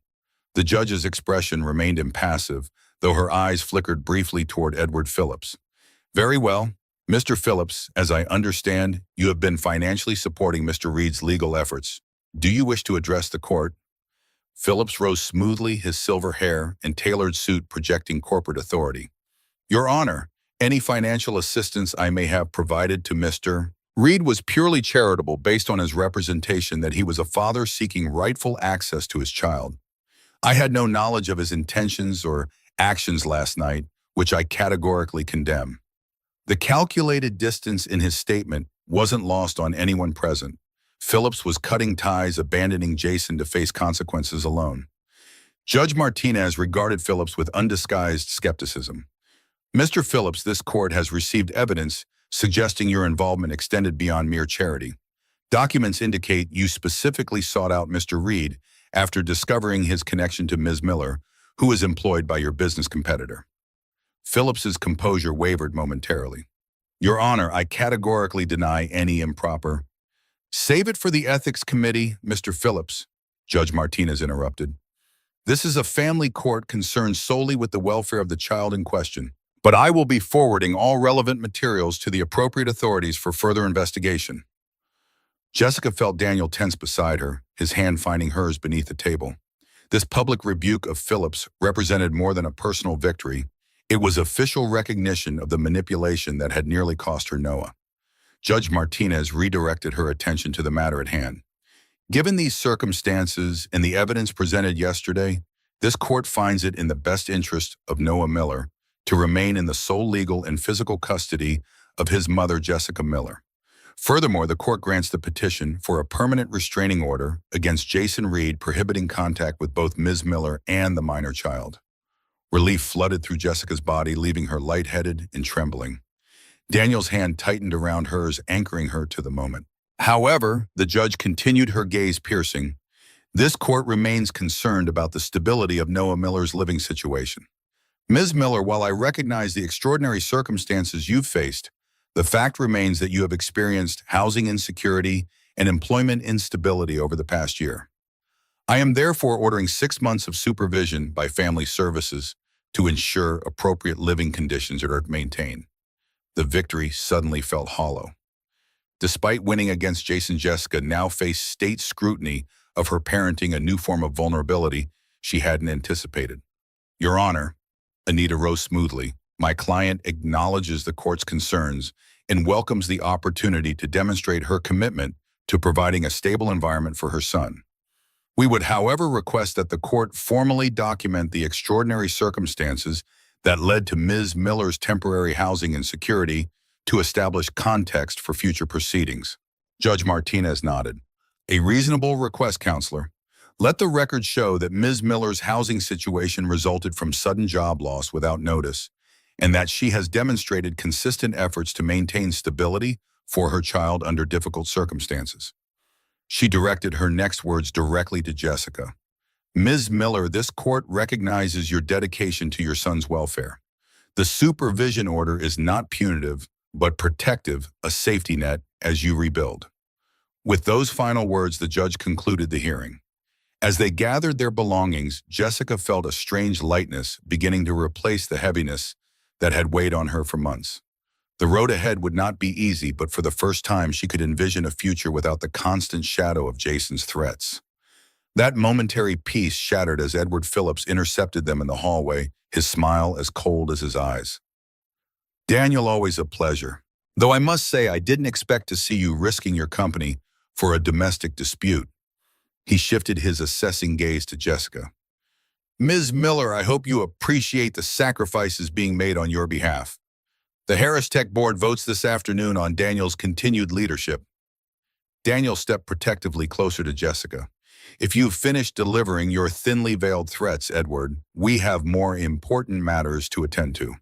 The judge's expression remained impassive, though her eyes flickered briefly toward Edward Phillips. "Very well. Mr. Phillips, as I understand, you have been financially supporting Mr. Reed's legal efforts. Do you wish to address the court?" Phillips rose smoothly, his silver hair and tailored suit projecting corporate authority. "Your Honor, any financial assistance I may have provided to Mr. Reed was purely charitable, based on his representation that he was a father seeking rightful access to his child. I had no knowledge of his intentions or actions last night, which I categorically condemn." The calculated distance in his statement wasn't lost on anyone present. Phillips was cutting ties, abandoning Jason to face consequences alone. Judge Martinez regarded Phillips with undisguised skepticism. "Mr. Phillips, this court has received evidence suggesting your involvement extended beyond mere charity. Documents indicate you specifically sought out Mr. Reed after discovering his connection to Ms. Miller, who is employed by your business competitor." Phillips's composure wavered momentarily. "Your Honor, I categorically deny any improper—" "Save it for the Ethics Committee, Mr. Phillips," Judge Martinez interrupted. "This is a family court concerned solely with the welfare of the child in question. But I will be forwarding all relevant materials to the appropriate authorities for further investigation." Jessica felt Daniel tense beside her, his hand finding hers beneath the table. This public rebuke of Phillips represented more than a personal victory. It was official recognition of the manipulation that had nearly cost her Noah. Judge Martinez redirected her attention to the matter at hand. "Given these circumstances and the evidence presented yesterday, this court finds it in the best interest of Noah Miller to remain in the sole legal and physical custody of his mother, Jessica Miller. Furthermore, the court grants the petition for a permanent restraining order against Jason Reed, prohibiting contact with both Ms. Miller and the minor child." Relief flooded through Jessica's body, leaving her lightheaded and trembling. Daniel's hand tightened around hers, anchoring her to the moment. "However," the judge continued, her gaze piercing, "this court remains concerned about the stability of Noah Miller's living situation. Ms. Miller, while I recognize the extraordinary circumstances you've faced, the fact remains that you have experienced housing insecurity and employment instability over the past year. I am therefore ordering 6 months of supervision by family services to ensure appropriate living conditions are maintained." The victory suddenly felt hollow. Despite winning against Jason, Jessica now faced state scrutiny of her parenting, a new form of vulnerability she hadn't anticipated. "Your Honor," Anita rose smoothly, "my client acknowledges the court's concerns and welcomes the opportunity to demonstrate her commitment to providing a stable environment for her son. We would, however, request that the court formally document the extraordinary circumstances that led to Ms. Miller's temporary housing insecurity to establish context for future proceedings." Judge Martinez nodded. "A reasonable request, Counselor. Let the record show that Ms. Miller's housing situation resulted from sudden job loss without notice, and that she has demonstrated consistent efforts to maintain stability for her child under difficult circumstances. She directed her next words directly to Jessica. Ms. Miller, this court recognizes your dedication to your son's welfare. The supervision order is not punitive, but protective, a safety net as you rebuild. With those final words, the judge concluded the hearing. As they gathered their belongings, Jessica felt a strange lightness beginning to replace the heaviness that had weighed on her for months. The road ahead would not be easy, but for the first time she could envision a future without the constant shadow of Jason's threats. That momentary peace shattered as Edward Phillips intercepted them in the hallway, his smile as cold as his eyes. Daniel, always a pleasure. Though I must say I didn't expect to see you risking your company for a domestic dispute. He shifted his assessing gaze to Jessica. Ms. Miller, I hope you appreciate the sacrifices being made on your behalf. The Harris Tech Board votes this afternoon on Daniel's continued leadership. Daniel stepped protectively closer to Jessica. If you've finished delivering your thinly veiled threats, Edward, we have more important matters to attend to.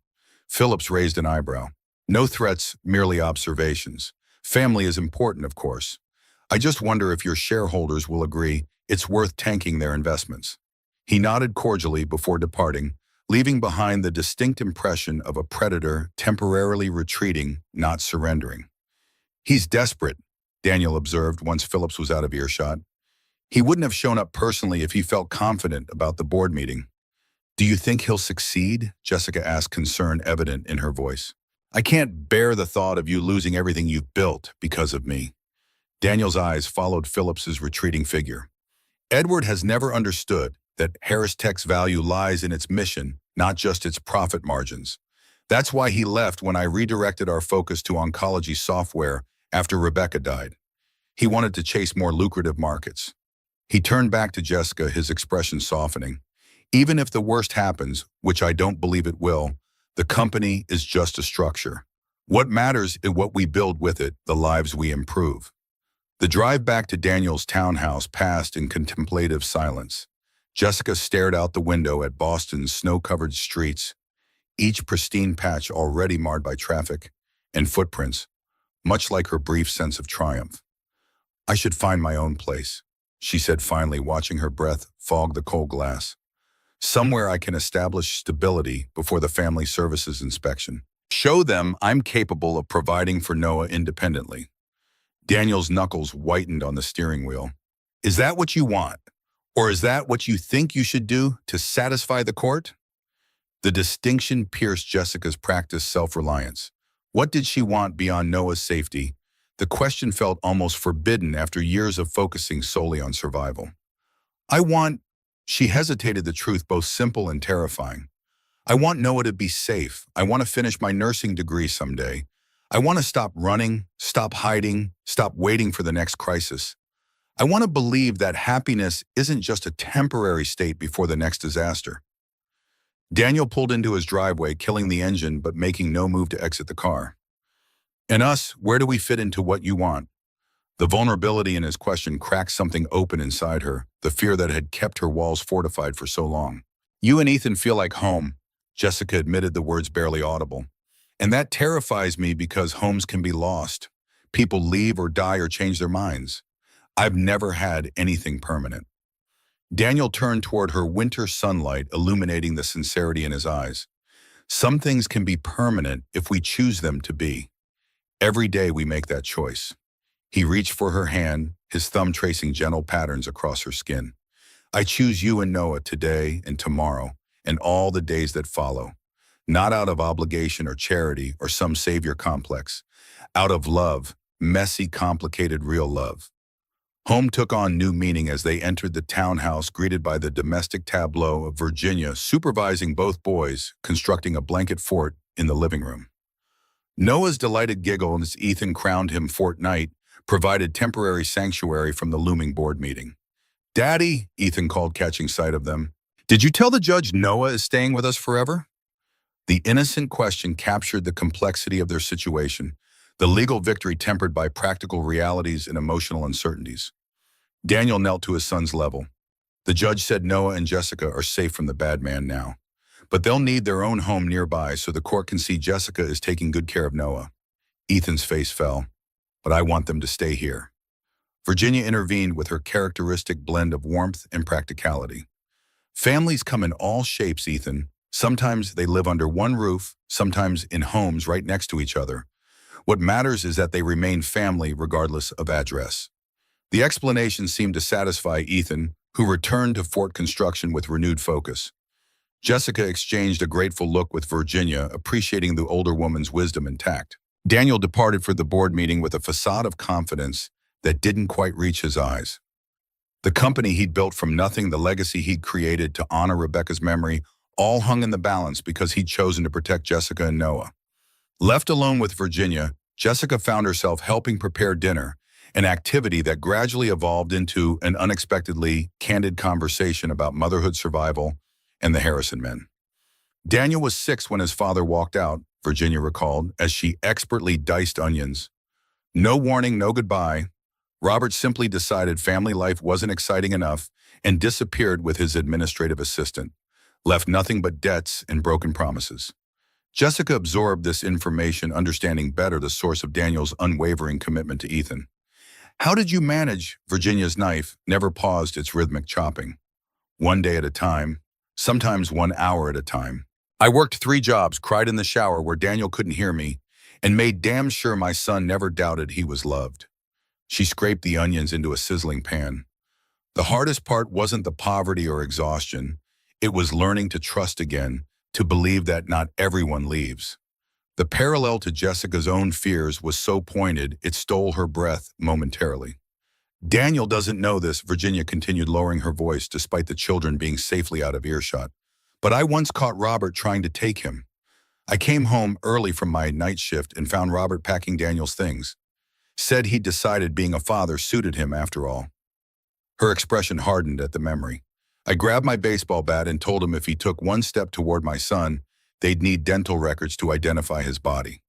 Phillips raised an eyebrow. No threats, merely observations. Family is important, of course. I just wonder if your shareholders will agree it's worth tanking their investments. He nodded cordially before departing, leaving behind the distinct impression of a predator temporarily retreating, not surrendering. He's desperate, Daniel observed once Phillips was out of earshot. He wouldn't have shown up personally if he felt confident about the board meeting. Do you think he'll succeed? Jessica asked, concern evident in her voice. I can't bear the thought of you losing everything you've built because of me. Daniel's eyes followed Phillips's retreating figure. Edward has never understood that Harris Tech's value lies in its mission, not just its profit margins. That's why he left when I redirected our focus to oncology software after Rebecca died. He wanted to chase more lucrative markets. He turned back to Jessica, his expression softening. Even if the worst happens, which I don't believe it will, the company is just a structure. What matters is what we build with it, the lives we improve. The drive back to Daniel's townhouse passed in contemplative silence. Jessica stared out the window at Boston's snow-covered streets, each pristine patch already marred by traffic and footprints, much like her brief sense of triumph. I should find my own place, she said finally, watching her breath fog the cold glass. Somewhere I can establish stability before the family services inspection. Show them I'm capable of providing for Noah independently. Daniel's knuckles whitened on the steering wheel. Is that what you want? Or is that what you think you should do to satisfy the court? The distinction pierced Jessica's practiced self-reliance. What did she want beyond Noah's safety? The question felt almost forbidden after years of focusing solely on survival. She hesitated, the truth both simple and terrifying. I want Noah to be safe. I want to finish my nursing degree someday. I want to stop running, stop hiding, stop waiting for the next crisis. I want to believe that happiness isn't just a temporary state before the next disaster. Daniel pulled into his driveway, killing the engine but making no move to exit the car. And us, where do we fit into what you want? The vulnerability in his question cracked something open inside her, the fear that had kept her walls fortified for so long. You and Ethan feel like home, Jessica admitted, the words barely audible. And that terrifies me because homes can be lost. People leave or die or change their minds. I've never had anything permanent. Daniel turned toward her, winter sunlight illuminating the sincerity in his eyes. Some things can be permanent if we choose them to be. Every day we make that choice. He reached for her hand, his thumb tracing gentle patterns across her skin. I choose you and Noah today and tomorrow and all the days that follow. Not out of obligation or charity or some savior complex. Out of love, messy, complicated, real love. Home took on new meaning as they entered the townhouse, greeted by the domestic tableau of Virginia supervising both boys, constructing a blanket fort in the living room. Noah's delighted giggle as Ethan crowned him Fort Knight provided temporary sanctuary from the looming board meeting. Daddy, Ethan called, catching sight of them. Did you tell the judge Noah is staying with us forever? The innocent question captured the complexity of their situation, the legal victory tempered by practical realities and emotional uncertainties. Daniel knelt to his son's level. The judge said Noah and Jessica are safe from the bad man now, but they'll need their own home nearby so the court can see Jessica is taking good care of Noah. Ethan's face fell. But I want them to stay here. Virginia intervened with her characteristic blend of warmth and practicality. Families come in all shapes, Ethan. Sometimes they live under one roof, sometimes in homes right next to each other. What matters is that they remain family regardless of address. The explanation seemed to satisfy Ethan, who returned to fort construction with renewed focus. Jessica exchanged a grateful look with Virginia, appreciating the older woman's wisdom and tact. Daniel departed for the board meeting with a facade of confidence that didn't quite reach his eyes. The company he'd built from nothing, the legacy he'd created to honor Rebecca's memory, all hung in the balance because he'd chosen to protect Jessica and Noah. Left alone with Virginia, Jessica found herself helping prepare dinner, an activity that gradually evolved into an unexpectedly candid conversation about motherhood survival and the Harrison men. Daniel was 6 when his father walked out, Virginia recalled, as she expertly diced onions. No warning, no goodbye. Robert simply decided family life wasn't exciting enough and disappeared with his administrative assistant, left nothing but debts and broken promises. Jessica absorbed this information, understanding better the source of Daniel's unwavering commitment to Ethan. How did you manage? Virginia's knife never paused its rhythmic chopping. One day at a time, sometimes 1 hour at a time. I worked 3 jobs, cried in the shower where Daniel couldn't hear me, and made damn sure my son never doubted he was loved. She scraped the onions into a sizzling pan. The hardest part wasn't the poverty or exhaustion. It was learning to trust again, to believe that not everyone leaves. The parallel to Jessica's own fears was so pointed it stole her breath momentarily. Daniel doesn't know this, Virginia continued, lowering her voice despite the children being safely out of earshot. But I once caught Robert trying to take him. I came home early from my night shift and found Robert packing Daniel's things. Said he'd decided being a father suited him after all. Her expression hardened at the memory. I grabbed my baseball bat and told him if he took one step toward my son, they'd need dental records to identify his body.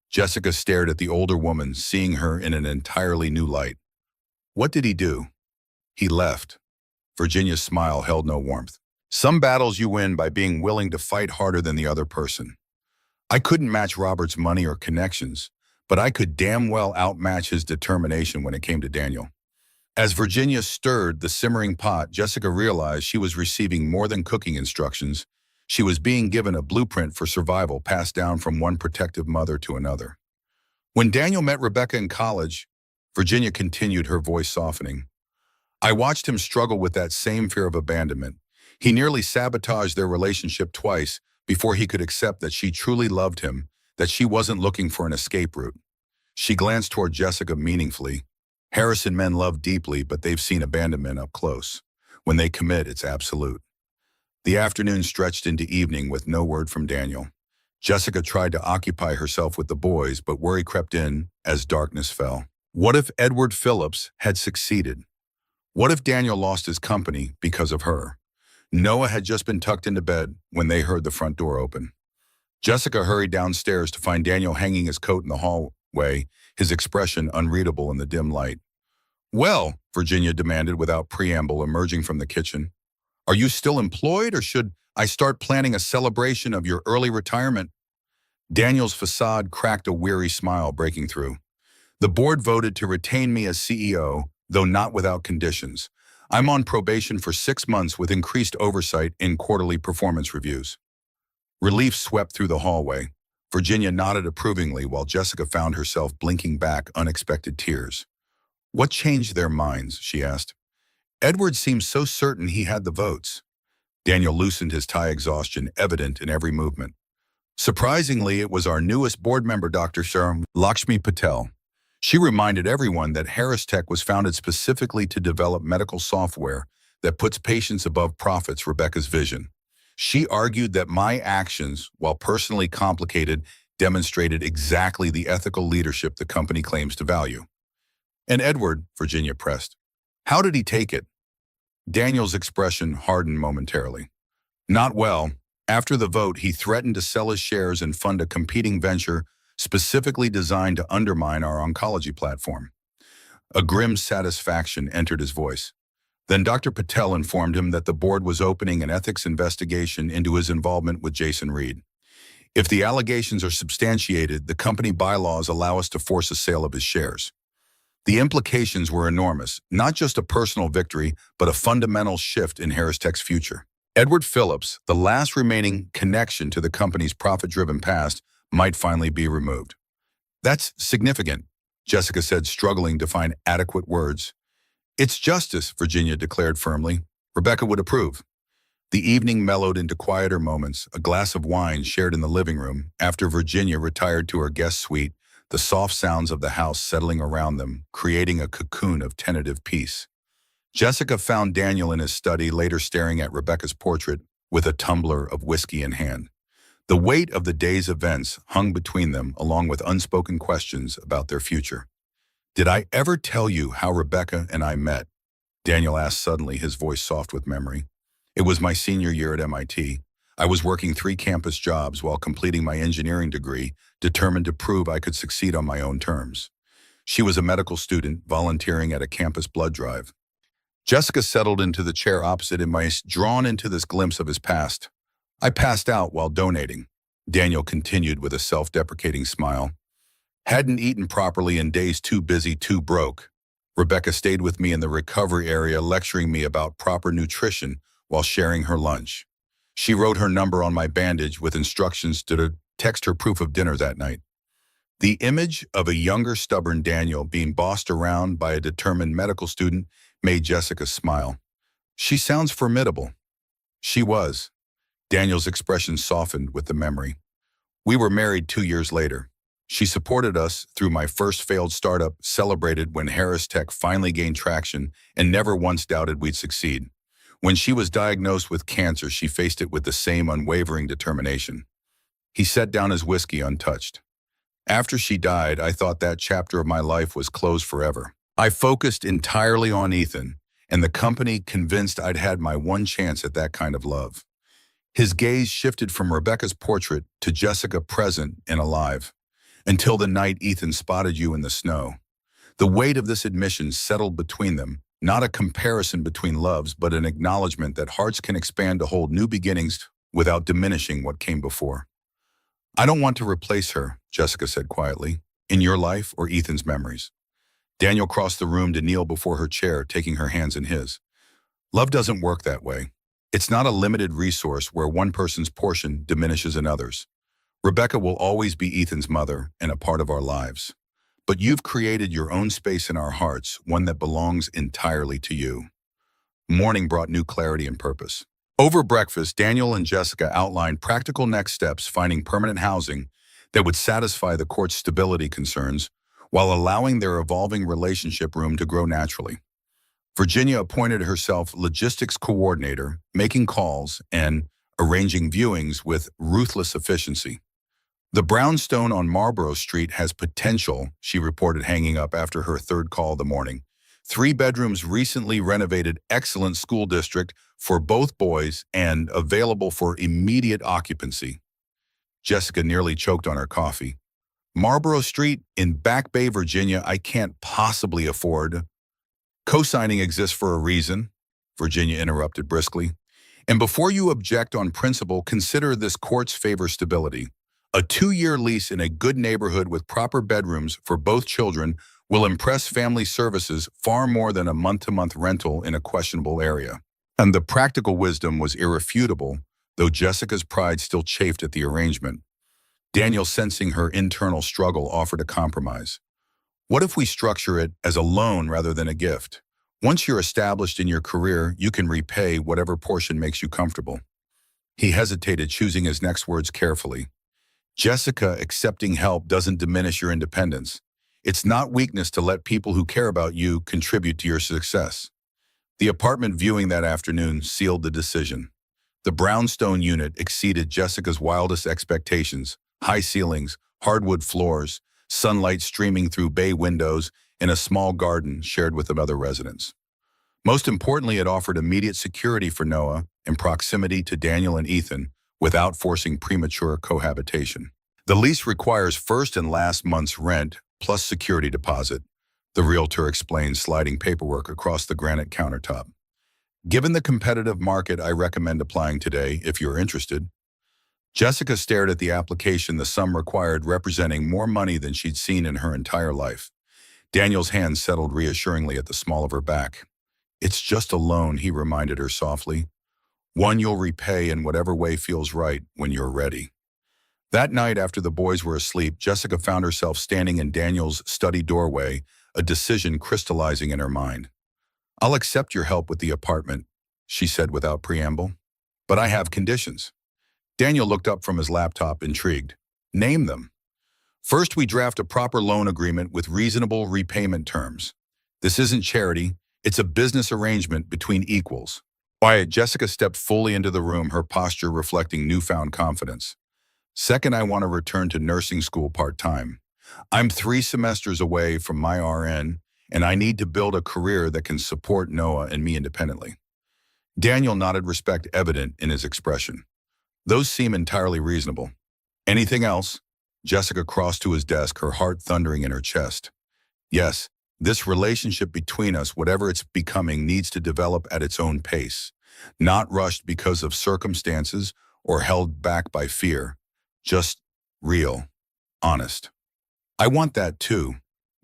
Jessica stared at the older woman, seeing her in an entirely new light. What did he do? He left. Virginia's smile held no warmth. Some battles you win by being willing to fight harder than the other person. I couldn't match Robert's money or connections, but I could damn well outmatch his determination when it came to Daniel. As Virginia stirred the simmering pot, Jessica realized she was receiving more than cooking instructions. She was being given a blueprint for survival passed down from one protective mother to another. When Daniel met Rebecca in college, Virginia continued, her voice softening. I watched him struggle with that same fear of abandonment. He nearly sabotaged their relationship twice before he could accept that she truly loved him, that she wasn't looking for an escape route. She glanced toward Jessica meaningfully. Harrison men love deeply, but they've seen abandonment up close. When they commit, it's absolute. The afternoon stretched into evening with no word from Daniel. Jessica tried to occupy herself with the boys, but worry crept in as darkness fell. What if Edward Phillips had succeeded? What if Daniel lost his company because of her? Noah had just been tucked into bed when they heard the front door open. Jessica hurried downstairs to find Daniel hanging his coat in the hallway, his expression unreadable in the dim light. Well, Virginia demanded without preamble, emerging from the kitchen. Are you still employed, or should I start planning a celebration of your early retirement? Daniel's facade cracked, a weary smile breaking through. The board voted to retain me as CEO, though not without conditions. I'm on probation for 6 months with increased oversight in quarterly performance reviews. Relief swept through the hallway. Virginia nodded approvingly while Jessica found herself blinking back unexpected tears. What changed their minds? She asked. Edward seemed so certain he had the votes. Daniel loosened his tie, exhaustion evident in every movement. Surprisingly, it was our newest board member, Dr. Sharm Lakshmi Patel. She reminded everyone that Harris Tech was founded specifically to develop medical software that puts patients above profits, Rebecca's vision. She argued that my actions, while personally complicated, demonstrated exactly the ethical leadership the company claims to value. And Edward, Virginia pressed. How did he take it? Daniel's expression hardened momentarily. Not well. After the vote, he threatened to sell his shares and fund a competing venture specifically designed to undermine our oncology platform. A grim satisfaction entered his voice. Then Dr. Patel informed him that the board was opening an ethics investigation into his involvement with Jason Reed. If the allegations are substantiated, the company bylaws allow us to force a sale of his shares. The implications were enormous, not just a personal victory, but a fundamental shift in Harris Tech's future. Edward Phillips, the last remaining connection to the company's profit-driven past, might finally be removed. That's significant, Jessica said, struggling to find adequate words. It's justice, Virginia declared firmly. Rebecca would approve. The evening mellowed into quieter moments, a glass of wine shared in the living room. After Virginia retired to her guest suite, the soft sounds of the house settling around them, creating a cocoon of tentative peace. Jessica found Daniel in his study, later staring at Rebecca's portrait with a tumbler of whiskey in hand. The weight of the day's events hung between them, along with unspoken questions about their future. "Did I ever tell you how Rebecca and I met?" Daniel asked suddenly, his voice soft with memory. "It was my senior year at MIT. I was working 3 campus jobs while completing my engineering degree, determined to prove I could succeed on my own terms. She was a medical student volunteering at a campus blood drive." Jessica settled into the chair opposite him, drawn into this glimpse of his past. "I passed out while donating," Daniel continued with a self-deprecating smile. "Hadn't eaten properly in days, too busy, too broke. Rebecca stayed with me in the recovery area, lecturing me about proper nutrition while sharing her lunch. She wrote her number on my bandage with instructions to text her proof of dinner that night." The image of a younger, stubborn Daniel being bossed around by a determined medical student made Jessica smile. "She sounds formidable." She was. Daniel's expression softened with the memory. "We were married 2 years later. She supported us through my first failed startup, celebrated when Harris Tech finally gained traction, and never once doubted we'd succeed. When she was diagnosed with cancer, she faced it with the same unwavering determination." He set down his whiskey untouched. "After she died, I thought that chapter of my life was closed forever. I focused entirely on Ethan, and the company convinced I'd had my one chance at that kind of love." His gaze shifted from Rebecca's portrait to Jessica, present and alive. "Until the night Ethan spotted you in the snow." The weight of this admission settled between them, not a comparison between loves, but an acknowledgement that hearts can expand to hold new beginnings without diminishing what came before. "I don't want to replace her," Jessica said quietly, "in your life or Ethan's memories." Daniel crossed the room to kneel before her chair, taking her hands in his. "Love doesn't work that way. It's not a limited resource where one person's portion diminishes another's. Rebecca will always be Ethan's mother and a part of our lives. But you've created your own space in our hearts, one that belongs entirely to you." Morning brought new clarity and purpose. Over breakfast, Daniel and Jessica outlined practical next steps, finding permanent housing that would satisfy the court's stability concerns while allowing their evolving relationship room to grow naturally. Virginia appointed herself logistics coordinator, making calls and arranging viewings with ruthless efficiency. "The brownstone on Marlborough Street has potential," she reported, hanging up after her third call of the morning. 3 bedrooms, recently renovated, excellent school district for both boys, and available for immediate occupancy. Jessica nearly choked on her coffee. "Marlborough Street in Back Bay, Virginia, I can't possibly afford." "Co-signing exists for a reason," Virginia interrupted briskly. "And before you object on principle, consider this court's favor stability. A 2-year lease in a good neighborhood with proper bedrooms for both children will impress family services far more than a month-to-month rental in a questionable area." And the practical wisdom was irrefutable, though Jessica's pride still chafed at the arrangement. Daniel, sensing her internal struggle, offered a compromise. "What if we structure it as a loan rather than a gift? Once you're established in your career, you can repay whatever portion makes you comfortable." He hesitated, choosing his next words carefully. "Jessica, accepting help doesn't diminish your independence. It's not weakness to let people who care about you contribute to your success." The apartment viewing that afternoon sealed the decision. The brownstone unit exceeded Jessica's wildest expectations: high ceilings, hardwood floors, sunlight streaming through bay windows, and a small garden shared with another residents. Most importantly, it offered immediate security for Noah and proximity to Daniel and Ethan without forcing premature cohabitation. "The lease requires first and last month's rent plus security deposit," the realtor explained, sliding paperwork across the granite countertop. Given the competitive market, I recommend applying today if you're interested. Jessica stared at the application, the sum required representing more money than she'd seen in her entire life. Daniel's hand settled reassuringly at the small of her back. It's just a loan, he reminded her softly. One you'll repay in whatever way feels right when you're ready. That night, after the boys were asleep, Jessica found herself standing in Daniel's study doorway, a decision crystallizing in her mind. I'll accept your help with the apartment, she said without preamble. But I have conditions. Daniel looked up from his laptop, intrigued. Name them. First, we draft a proper loan agreement with reasonable repayment terms. This isn't charity, it's a business arrangement between equals. Quiet, Jessica stepped fully into the room, her posture reflecting newfound confidence. Second, I want to return to nursing school part-time. I'm 3 semesters away from my RN, and I need to build a career that can support Noah and me independently. Daniel nodded, respect evident in his expression. Those seem entirely reasonable. Anything else? Jessica crossed to his desk, her heart thundering in her chest. Yes, this relationship between us, whatever it's becoming, needs to develop at its own pace, not rushed because of circumstances or held back by fear. Just real, honest. I want that too,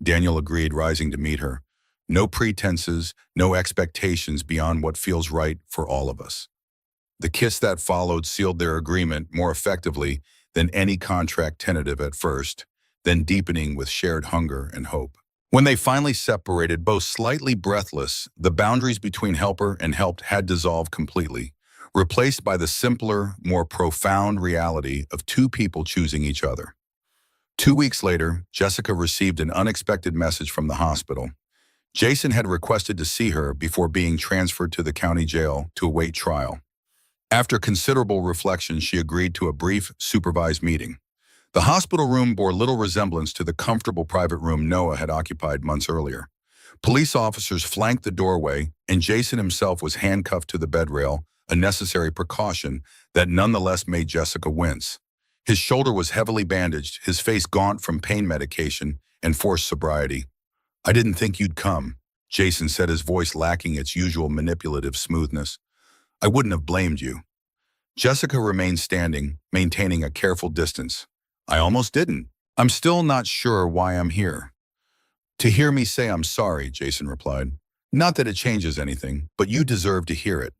Daniel agreed, rising to meet her. No pretenses, no expectations beyond what feels right for all of us. The kiss that followed sealed their agreement more effectively than any contract tentative at first, then deepening with shared hunger and hope. When they finally separated, both slightly breathless, the boundaries between helper and helped had dissolved completely, replaced by the simpler, more profound reality of 2 people choosing each other. 2 weeks later, Jessica received an unexpected message from the hospital. Jason had requested to see her before being transferred to the county jail to await trial. After considerable reflection, she agreed to a brief, supervised meeting. The hospital room bore little resemblance to the comfortable private room Noah had occupied months earlier. Police officers flanked the doorway, and Jason himself was handcuffed to the bed rail, a necessary precaution that nonetheless made Jessica wince. His shoulder was heavily bandaged, his face gaunt from pain medication and forced sobriety. I didn't think you'd come, Jason said, his voice lacking its usual manipulative smoothness. I wouldn't have blamed you. Jessica remained standing, maintaining a careful distance. I almost didn't. I'm still not sure why I'm here. To hear me say I'm sorry, Jason replied. Not that it changes anything, but you deserve to hear it.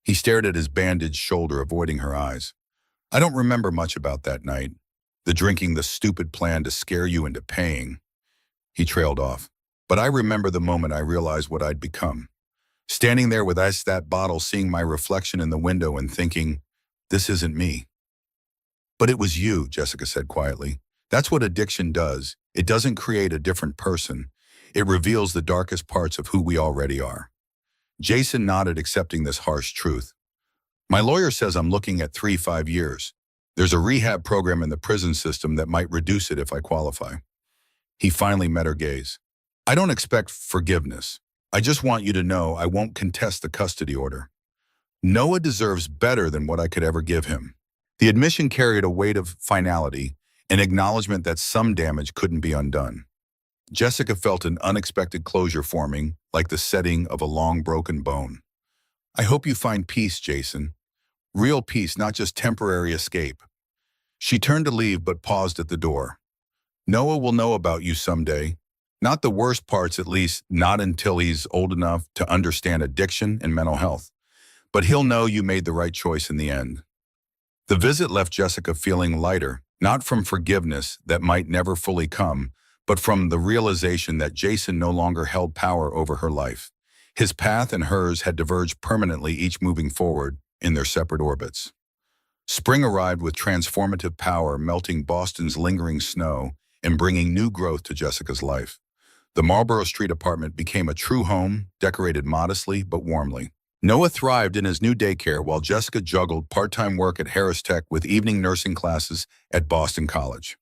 He stared at his bandaged shoulder, avoiding her eyes. I don't remember much about that night. The drinking, the stupid plan to scare you into paying. He trailed off. But I remember the moment I realized what I'd become. Standing there with that bottle, seeing my reflection in the window and thinking, this isn't me. But it was you, Jessica said quietly. That's what addiction does. It doesn't create a different person. It reveals the darkest parts of who we already are. Jason nodded, accepting this harsh truth. My lawyer says I'm looking at 3-5 years. There's a rehab program in the prison system that might reduce it if I qualify. He finally met her gaze. I don't expect forgiveness. I just want you to know I won't contest the custody order. Noah deserves better than what I could ever give him. The admission carried a weight of finality, an acknowledgement that some damage couldn't be undone. Jessica felt an unexpected closure forming, like the setting of a long broken bone. I hope you find peace, Jason. Real peace, not just temporary escape. She turned to leave but paused at the door. Noah will know about you someday. Not the worst parts, at least, not until he's old enough to understand addiction and mental health. But he'll know you made the right choice in the end. The visit left Jessica feeling lighter, not from forgiveness that might never fully come, but from the realization that Jason no longer held power over her life. His path and hers had diverged permanently, each moving forward in their separate orbits. Spring arrived with transformative power, melting Boston's lingering snow and bringing new growth to Jessica's life. The Marlborough Street apartment became a true home, decorated modestly but warmly. Noah thrived in his new daycare while Jessica juggled part-time work at Harris Tech with evening nursing classes at Boston College.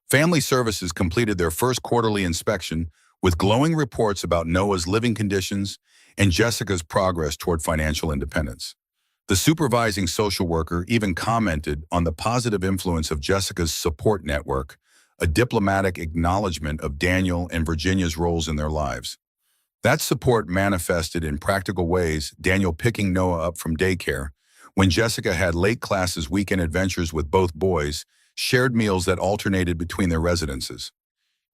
Family Services completed their first quarterly inspection with glowing reports about Noah's living conditions and Jessica's progress toward financial independence. The supervising social worker even commented on the positive influence of Jessica's support network, a diplomatic acknowledgement of Daniel and Virginia's roles in their lives. That support manifested in practical ways, Daniel picking Noah up from daycare, when Jessica had late classes, weekend adventures with both boys, shared meals that alternated between their residences.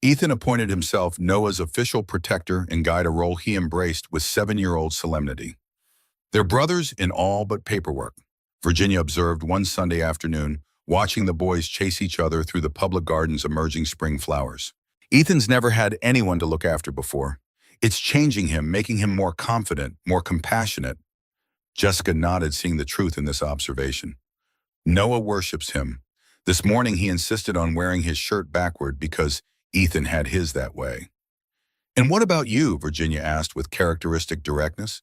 Ethan appointed himself Noah's official protector and guide, a role he embraced with 7-year-old solemnity. They're brothers in all but paperwork, Virginia observed one Sunday afternoon, watching the boys chase each other through the public garden's emerging spring flowers. Ethan's never had anyone to look after before. It's changing him, making him more confident, more compassionate. Jessica nodded, seeing the truth in this observation. Noah worships him. This morning he insisted on wearing his shirt backward because Ethan had his that way. And what about you? Virginia asked with characteristic directness.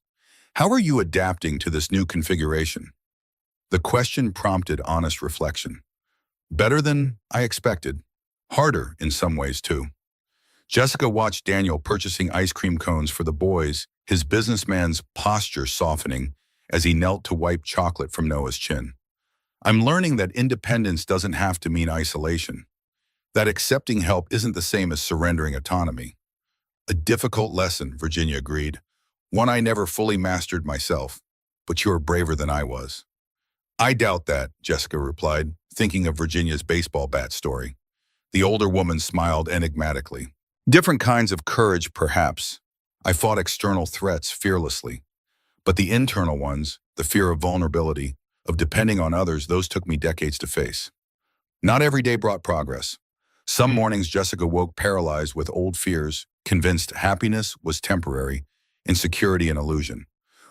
How are you adapting to this new configuration? The question prompted honest reflection. Better than I expected. Harder in some ways, too. Jessica watched Daniel purchasing ice cream cones for the boys, his businessman's posture softening as he knelt to wipe chocolate from Noah's chin. I'm learning that independence doesn't have to mean isolation. That accepting help isn't the same as surrendering autonomy. A difficult lesson, Virginia agreed. One I never fully mastered myself, but you're braver than I was. I doubt that, Jessica replied, thinking of Virginia's baseball bat story. The older woman smiled enigmatically. Different kinds of courage, perhaps. I fought external threats fearlessly. But the internal ones, the fear of vulnerability, of depending on others, those took me decades to face. Not every day brought progress. Some mornings Jessica woke paralyzed with old fears, convinced happiness was temporary, insecurity an illusion.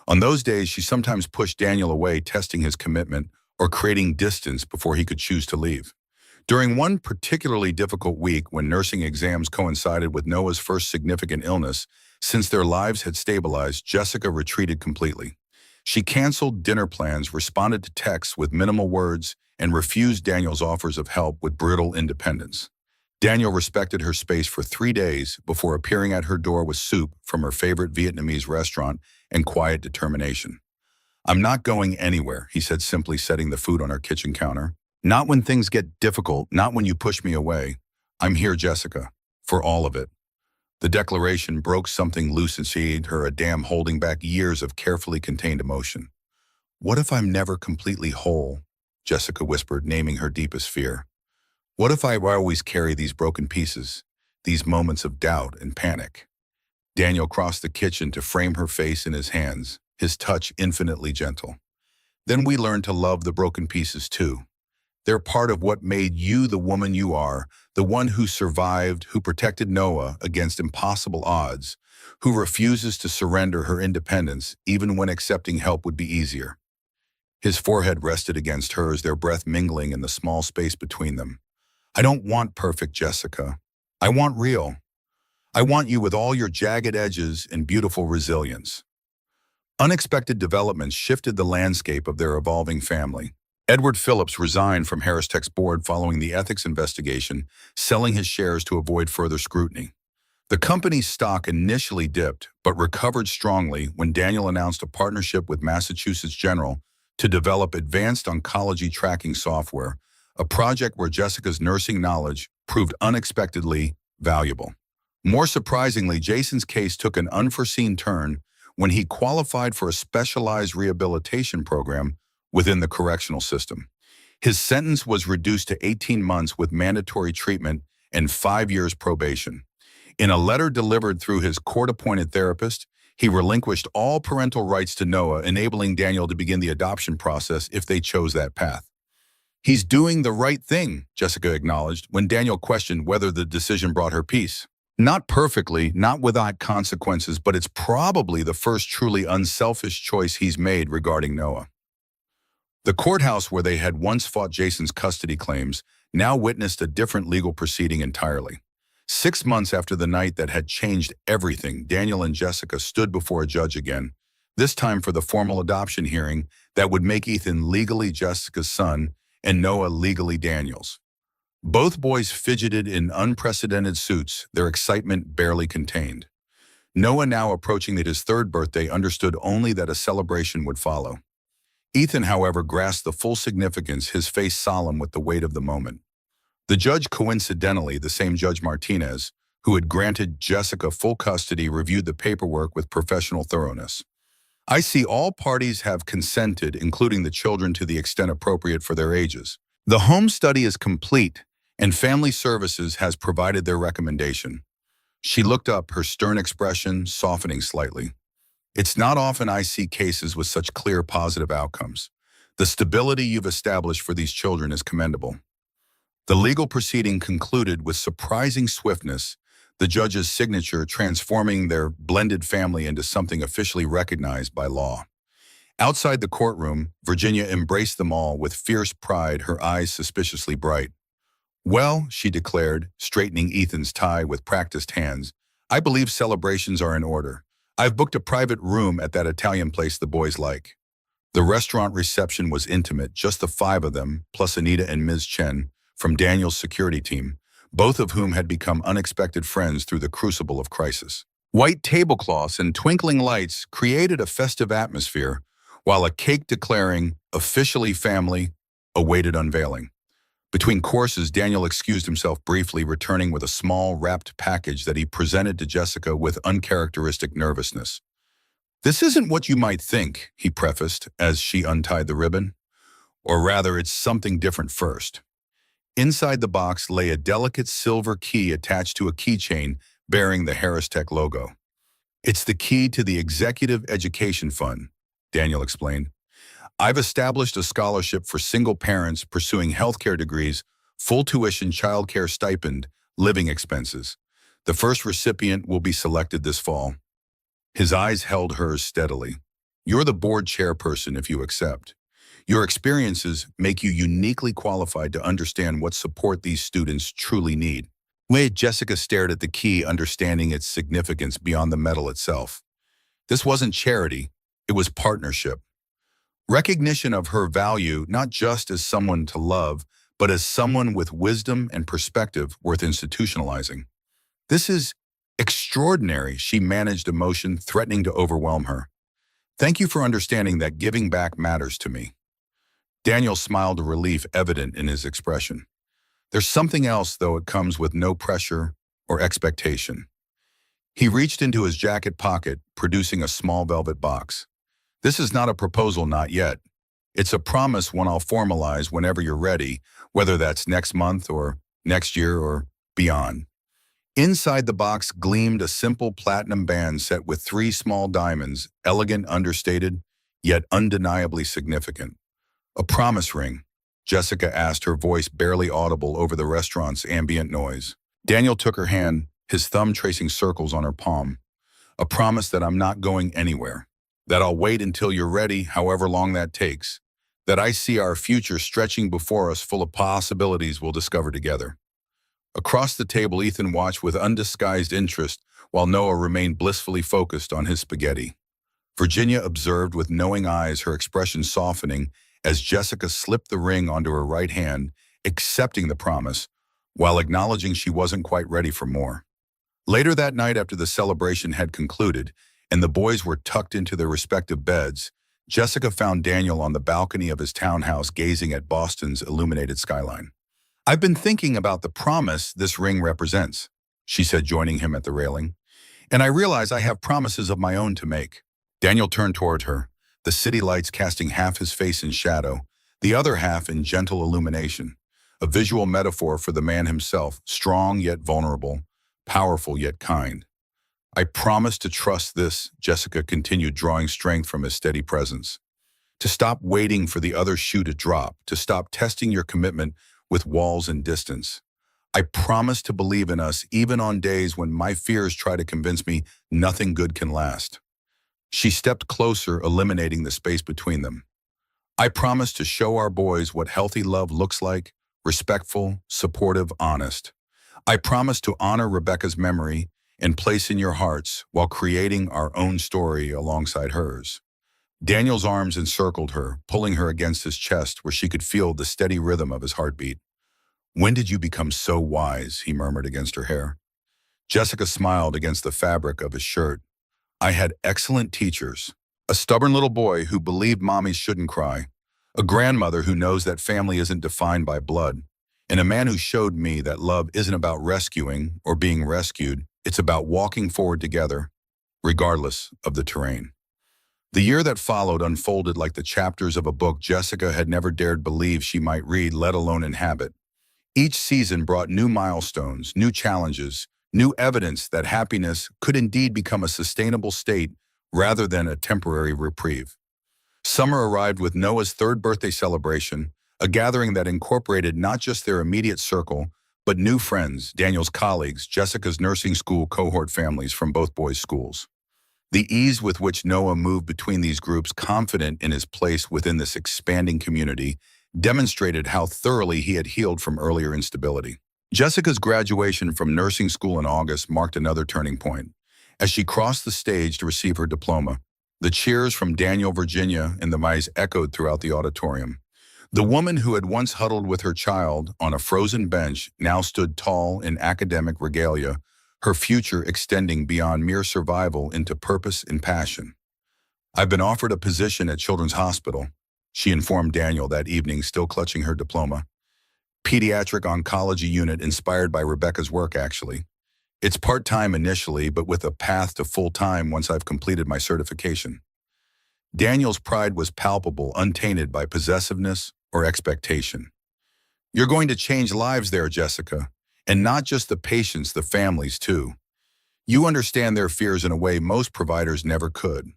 On those days, she sometimes pushed Daniel away, testing his commitment or creating distance before he could choose to leave. During one particularly difficult week, when nursing exams coincided with Noah's first significant illness, since their lives had stabilized, Jessica retreated completely. She canceled dinner plans, responded to texts with minimal words, and refused Daniel's offers of help with brittle independence. Daniel respected her space for 3 days before appearing at her door with soup from her favorite Vietnamese restaurant and quiet determination. I'm not going anywhere, he said, simply setting the food on her kitchen counter. Not when things get difficult, not when you push me away. I'm here, Jessica, for all of it. The declaration broke something loose inside her, a dam holding back years of carefully contained emotion. What if I'm never completely whole? Jessica whispered, naming her deepest fear. What if I always carry these broken pieces, these moments of doubt and panic? Daniel crossed the kitchen to frame her face in his hands, his touch infinitely gentle. Then we learned to love the broken pieces too. They're part of what made you the woman you are, the one who survived, who protected Noah against impossible odds, who refuses to surrender her independence even when accepting help would be easier. His forehead rested against hers, their breath mingling in the small space between them. I don't want perfect, Jessica. I want real. I want you with all your jagged edges and beautiful resilience. Unexpected developments shifted the landscape of their evolving family. Edward Phillips resigned from Harris Tech's board following the ethics investigation, selling his shares to avoid further scrutiny. The company's stock initially dipped, but recovered strongly when Daniel announced a partnership with Massachusetts General to develop advanced oncology tracking software, a project where Jessica's nursing knowledge proved unexpectedly valuable. More surprisingly, Jason's case took an unforeseen turn when he qualified for a specialized rehabilitation program within the correctional system. His sentence was reduced to 18 months with mandatory treatment and 5 years probation. In a letter delivered through his court-appointed therapist, he relinquished all parental rights to Noah, enabling Daniel to begin the adoption process if they chose that path. He's doing the right thing, Jessica acknowledged when Daniel questioned whether the decision brought her peace. Not perfectly, not without consequences, but it's probably the first truly unselfish choice he's made regarding Noah. The courthouse where they had once fought Jason's custody claims now witnessed a different legal proceeding entirely. 6 months after the night that had changed everything, Daniel and Jessica stood before a judge again, this time for the formal adoption hearing that would make Ethan legally Jessica's son and Noah legally Daniel's. Both boys fidgeted in unprecedented suits, their excitement barely contained. Noah, now approaching his 3rd birthday, understood only that a celebration would follow. Ethan, however, grasped the full significance, his face solemn with the weight of the moment. The judge, coincidentally the same Judge Martinez, who had granted Jessica full custody, reviewed the paperwork with professional thoroughness. I see all parties have consented, including the children, to the extent appropriate for their ages. The home study is complete, and Family Services has provided their recommendation. She looked up, her stern expression softening slightly. It's not often I see cases with such clear positive outcomes. The stability you've established for these children is commendable. The legal proceeding concluded with surprising swiftness, the judge's signature transforming their blended family into something officially recognized by law. Outside the courtroom, Virginia embraced them all with fierce pride, her eyes suspiciously bright. "Well," she declared, straightening Ethan's tie with practiced hands, "I believe celebrations are in order. I've booked a private room at that Italian place the boys like." The restaurant reception was intimate, just the five of them, plus Anita and Ms. Chen, from Daniel's security team, both of whom had become unexpected friends through the crucible of crisis. White tablecloths and twinkling lights created a festive atmosphere, while a cake declaring "officially family" awaited unveiling. Between courses, Daniel excused himself briefly, returning with a small, wrapped package that he presented to Jessica with uncharacteristic nervousness. "This isn't what you might think," he prefaced as she untied the ribbon. "Or rather, it's something different first." Inside the box lay a delicate silver key attached to a keychain bearing the Harris Tech logo. "It's the key to the Executive Education Fund," Daniel explained. "I've established a scholarship for single parents pursuing healthcare degrees, full tuition, childcare stipend, living expenses. The first recipient will be selected this fall." His eyes held hers steadily. "You're the board chairperson if you accept. Your experiences make you uniquely qualified to understand what support these students truly need." Jessica stared at the key, understanding its significance beyond the medal itself. This wasn't charity, it was partnership. Recognition of her value, not just as someone to love, but as someone with wisdom and perspective worth institutionalizing. "This is extraordinary," she managed emotion threatening to overwhelm her. "Thank you for understanding that giving back matters to me." Daniel smiled, a relief evident in his expression. "There's something else, though. It comes with no pressure or expectation." He reached into his jacket pocket, producing a small velvet box. "This is not a proposal, not yet. It's a promise, one I'll formalize whenever you're ready, whether that's next month or next year or beyond." Inside the box gleamed a simple platinum band set with 3 small diamonds, elegant, understated, yet undeniably significant. "A promise ring?" Jessica asked, her voice barely audible over the restaurant's ambient noise. Daniel took her hand, his thumb tracing circles on her palm. "A promise that I'm not going anywhere. That I'll wait until you're ready, however long that takes. That I see our future stretching before us, full of possibilities we'll discover together." Across the table, Ethan watched with undisguised interest, while Noah remained blissfully focused on his spaghetti. Virginia observed with knowing eyes, her expression softening as Jessica slipped the ring onto her right hand, accepting the promise, while acknowledging she wasn't quite ready for more. Later that night, after the celebration had concluded and the boys were tucked into their respective beds, Jessica found Daniel on the balcony of his townhouse gazing at Boston's illuminated skyline. "I've been thinking about the promise this ring represents," she said, joining him at the railing. "And I realize I have promises of my own to make." Daniel turned toward her, the city lights casting half his face in shadow, the other half in gentle illumination, a visual metaphor for the man himself, strong yet vulnerable, powerful yet kind. "I promise to trust this," Jessica continued, drawing strength from his steady presence. "To stop waiting for the other shoe to drop, to stop testing your commitment with walls and distance. I promise to believe in us even on days when my fears try to convince me nothing good can last." She stepped closer, eliminating the space between them. "I promise to show our boys what healthy love looks like, respectful, supportive, honest. I promise to honor Rebecca's memory and place in your hearts while creating our own story alongside hers." Daniel's arms encircled her, pulling her against his chest where she could feel the steady rhythm of his heartbeat. "When did you become so wise?" he murmured against her hair. Jessica smiled against the fabric of his shirt. "I had excellent teachers. A stubborn little boy who believed mommies shouldn't cry. A grandmother who knows that family isn't defined by blood. and a man who showed me that love isn't about rescuing or being rescued. It's about walking forward together, regardless of the terrain. The year that followed unfolded like the chapters of a book Jessica had never dared believe she might read, let alone inhabit. Each season brought new milestones, new challenges, new evidence that happiness could indeed become a sustainable state rather than a temporary reprieve. Summer arrived with Noah's third birthday celebration, a gathering that incorporated not just their immediate circle, but new friends, Daniel's colleagues, Jessica's nursing school cohort families from both boys' schools. The ease with which Noah moved between these groups, confident in his place within this expanding community, demonstrated how thoroughly he had healed from earlier instability. Jessica's graduation from nursing school in August marked another turning point. As she crossed the stage to receive her diploma, the cheers from Daniel, Virginia, and the mice echoed throughout the auditorium. The woman who had once huddled with her child on a frozen bench now stood tall in academic regalia, her future extending beyond mere survival into purpose and passion. "I've been offered a position at Children's Hospital," she informed Daniel that evening, still clutching her diploma. "Pediatric oncology unit, inspired by Rebecca's work, actually. It's part-time initially, but with a path to full-time once I've completed my certification." Daniel's pride was palpable, untainted by possessiveness or expectation. "You're going to change lives there, Jessica. And not just the patients, the families too. You understand their fears in a way most providers never could."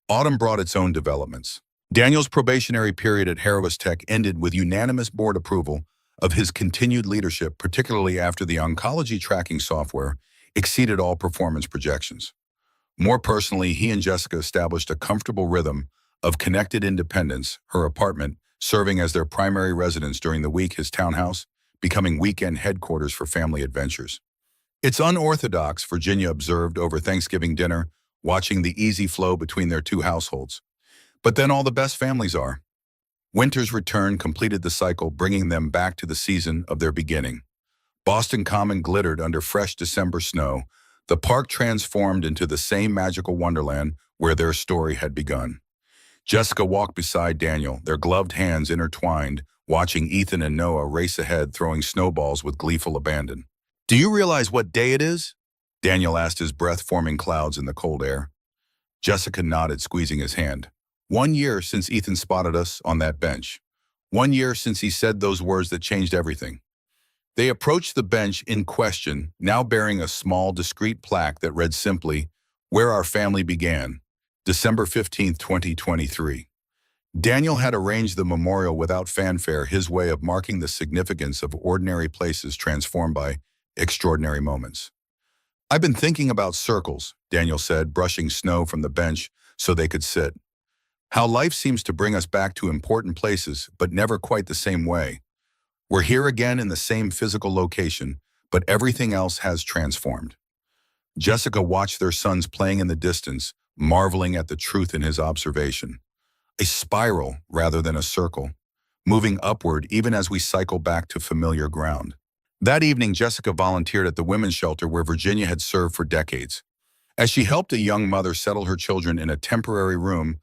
Autumn brought its own developments. Daniel's probationary period at Harris Tech ended with unanimous board approval of his continued leadership, particularly after the oncology tracking software exceeded all performance projections. More personally, he and Jessica established a comfortable rhythm of connected independence, her apartment serving as their primary residence during the week, his townhouse becoming weekend headquarters for family adventures. "It's unorthodox," Virginia observed over Thanksgiving dinner, watching the easy flow between their two households. "But then all the best families are." Winter's return completed the cycle, bringing them back to the season of their beginning. Boston Common glittered under fresh December snow. The park transformed into the same magical wonderland where their story had begun. Jessica walked beside Daniel, their gloved hands intertwined, watching Ethan and Noah race ahead, throwing snowballs with gleeful abandon. "Do you realize what day it is?" Daniel asked, his breath forming clouds in the cold air. Jessica nodded, squeezing his hand. "1 year since Ethan spotted us on that bench. 1 year since he said those words that changed everything." They approached the bench in question, now bearing a small, discreet plaque that read simply, "Where Our Family Began, December 15th, 2023. Daniel had arranged the memorial without fanfare, his way of marking the significance of ordinary places transformed by extraordinary moments. "I've been thinking about circles," Daniel said, brushing snow from the bench so they could sit. "How life seems to bring us back to important places, but never quite the same way. We're here again in the same physical location, but everything else has transformed." Jessica watched their sons playing in the distance, marveling at the truth in his observation. A spiral rather than a circle, moving upward even as we cycle back to familiar ground. That evening, Jessica volunteered at the women's shelter where Virginia had served for decades. As she helped a young mother settle her children in a temporary room,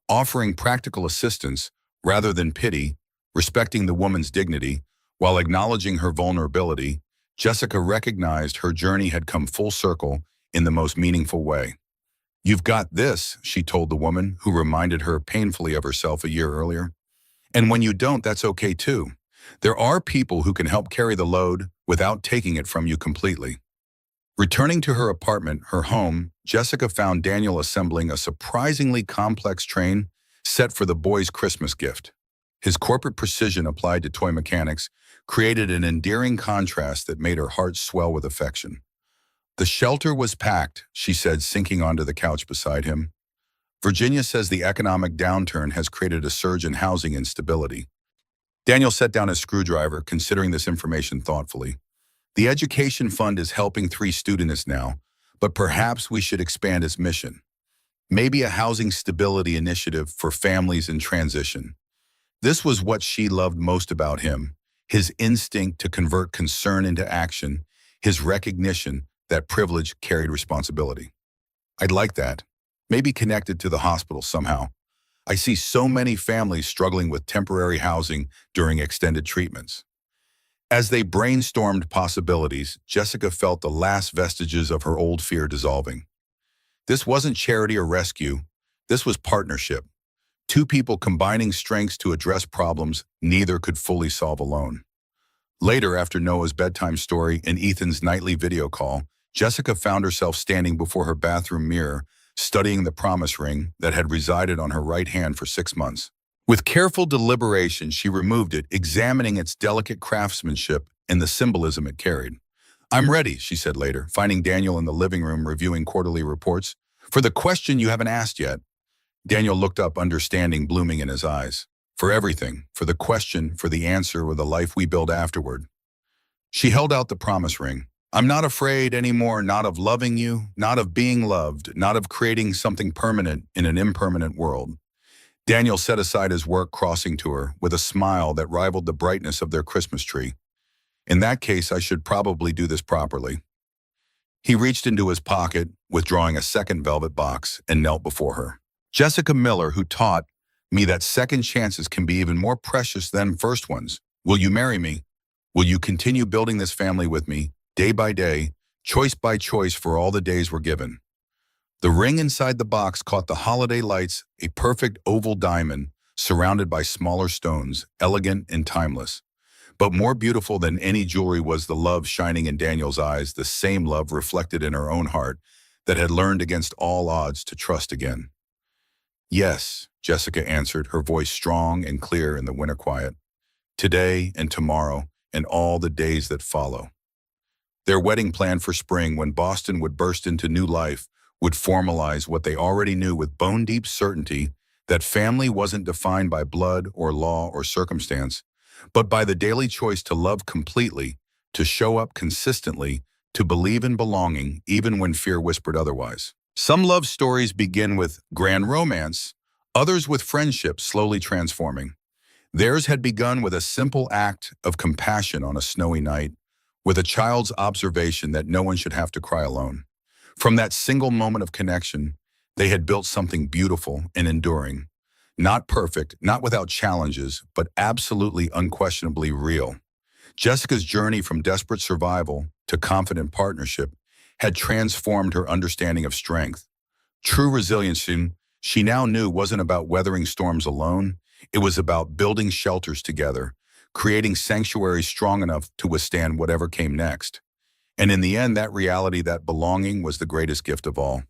offering practical assistance rather than pity, respecting the woman's dignity, while acknowledging her vulnerability, Jessica recognized her journey had come full circle in the most meaningful way. "You've got this," she told the woman, who reminded her painfully of herself a year earlier. "And when you don't, that's okay too. There are people who can help carry the load without taking it from you completely." Returning to her apartment, her home, Jessica found Daniel assembling a surprisingly complex train set for the boys' Christmas gift. His corporate precision applied to toy mechanics created an endearing contrast that made her heart swell with affection. "The shelter was packed," she said, sinking onto the couch beside him. "Virginia says the economic downturn has created a surge in housing instability." Daniel set down his screwdriver, considering this information thoughtfully. "The education fund is helping 3 students now, but perhaps we should expand its mission. Maybe a housing stability initiative for families in transition." This was what she loved most about him, his instinct to convert concern into action, his recognition that privilege carried responsibility. "I'd like that. Maybe connected to the hospital somehow. I see so many families struggling with temporary housing during extended treatments." As they brainstormed possibilities, Jessica felt the last vestiges of her old fear dissolving. This wasn't charity or rescue. This was partnership. Two people combining strengths to address problems neither could fully solve alone. Later, after Noah's bedtime story and Ethan's nightly video call, Jessica found herself standing before her bathroom mirror, studying the promise ring that had resided on her right hand for 6 months. With careful deliberation, she removed it, examining its delicate craftsmanship and the symbolism it carried. "I'm ready," she said later, finding Daniel in the living room reviewing quarterly reports. "For the question you haven't asked yet." Daniel looked up, understanding blooming in his eyes. "For everything, for the question, for the answer, or the life we build afterward." She held out the promise ring. "I'm not afraid anymore, not of loving you, not of being loved, not of creating something permanent in an impermanent world." Daniel set aside his work, crossing to her with a smile that rivaled the brightness of their Christmas tree. "In that case, I should probably do this properly." He reached into his pocket, withdrawing a second velvet box, and knelt before her. "Jessica Miller, who taught me that second chances can be even more precious than first ones. Will you marry me? Will you continue building this family with me, day by day, choice by choice for all the days we're given?" The ring inside the box caught the holiday lights, a perfect oval diamond surrounded by smaller stones, elegant and timeless. But more beautiful than any jewelry was the love shining in Daniel's eyes, the same love reflected in her own heart that had learned against all odds to trust again. "Yes," Jessica answered, her voice strong and clear in the winter quiet. "Today and tomorrow and all the days that follow." Their wedding planned for spring, when Boston would burst into new life, would formalize what they already knew with bone-deep certainty, that family wasn't defined by blood or law or circumstance, but by the daily choice to love completely, to show up consistently, to believe in belonging even when fear whispered otherwise. Some love stories begin with grand romance, others with friendship slowly transforming. Theirs had begun with a simple act of compassion on a snowy night, with a child's observation that no one should have to cry alone. From that single moment of connection, they had built something beautiful and enduring. Not perfect, not without challenges, but absolutely unquestionably real. Jessica's journey from desperate survival to confident partnership had transformed her understanding of strength. True resilience, she now knew, wasn't about weathering storms alone. It was about building shelters together, creating sanctuaries strong enough to withstand whatever came next. And in the end, that reality, that belonging, was the greatest gift of all.